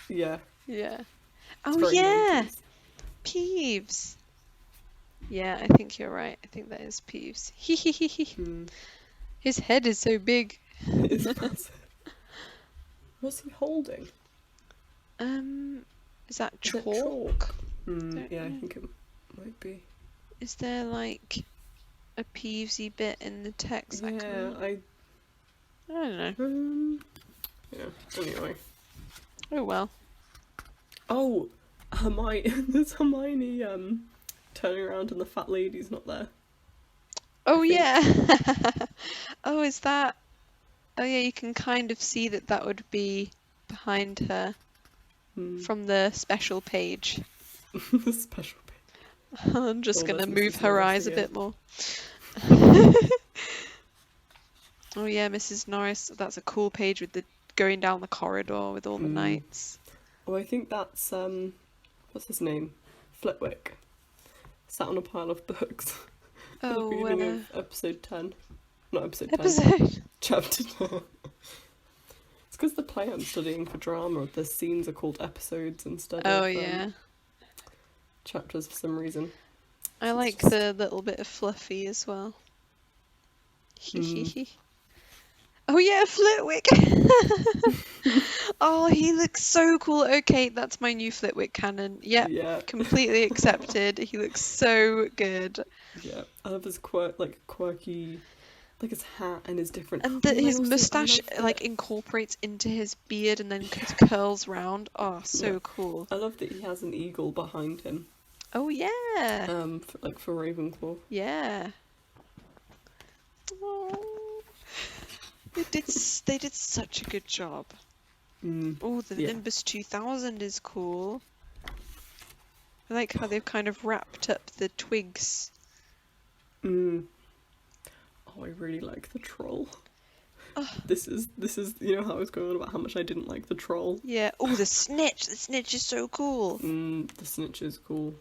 yeah. Yeah. It's Oh very yeah, 90s. Peeves. Yeah, I think you're right. I think that is Peeves. His head is so big. It is massive. What's he holding? Is that Is chalk? it chalk? Don't Yeah, I know. think it might be. Is there like a Peevesy bit in the text? I don't know. Yeah, anyway. Oh well. Oh, Hermione, there's Hermione, turning around and the fat lady's not there. Oh think. yeah. Oh, is that? Oh yeah, you can kind of see that would be behind her from the special page. The special bit. I'm just Oh, gonna there's move Mrs. her Norris eyes a again. bit more. Oh yeah, Mrs. Norris. That's a cool page with the going down the corridor with all the knights. Oh, I think that's, what's his name? Flitwick. Sat on a pile of books. At the beginning of episode 10. Not episode 10. Episode. Chapter 10. It's because the play I'm studying for drama, the scenes are called episodes instead Oh of yeah. chapters for some reason. I It's like just- the little bit of Fluffy as well. Oh yeah, Flitwick! Oh, he looks so cool. Okay, that's my new Flitwick canon. Yep, Yeah. completely accepted. He looks so good. Yeah. I love his quirky, like his hat and his different... And Oh, I his also- I moustache love like that- incorporates into his beard and then curls round. Oh, so Yeah. cool. I love that he has an eagle behind him. Oh yeah. For Ravenclaw. Yeah. Oh. They did such a good job. Oh, the Yeah. Nimbus 2000 is cool. I like how they've kind of wrapped up the twigs. Oh, I really like the troll. This is you know how I was going on about how much I didn't like the troll. Yeah. Oh, the snitch. The snitch is so cool. The snitch is cool.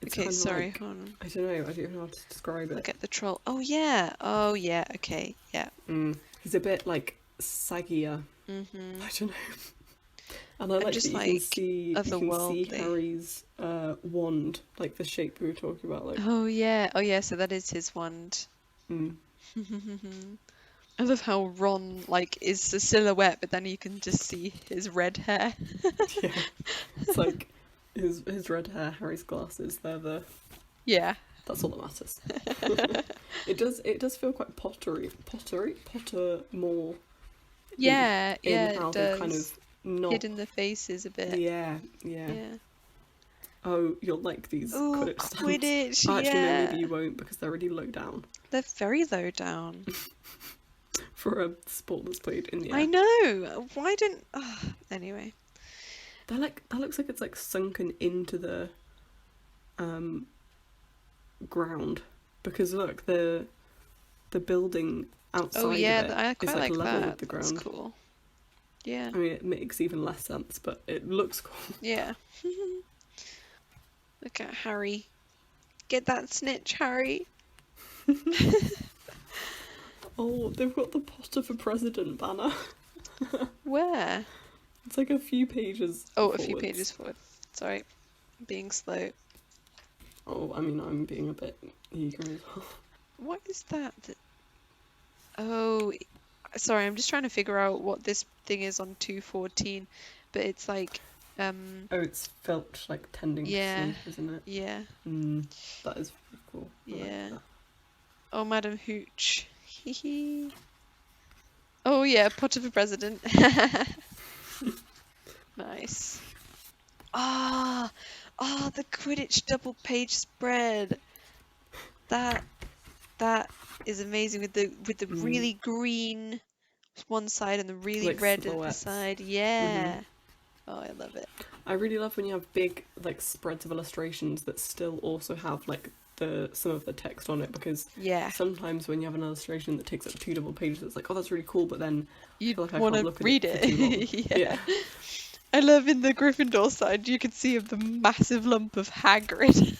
It's Okay, kinda sorry. like- Hold on. I don't know. I don't know how to describe it. Look at the troll. Oh yeah. Oh yeah. Okay. Yeah. He's a bit like saggier. I don't know. And I like just, that you like, can see otherworldly. Harry's wand, like the shape we were talking about. Like, Oh yeah. Oh yeah. So that is his wand. I love how Ron like is a silhouette, but then you can just see his red hair. yeah, it's like his red hair, Harry's glasses. Yeah. That's all that matters. It does feel quite Potter more. Yeah. in Yeah. how It they've does. kind of not. Hidden the faces a bit. Yeah. Oh, you'll like these Ooh, Quidditch stands. Quidditch, Actually, no, yeah. maybe you won't because they're really low down They're very low down. for a sport that's played in the air. I know. Why didn't? Anyway. They're like that looks like it's like sunken into the ground because look the building outside Oh yeah, of it I is quite like like level that. with the That's ground. cool. Yeah. I mean, it makes even less sense, but it looks cool. Yeah. Look at Harry. Get that snitch, Harry. Oh, they've got the Potter for President banner. Where? It's like a few pages. Oh, a few forwards. pages forward. Sorry, being slow. Oh, I mean, I'm being a bit eager as well. What is that? Oh, sorry. I'm just trying to figure out what this thing is on 214, but it's like, Oh, it's felt like tending Yeah. to sleep, isn't it? yeah, That is pretty cool. I like yeah. that. Oh, Madam Hooch. Hee. Oh yeah, Potter for President. Nice. The Quidditch double page spread. That is amazing with the really green one side and the really Like red at the silhouettes. side. Yeah. Oh, I love it. I really love when you have big like spreads of illustrations that still also have like some of the text on it, because Yeah. sometimes when you have an illustration that takes up 2 double pages, it's like, oh, that's really cool, but then I You feel like I want can't to look read at it for too long. it. Yeah. I love in the Gryffindor side, you can see the massive lump of Hagrid.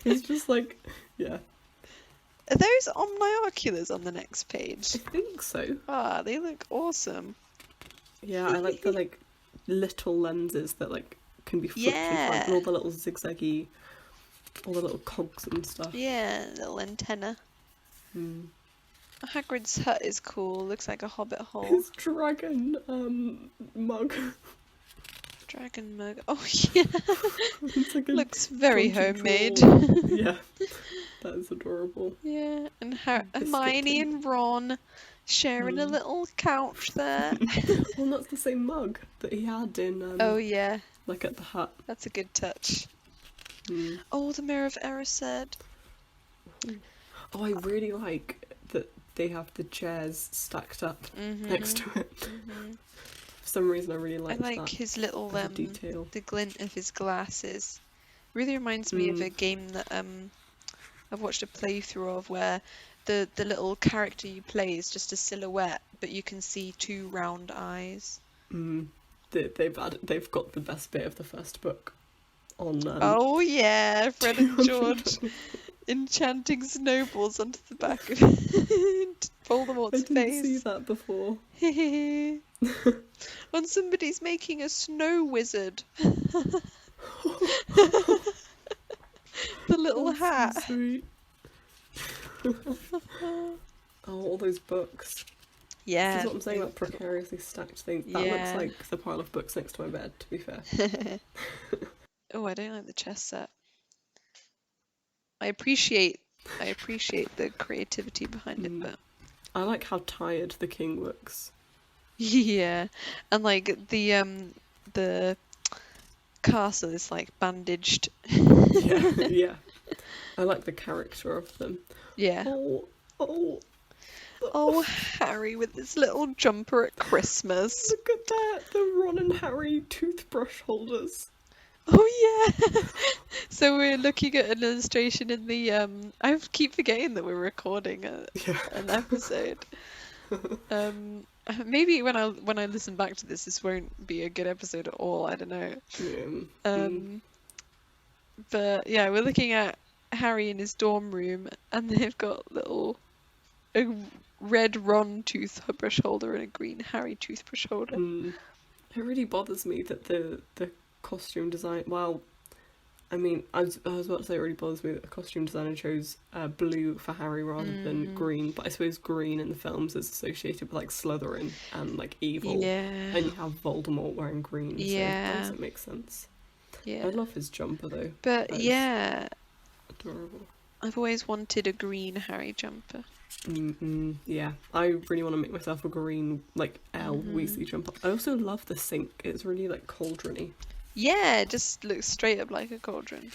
It's just like, yeah. Are those omnioculars on the next page? I think so. Ah, they look awesome. Yeah, I like the like little lenses that like can be flipped in front, and all the little zigzaggy, all the little cogs and stuff. Yeah, little antenna. Hagrid's hut is cool. Looks like a hobbit hole. His dragon mug. Dragon mug. Oh yeah. It's like a Looks very Dungeon homemade. Crawl. Yeah, that is adorable. Yeah, and Hermione and Ron sharing a little couch there. Well, that's the same mug that he had in. Oh yeah, like at the hut. that's a good touch. Oh, the Mirror of Erised. Oh, I really like that they have the chairs stacked up next to it. For some reason, I really I like like that. his little detail. the glint of his glasses. Really reminds me of a game that I've watched a playthrough of, where the little character you play is just a silhouette, but you can see 2 round eyes. They've got the best bit of the first book on. Oh yeah, Fred and George enchanting snowballs onto the back of Voldemort's I didn't face. see that before. When somebody's making a snow wizard. The little hat. So sweet. Oh, all those books. Yeah. This is what I'm saying about precariously stacked things. That looks like the pile of books next to my bed, to be fair. Oh, I don't like the chess set. I appreciate the creativity behind it, but I like how tired the king looks. yeah, and like the castle is like bandaged. Yeah. I like the character of them. Yeah. Oh, Harry with his little jumper at Christmas. Look at that, the Ron and Harry toothbrush holders. Oh yeah. So we're looking at an illustration in the I keep forgetting that we're recording an episode. Maybe when I listen back to this won't be a good episode at all. I don't know. But yeah, we're looking at Harry in his dorm room, and they've got a red Ron toothbrush holder and a green Harry toothbrush holder. It really bothers me that the costume design. Well, I mean, I was about to say it really bothers me that the costume designer chose blue for Harry rather than green. But I suppose green in the films is associated with like Slytherin and like evil. Yeah. And you have Voldemort wearing green. So that doesn't make sense. Yeah. I love his jumper though. But yeah, adorable. I've always wanted a green Harry jumper. Yeah, I really want to make myself a green like Weasley jumper. I also love the sink. It's really like cauldron-y. Yeah, it just looks straight up like a cauldron.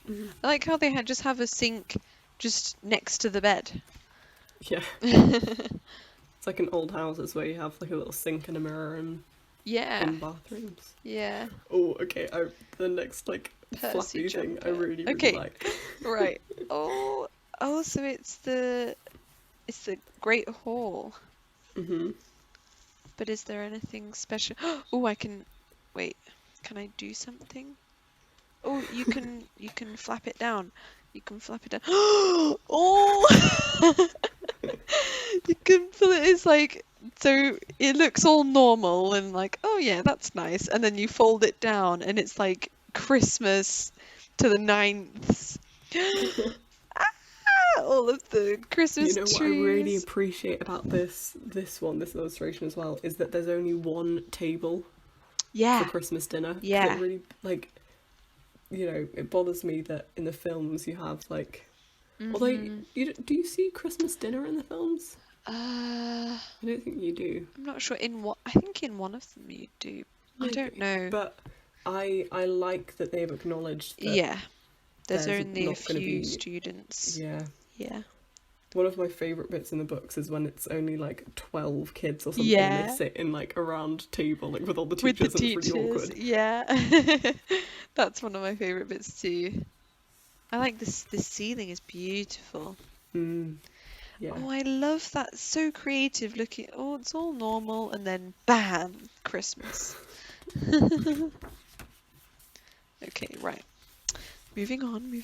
I like how they just have a sink just next to the bed. Yeah. It's like in old houses where you have like a little sink and a mirror and in bathrooms. Yeah. Oh, okay. The next like Percy fluffy thing jumper. I really like. Right. Oh, so it's the Great Hall. But is there anything special? Oh, wait. Can I do something? Oh, you can flap it down. You can flap it down. Oh! You can feel it. It's like, so it looks all normal and like, oh yeah, that's nice. And then you fold it down and it's like Christmas to the 9th. All of the Christmas trees. What I really appreciate about this illustration as well is that there's only one table for Christmas dinner. Yeah. It really, like, it bothers me that in the films you have, like... Although, do you see Christmas dinner in the films? I don't think you do. I'm not sure. I think in one of them you do. I don't know. But I like that they've acknowledged that... Yeah. There's there's only a not going to few be. students. Yeah. Yeah. One of my favourite bits in the books is when it's only like 12 kids or something and Yeah. they sit in like a round table like with all the With the teachers and it's really teachers. awkward. Yeah. That's one of my favourite bits too. I like this. The ceiling is beautiful. Yeah. Oh, I love that. So creative looking. Oh, it's all normal, and then bam, Christmas. Okay, right. Moving on.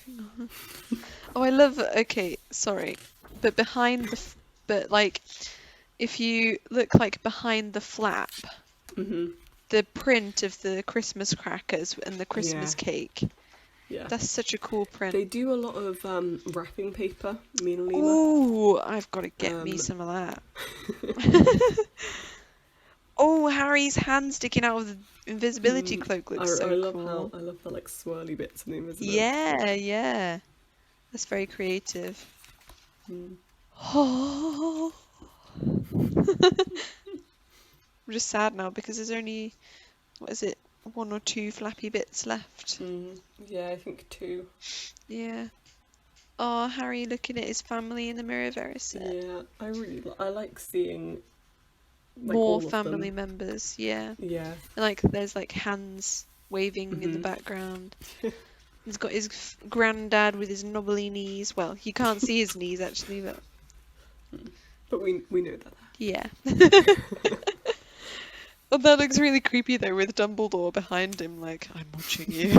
Oh, I love. Okay, sorry, but but like, if you look like behind the flap, the print of the Christmas crackers and the Christmas cake. Yeah. That's such a cool print. They do a lot of wrapping paper, Mina Lima. Oh, I've got to get me some of that. Oh, Harry's hand sticking out of the invisibility cloak looks so cool. I love the like swirly bits in the invisibility. Yeah. That's very creative. Oh. I'm just sad now because there's only, what is it, 1 or 2 flappy bits left. Yeah, I think 2. Yeah. Oh, Harry looking at his family in the mirror, very sad. Yeah, I like seeing like, more all of family them. members, yeah. Yeah. And like there's like hands waving in the background. He's got his granddad with his knobbly knees. Well, you can't see his knees actually, but we know that. yeah. Oh, that looks really creepy though, with Dumbledore behind him, like, I'm watching you.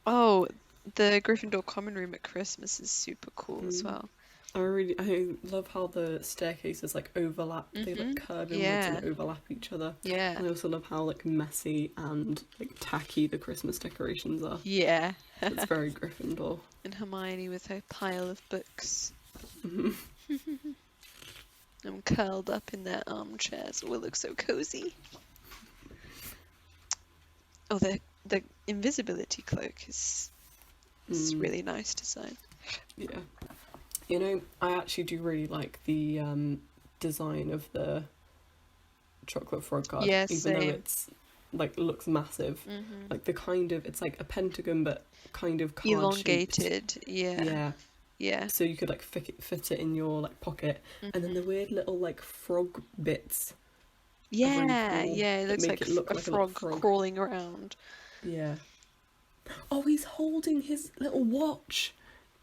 Oh, the Gryffindor common room at Christmas is super cool as well. I love how the staircases like overlap. They like curve inwards and overlap each other. Yeah. And I also love how like messy and like tacky the Christmas decorations are. Yeah. It's very Gryffindor. And Hermione with her pile of books. I'm curled up in their armchairs. Oh, it looks so cozy. Oh, the invisibility cloak is really nice design. Yeah. You know, I actually do really like the design of the chocolate frog card. Yeah, even though same. it's like looks massive. Like the kind of, it's like a pentagon but kind of card Elongated. shaped. Yeah. Yeah. So you could like fit it in your like pocket, and then the weird little like frog bits. Yeah, really cool. yeah, it looks like look a like a little frog crawling around. Yeah. Oh, he's holding his little watch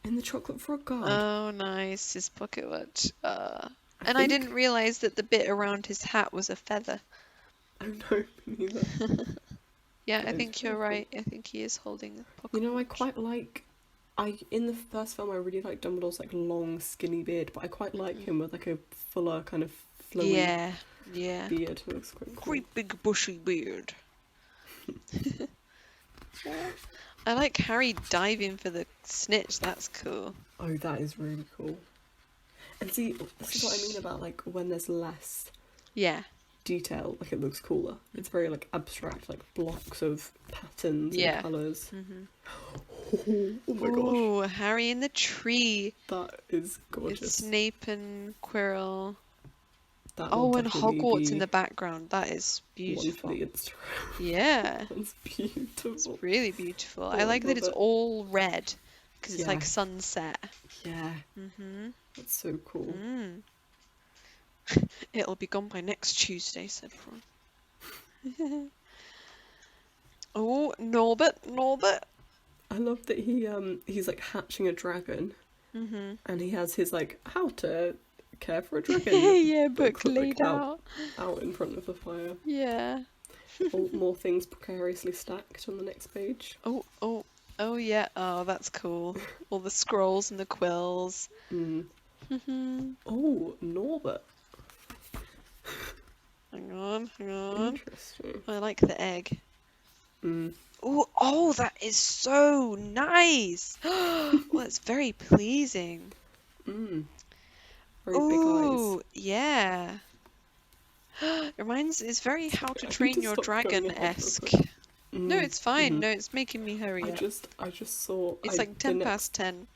in the chocolate frog guard. Oh, nice, his pocket watch. And I didn't realise that the bit around his hat was a feather. Oh no, me neither. Yeah, I think you're right. I think he is holding a pocket You know, I watch. quite like. In the first film, I really liked Dumbledore's like long, skinny beard, but I quite like him with like a fuller kind of flowy Yeah. beard. It looks quite cool. Great big bushy beard. I like Harry diving for the snitch. That's cool. Oh, that is really cool. And see, this is what I mean about like when there's less detail, like it looks cooler. It's very like abstract, like blocks of patterns and colours. Oh my gosh. Oh, Harry in the tree. That is gorgeous. With Snape and Quirrell. That will and definitely Hogwarts be in the background. That is one beautiful. for the Instagram. Yeah. That's beautiful. It's really beautiful. Oh, I like that love it's it. all red because it's Yeah. like sunset. Yeah. That's so cool. It'll be gone by next Tuesday, said Ron. Oh, Norbert. I love that he's like hatching a dragon, and he has his like how to care for a dragon. Yeah, book like, laid out. Out in front of the fire. Yeah. More things precariously stacked on the next page. Oh yeah. Oh, that's cool. All the scrolls and the quills. Oh, Norbert. Hang on. Interesting. I like the egg. Oh, that is so nice. Well, it's very pleasing. Very big eyes. Yeah. It's very How to Train Your Dragon-esque. No, it's fine. No, it's making me hurry up. I just saw. It's like 10 past 10.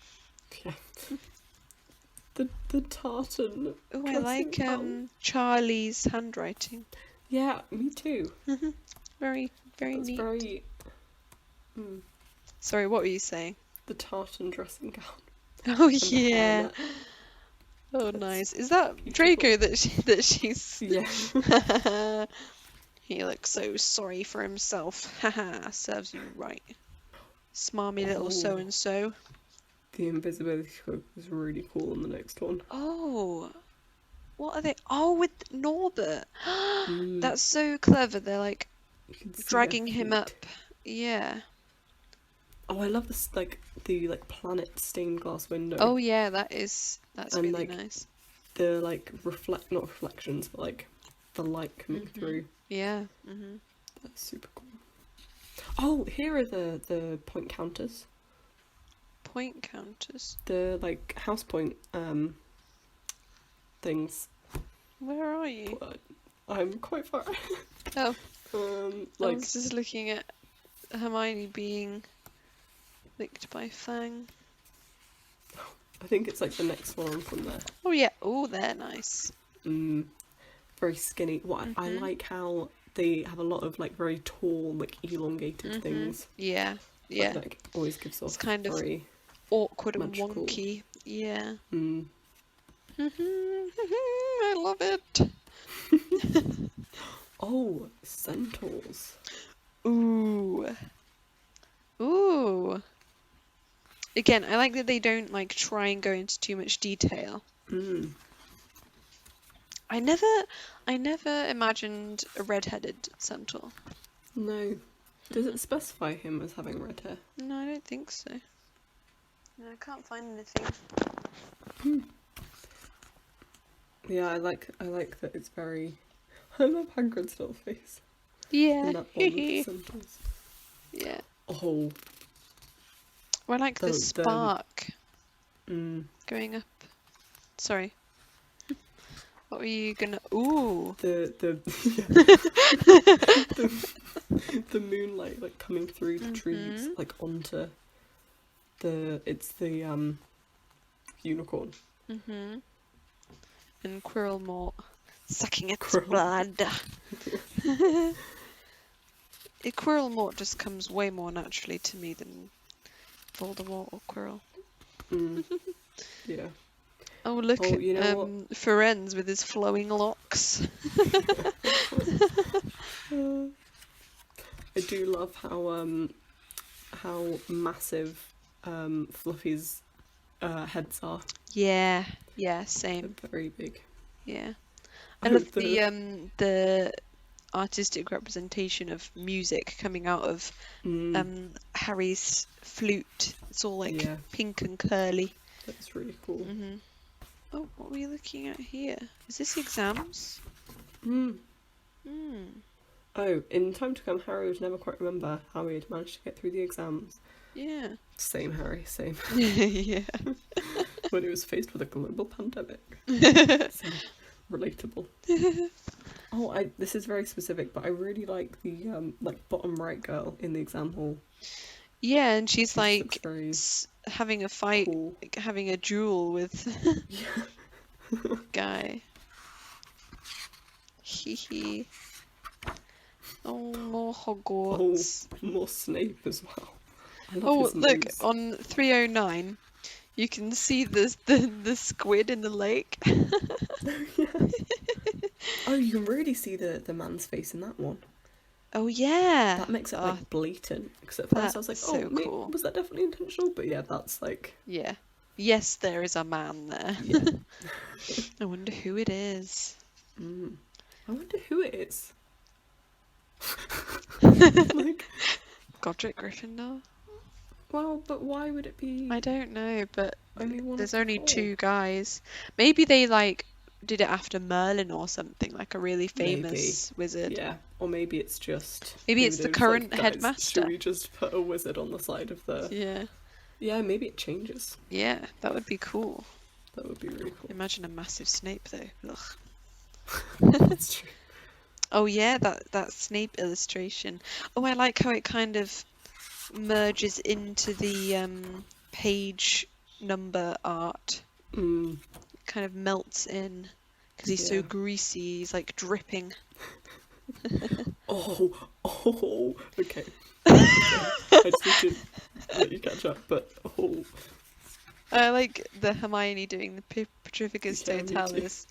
Yeah. The tartan. Oh, I like Charlie's handwriting. Yeah, me too. Very, very That's neat. very Mm. Sorry, what were you saying? The tartan dressing gown. Oh And the yeah. hairnet. Oh, That's nice. Is that beautiful. Draco that she's? Yeah. He looks so sorry for himself. Haha, serves you right. Smarmy little Oh. so and so. The invisibility cloak is really cool in the next one. Oh, what are they? Oh, with Norbert. Mm. That's so clever. They're like You can see dragging their him feet. up. Yeah. Oh, I love this, like, the, like, planet stained glass window. Oh yeah, that's And, really like, nice. the, like, not reflections, but, like, the light coming through. Yeah. Mhm. That's super cool. Oh, here are the point counters. Point counters. The, like, house point, things. Where are you? But I'm quite far. Oh, I like, was just looking at Hermione being licked by Fang. I think it's, like, the next one from there. Oh yeah. Oh, they're nice. Very skinny. I like how they have a lot of, like, very tall, like, elongated things. Yeah. Yeah. Like, always gives off It's kind of very awkward magical. and wonky. Yeah. Mm. I love it. Oh, centaurs. Ooh. Ooh. Again, I like that they don't like try and go into too much detail. Mm. I never imagined a red-headed centaur. No. Does it specify him as having red hair? No, I don't think so. No, I can't find anything. Yeah, I like that it's very. I love Hagrid's little face. Yeah. In that one with the centaurs. Yeah. Oh. I like the spark Mm. going up. Sorry. What were you gonna? Ooh. The the moonlight like coming through the trees like onto the unicorn. Mhm. And Quirrell Mort sucking its Quirrell. blood. Quirrell Mort just comes way more naturally to me than Voldemort or Quirrell. Mm. Yeah. Oh look Oh, at you know what? Firenze with his flowing locks. I do love how massive Fluffy's heads are. Yeah, same. They're very big. Yeah. I love the artistic representation of music coming out of Harry's flute. It's all like pink and curly. That's really cool. Oh, what were you looking at here? Is this exams? Oh, in Time to Come, Harry would never quite remember how he had managed to get through the exams. Yeah. Same, Harry, same. Yeah. When he was faced with a global pandemic. So, relatable. Oh, this is very specific, but I really like the bottom right girl in the exam hall. Yeah, and she's like very having a fight, cool. like having a duel with guy. Hee hee. Oh, more Hogwarts. Oh, more Snape as well. I love Oh, his look, nose. on 309, you can see the squid in the lake. Oh, you can really see the man's face in that one. Oh, yeah. That makes it like blatant. Because at first I was like, that's so oh, cool. was that definitely intentional? But yeah, that's like. Yeah. Yes, there is a man there. Yeah. I wonder who it is. I wonder who it is. Like, Godric Gryffindor? well, but why would it be? I don't know, but there's only four? 2 guys. Maybe they like did it after Merlin or something, like a really famous wizard. Yeah, or maybe it's just. Maybe it's the they was current "Guys, headmaster." Should we just put a wizard on the side of the? Yeah. Yeah, maybe it changes. Yeah, that would be cool. That would be really cool. Imagine a massive Snape though. Ugh. That's true. Oh yeah, that Snape illustration. Oh, I like how it kind of merges into the page number art. It kind of melts in because he's so greasy. He's like dripping. Oh, okay. I just need to let you catch up, but I like the Hermione doing the Petrificus Yeah, me too. Totalis.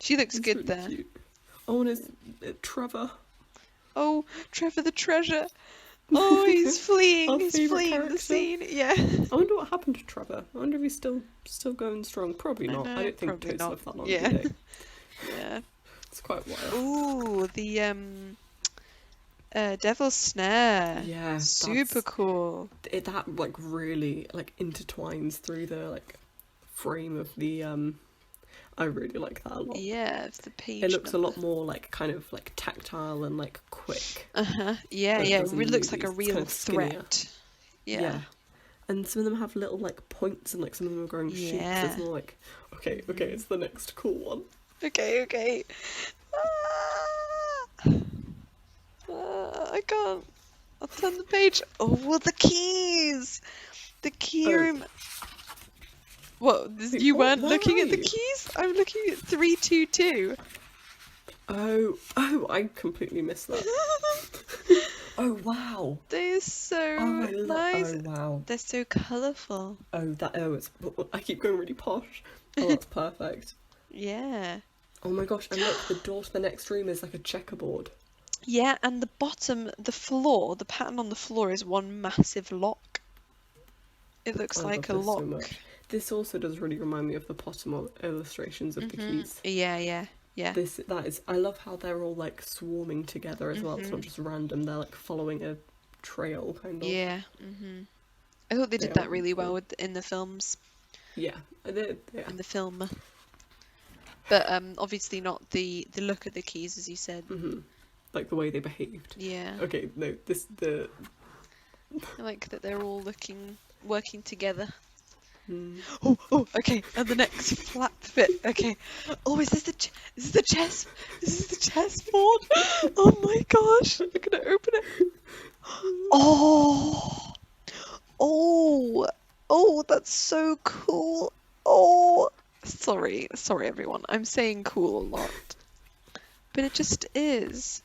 She looks it's good really there. cute. Oh, and it's Trevor. Oh, Trevor the Treasure. Oh, he's fleeing. Our He's favourite fleeing character. the scene. Yeah. I wonder what happened to Trevor. I wonder if he's still going strong. Probably I not. know, I don't think probably toads not. live that long, Yeah. do they? Yeah. It's quite wild. Ooh, the Devil's Snare. Yeah, Super cool. that like really like intertwines through the like frame of the I really like that a lot. Yeah, it's the page. It looks a lot more like kind of like tactile and like quick. Yeah, than it yeah. does It in the looks like a movies. It's real kind of skinnier. threat. Yeah. And some of them have little like points and like some of them are growing shoots. Yeah. It's more like okay, it's the next cool one. Okay. I can't. I'll turn the page. Oh, well, the keys. The key room. What? Wait, You what? weren't Where looking are at the you? keys? I'm looking at 322. Oh, I completely missed that. Oh wow. They're so nice. Oh wow. They're so colourful. It's. I keep going really posh. Oh, that's perfect. Yeah. Oh my gosh! And look, the door to the next room is like a checkerboard. Yeah, and the bottom, the floor, the pattern on the floor is one massive lock. It looks I like a love this lock. so much. This also does really remind me of the Potterwatch illustrations of the keys. Yeah. I love how they're all like swarming together as well. It's not just random. They're like following a trail kind of. Yeah. I thought they did They that are really cool. well in the films, Yeah. in the film. But obviously not the look of the keys, as you said. Like the way they behaved. Yeah. Okay, no, I like that they're all working together. Mm. Oh, okay. And the next flap bit. Okay. Oh, is this the chess? Is this the chessboard? Oh my gosh! I'm gonna open it. Oh, that's so cool. Oh, sorry everyone. I'm saying cool a lot, but it just is.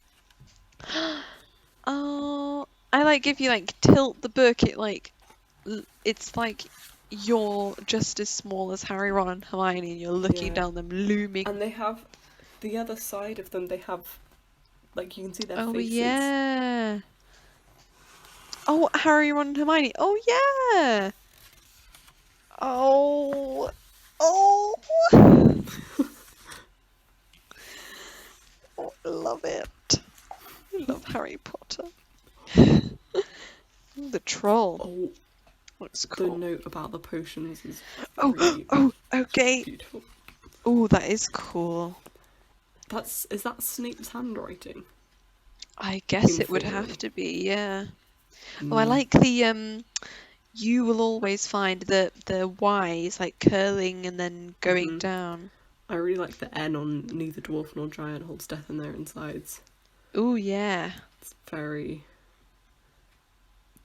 Oh, I like if you like tilt the book. It's like you're just as small as Harry, Ron, and Hermione, and you're looking Yeah. down them looming. And they have the other side of them. They have like you can see their Oh faces. yeah. Oh, Harry, Ron, and Hermione. Oh yeah. Oh. Oh, I love it. I love Harry Potter. The troll. Oh, Looks the cool. note about the potions is Oh, okay. beautiful. Oh, that is cool. Is that Snape's handwriting? I guess In it would full. have to be, yeah. Oh, I like the you will always find the Y is like curling and then going down. I really like the N on neither dwarf nor giant holds death in their insides. Oh yeah. It's very.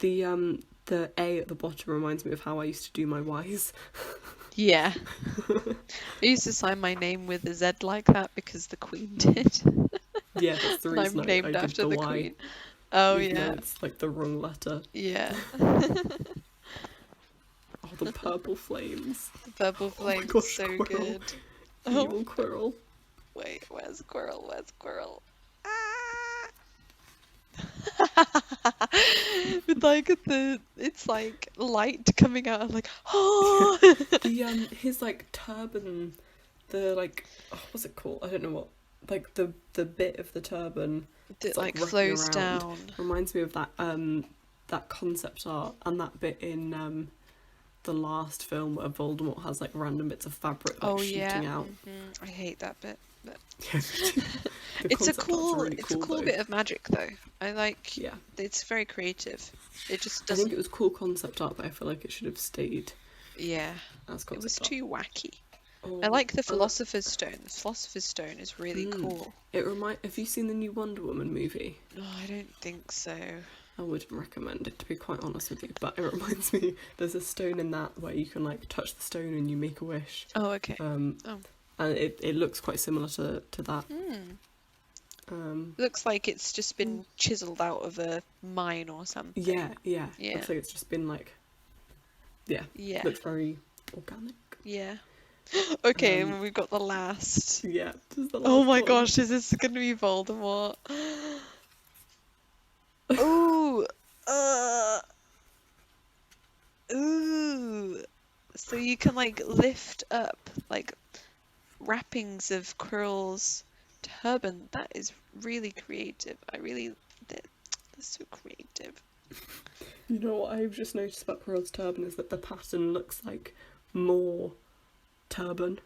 The A at the bottom reminds me of how I used to do my Ys. Yeah. I used to sign my name with a Z like that because the Queen did. Yeah, that's the And I'm reason named I did after the the Y. Queen. Oh even though yeah. it's like the wrong letter. Yeah. Oh, the purple flames. The purple flame gosh, is so Quirrell. good. Evil Quirrell. Wait, where's Squirrel? Where's Squirrel? With like it's like light coming out of like oh His like turban, the like what's it called? I don't know what. Like the bit of the turban it that's, like wrapping flows around down. reminds me of that concept art and that bit in the last film where Voldemort has like random bits of fabric like shooting out. I hate that bit. But Yeah, the it's a concept art's cool really cool though. bit of magic though. I like Yeah, it's very creative. It just I doesn't think it was cool concept art, but I feel like it should have stayed yeah. as concept It was art. too wacky. Oh, I like the Philosopher's Stone. The Philosopher's Stone is really cool. Have you seen the new Wonder Woman movie? No, I don't think so. I wouldn't recommend it, to be quite honest with you, but it reminds me, there's a stone in that where you can like touch the stone and you make a wish. Oh, okay. And it looks quite similar to that. Looks like it's just been chiseled out of a mine or something. Yeah. Yeah. Looks like it's just been like, yeah. Looks very organic. Yeah. Okay, and we've got the last. Yeah, this is the last Oh my one. gosh, is this gonna be Voldemort? Ooh, ooh. So you can like lift up like wrappings of Quirrell's turban. That is really creative. That's so creative. You know what I've just noticed about Quirrell's turban is that the pattern looks like more turban.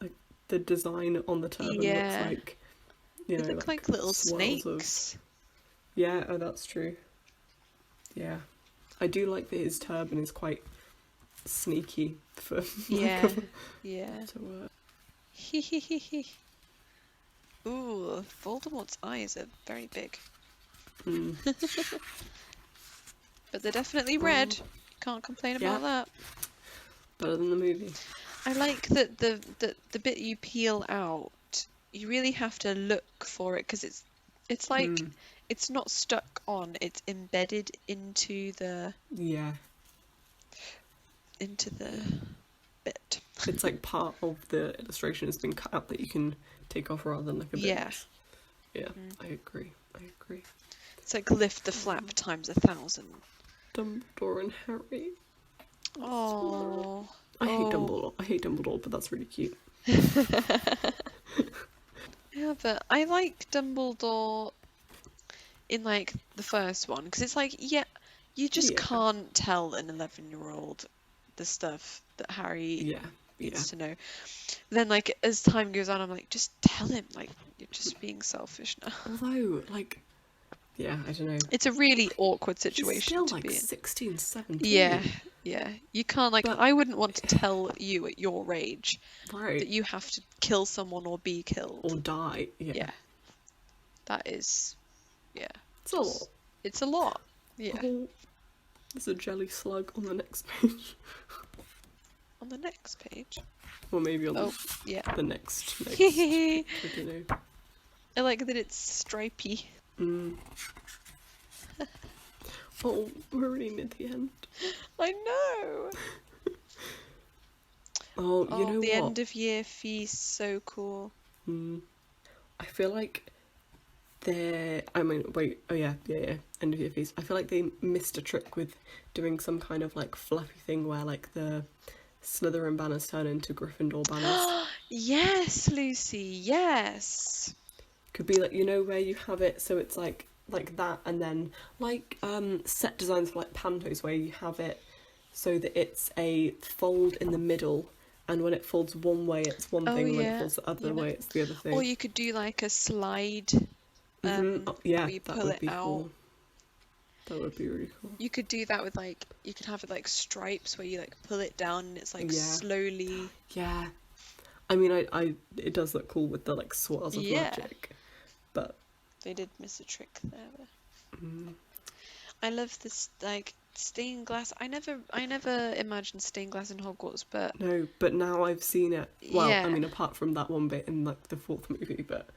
Like the design on the turban looks like, you know, They look like little swirls snakes. Yeah, oh, that's true. Yeah, I do like that his turban is quite sneaky for Yeah, to work. Ooh, Voldemort's eyes are very big. But they're definitely red. You can't complain about that. Better than the movie. I like that the bit you peel out, you really have to look for it because it's like it's not stuck on, it's embedded into the bit. It's like part of the illustration has been cut out that you can take off rather than like a bit. Yeah, I agree. It's like lift the flap times 1,000. Dumbledore and Harry. Oh. I hate Dumbledore. I hate Dumbledore, but that's really cute. Yeah, but I like Dumbledore in like the first one because it's like, you just can't tell an 11-year-old the stuff that Harry needs to know. Then like as time goes on, I'm like, just tell him, like you're just being selfish now. Although, like, yeah, I don't know. It's a really awkward situation. He's still to be in. 16, 17. Yeah. You can't I wouldn't want to tell you at your age that you have to kill someone or be killed. Or die. Yeah. That is, It's a lot. It's a lot. Yeah. Oh, there's a jelly slug on the next page. On the next page? Or maybe on the next. I don't know. I like that it's stripy. Oh, we're already near the end. I know. Oh, you know the what? end of year feast, so cool. I feel like end of year feast. I feel like they missed a trick with doing some kind of like fluffy thing where like the Slytherin banners turn into Gryffindor banners. Yes, Lucy, yes. Could be like, you know, where you have it so it's like that, and then like set designs for like pantos where you have it so that it's a fold in the middle, and when it folds one way it's one thing, and when it folds the other way it's the other thing. Or you could do like a slide. Yeah, where you that pull would it be out. cool. That would be really cool. You could do that with like, you could have it like stripes where you like pull it down and it's like slowly. Yeah. I mean, it does look cool with the like swirls of magic, but they did miss a trick there. I love this like stained glass. I never imagined stained glass in Hogwarts, but no, but now I've seen it. Well, I mean, apart from that one bit in like the fourth movie, but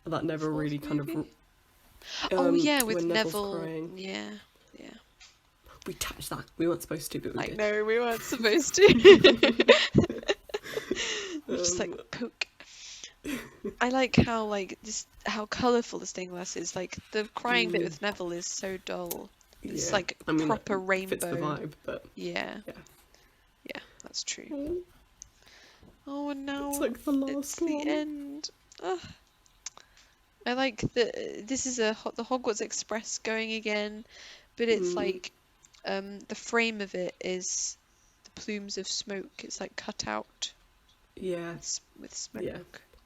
that never really kind of. With Neville. Crying. Yeah. We touched that. We weren't supposed to, but we did. No, we weren't supposed to. Just like poke. I like how how colourful the stained glass is. Like the crying bit with Neville is so dull. It's like proper rainbow. Fits the vibe, but yeah, that's true. Oh, and now it's like the last one. The end. I like that this is the Hogwarts Express going again, but it's like the frame of it is the plumes of smoke. It's like cut out. Yeah. With smoke. Yeah.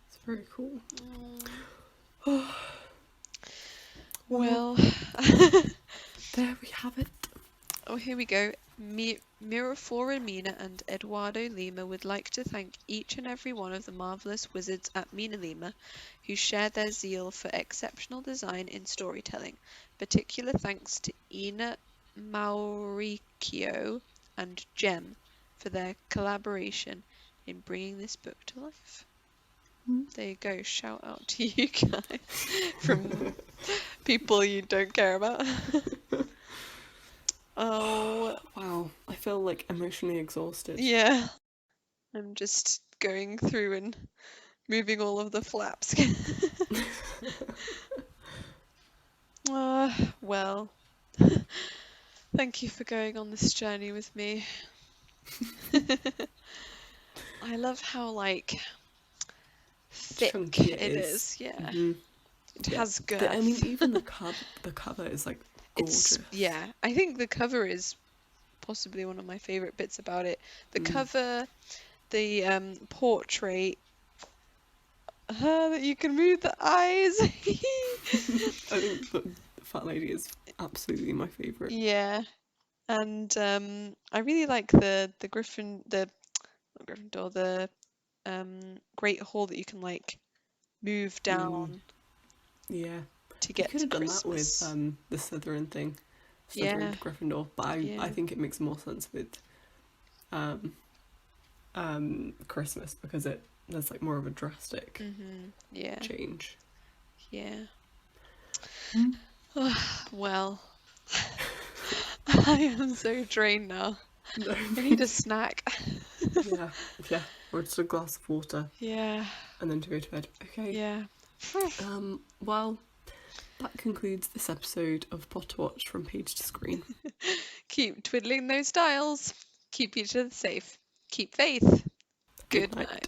It's very cool. Well, there we have it. Oh, here we go. Mirafora Mina and Eduardo Lima would like to thank each and every one of the marvellous wizards at Mina Lima who share their zeal for exceptional design in storytelling. Particular thanks to Ina Mauricio and Jem for their collaboration in bringing this book to life. There you go. Shout out to you guys from people you don't care about. Oh, Wow, I feel like emotionally exhausted. yeah. I'm just going through and moving all of the flaps. Well, thank you for going on this journey with me. I love how, like, thick Chunky it is. Yeah. Mhm. It Yeah. has girth. I mean, even the cover is like gorgeous. Yeah, I think the cover is possibly one of my favorite bits about it. The cover, the portrait, that you can move the eyes. I think the Fat Lady is absolutely my favorite. Yeah, and I really like the not Gryffindor, the Great Hall that you can like move down Yeah. to You get could to have done that with Christmas. the Slytherin thing. Slytherin Yeah. to Gryffindor. But I Yeah. think it makes more sense with Christmas because there's like more of a drastic Yeah. change. Yeah. Well, I am so drained now. No. I need a snack. Yeah. Or just a glass of water Yeah. and then to go to bed. Okay. Yeah. Well, that concludes this episode of Potterwatch from page to screen. Keep twiddling those dials. Keep each other safe. Keep faith. Good night. night.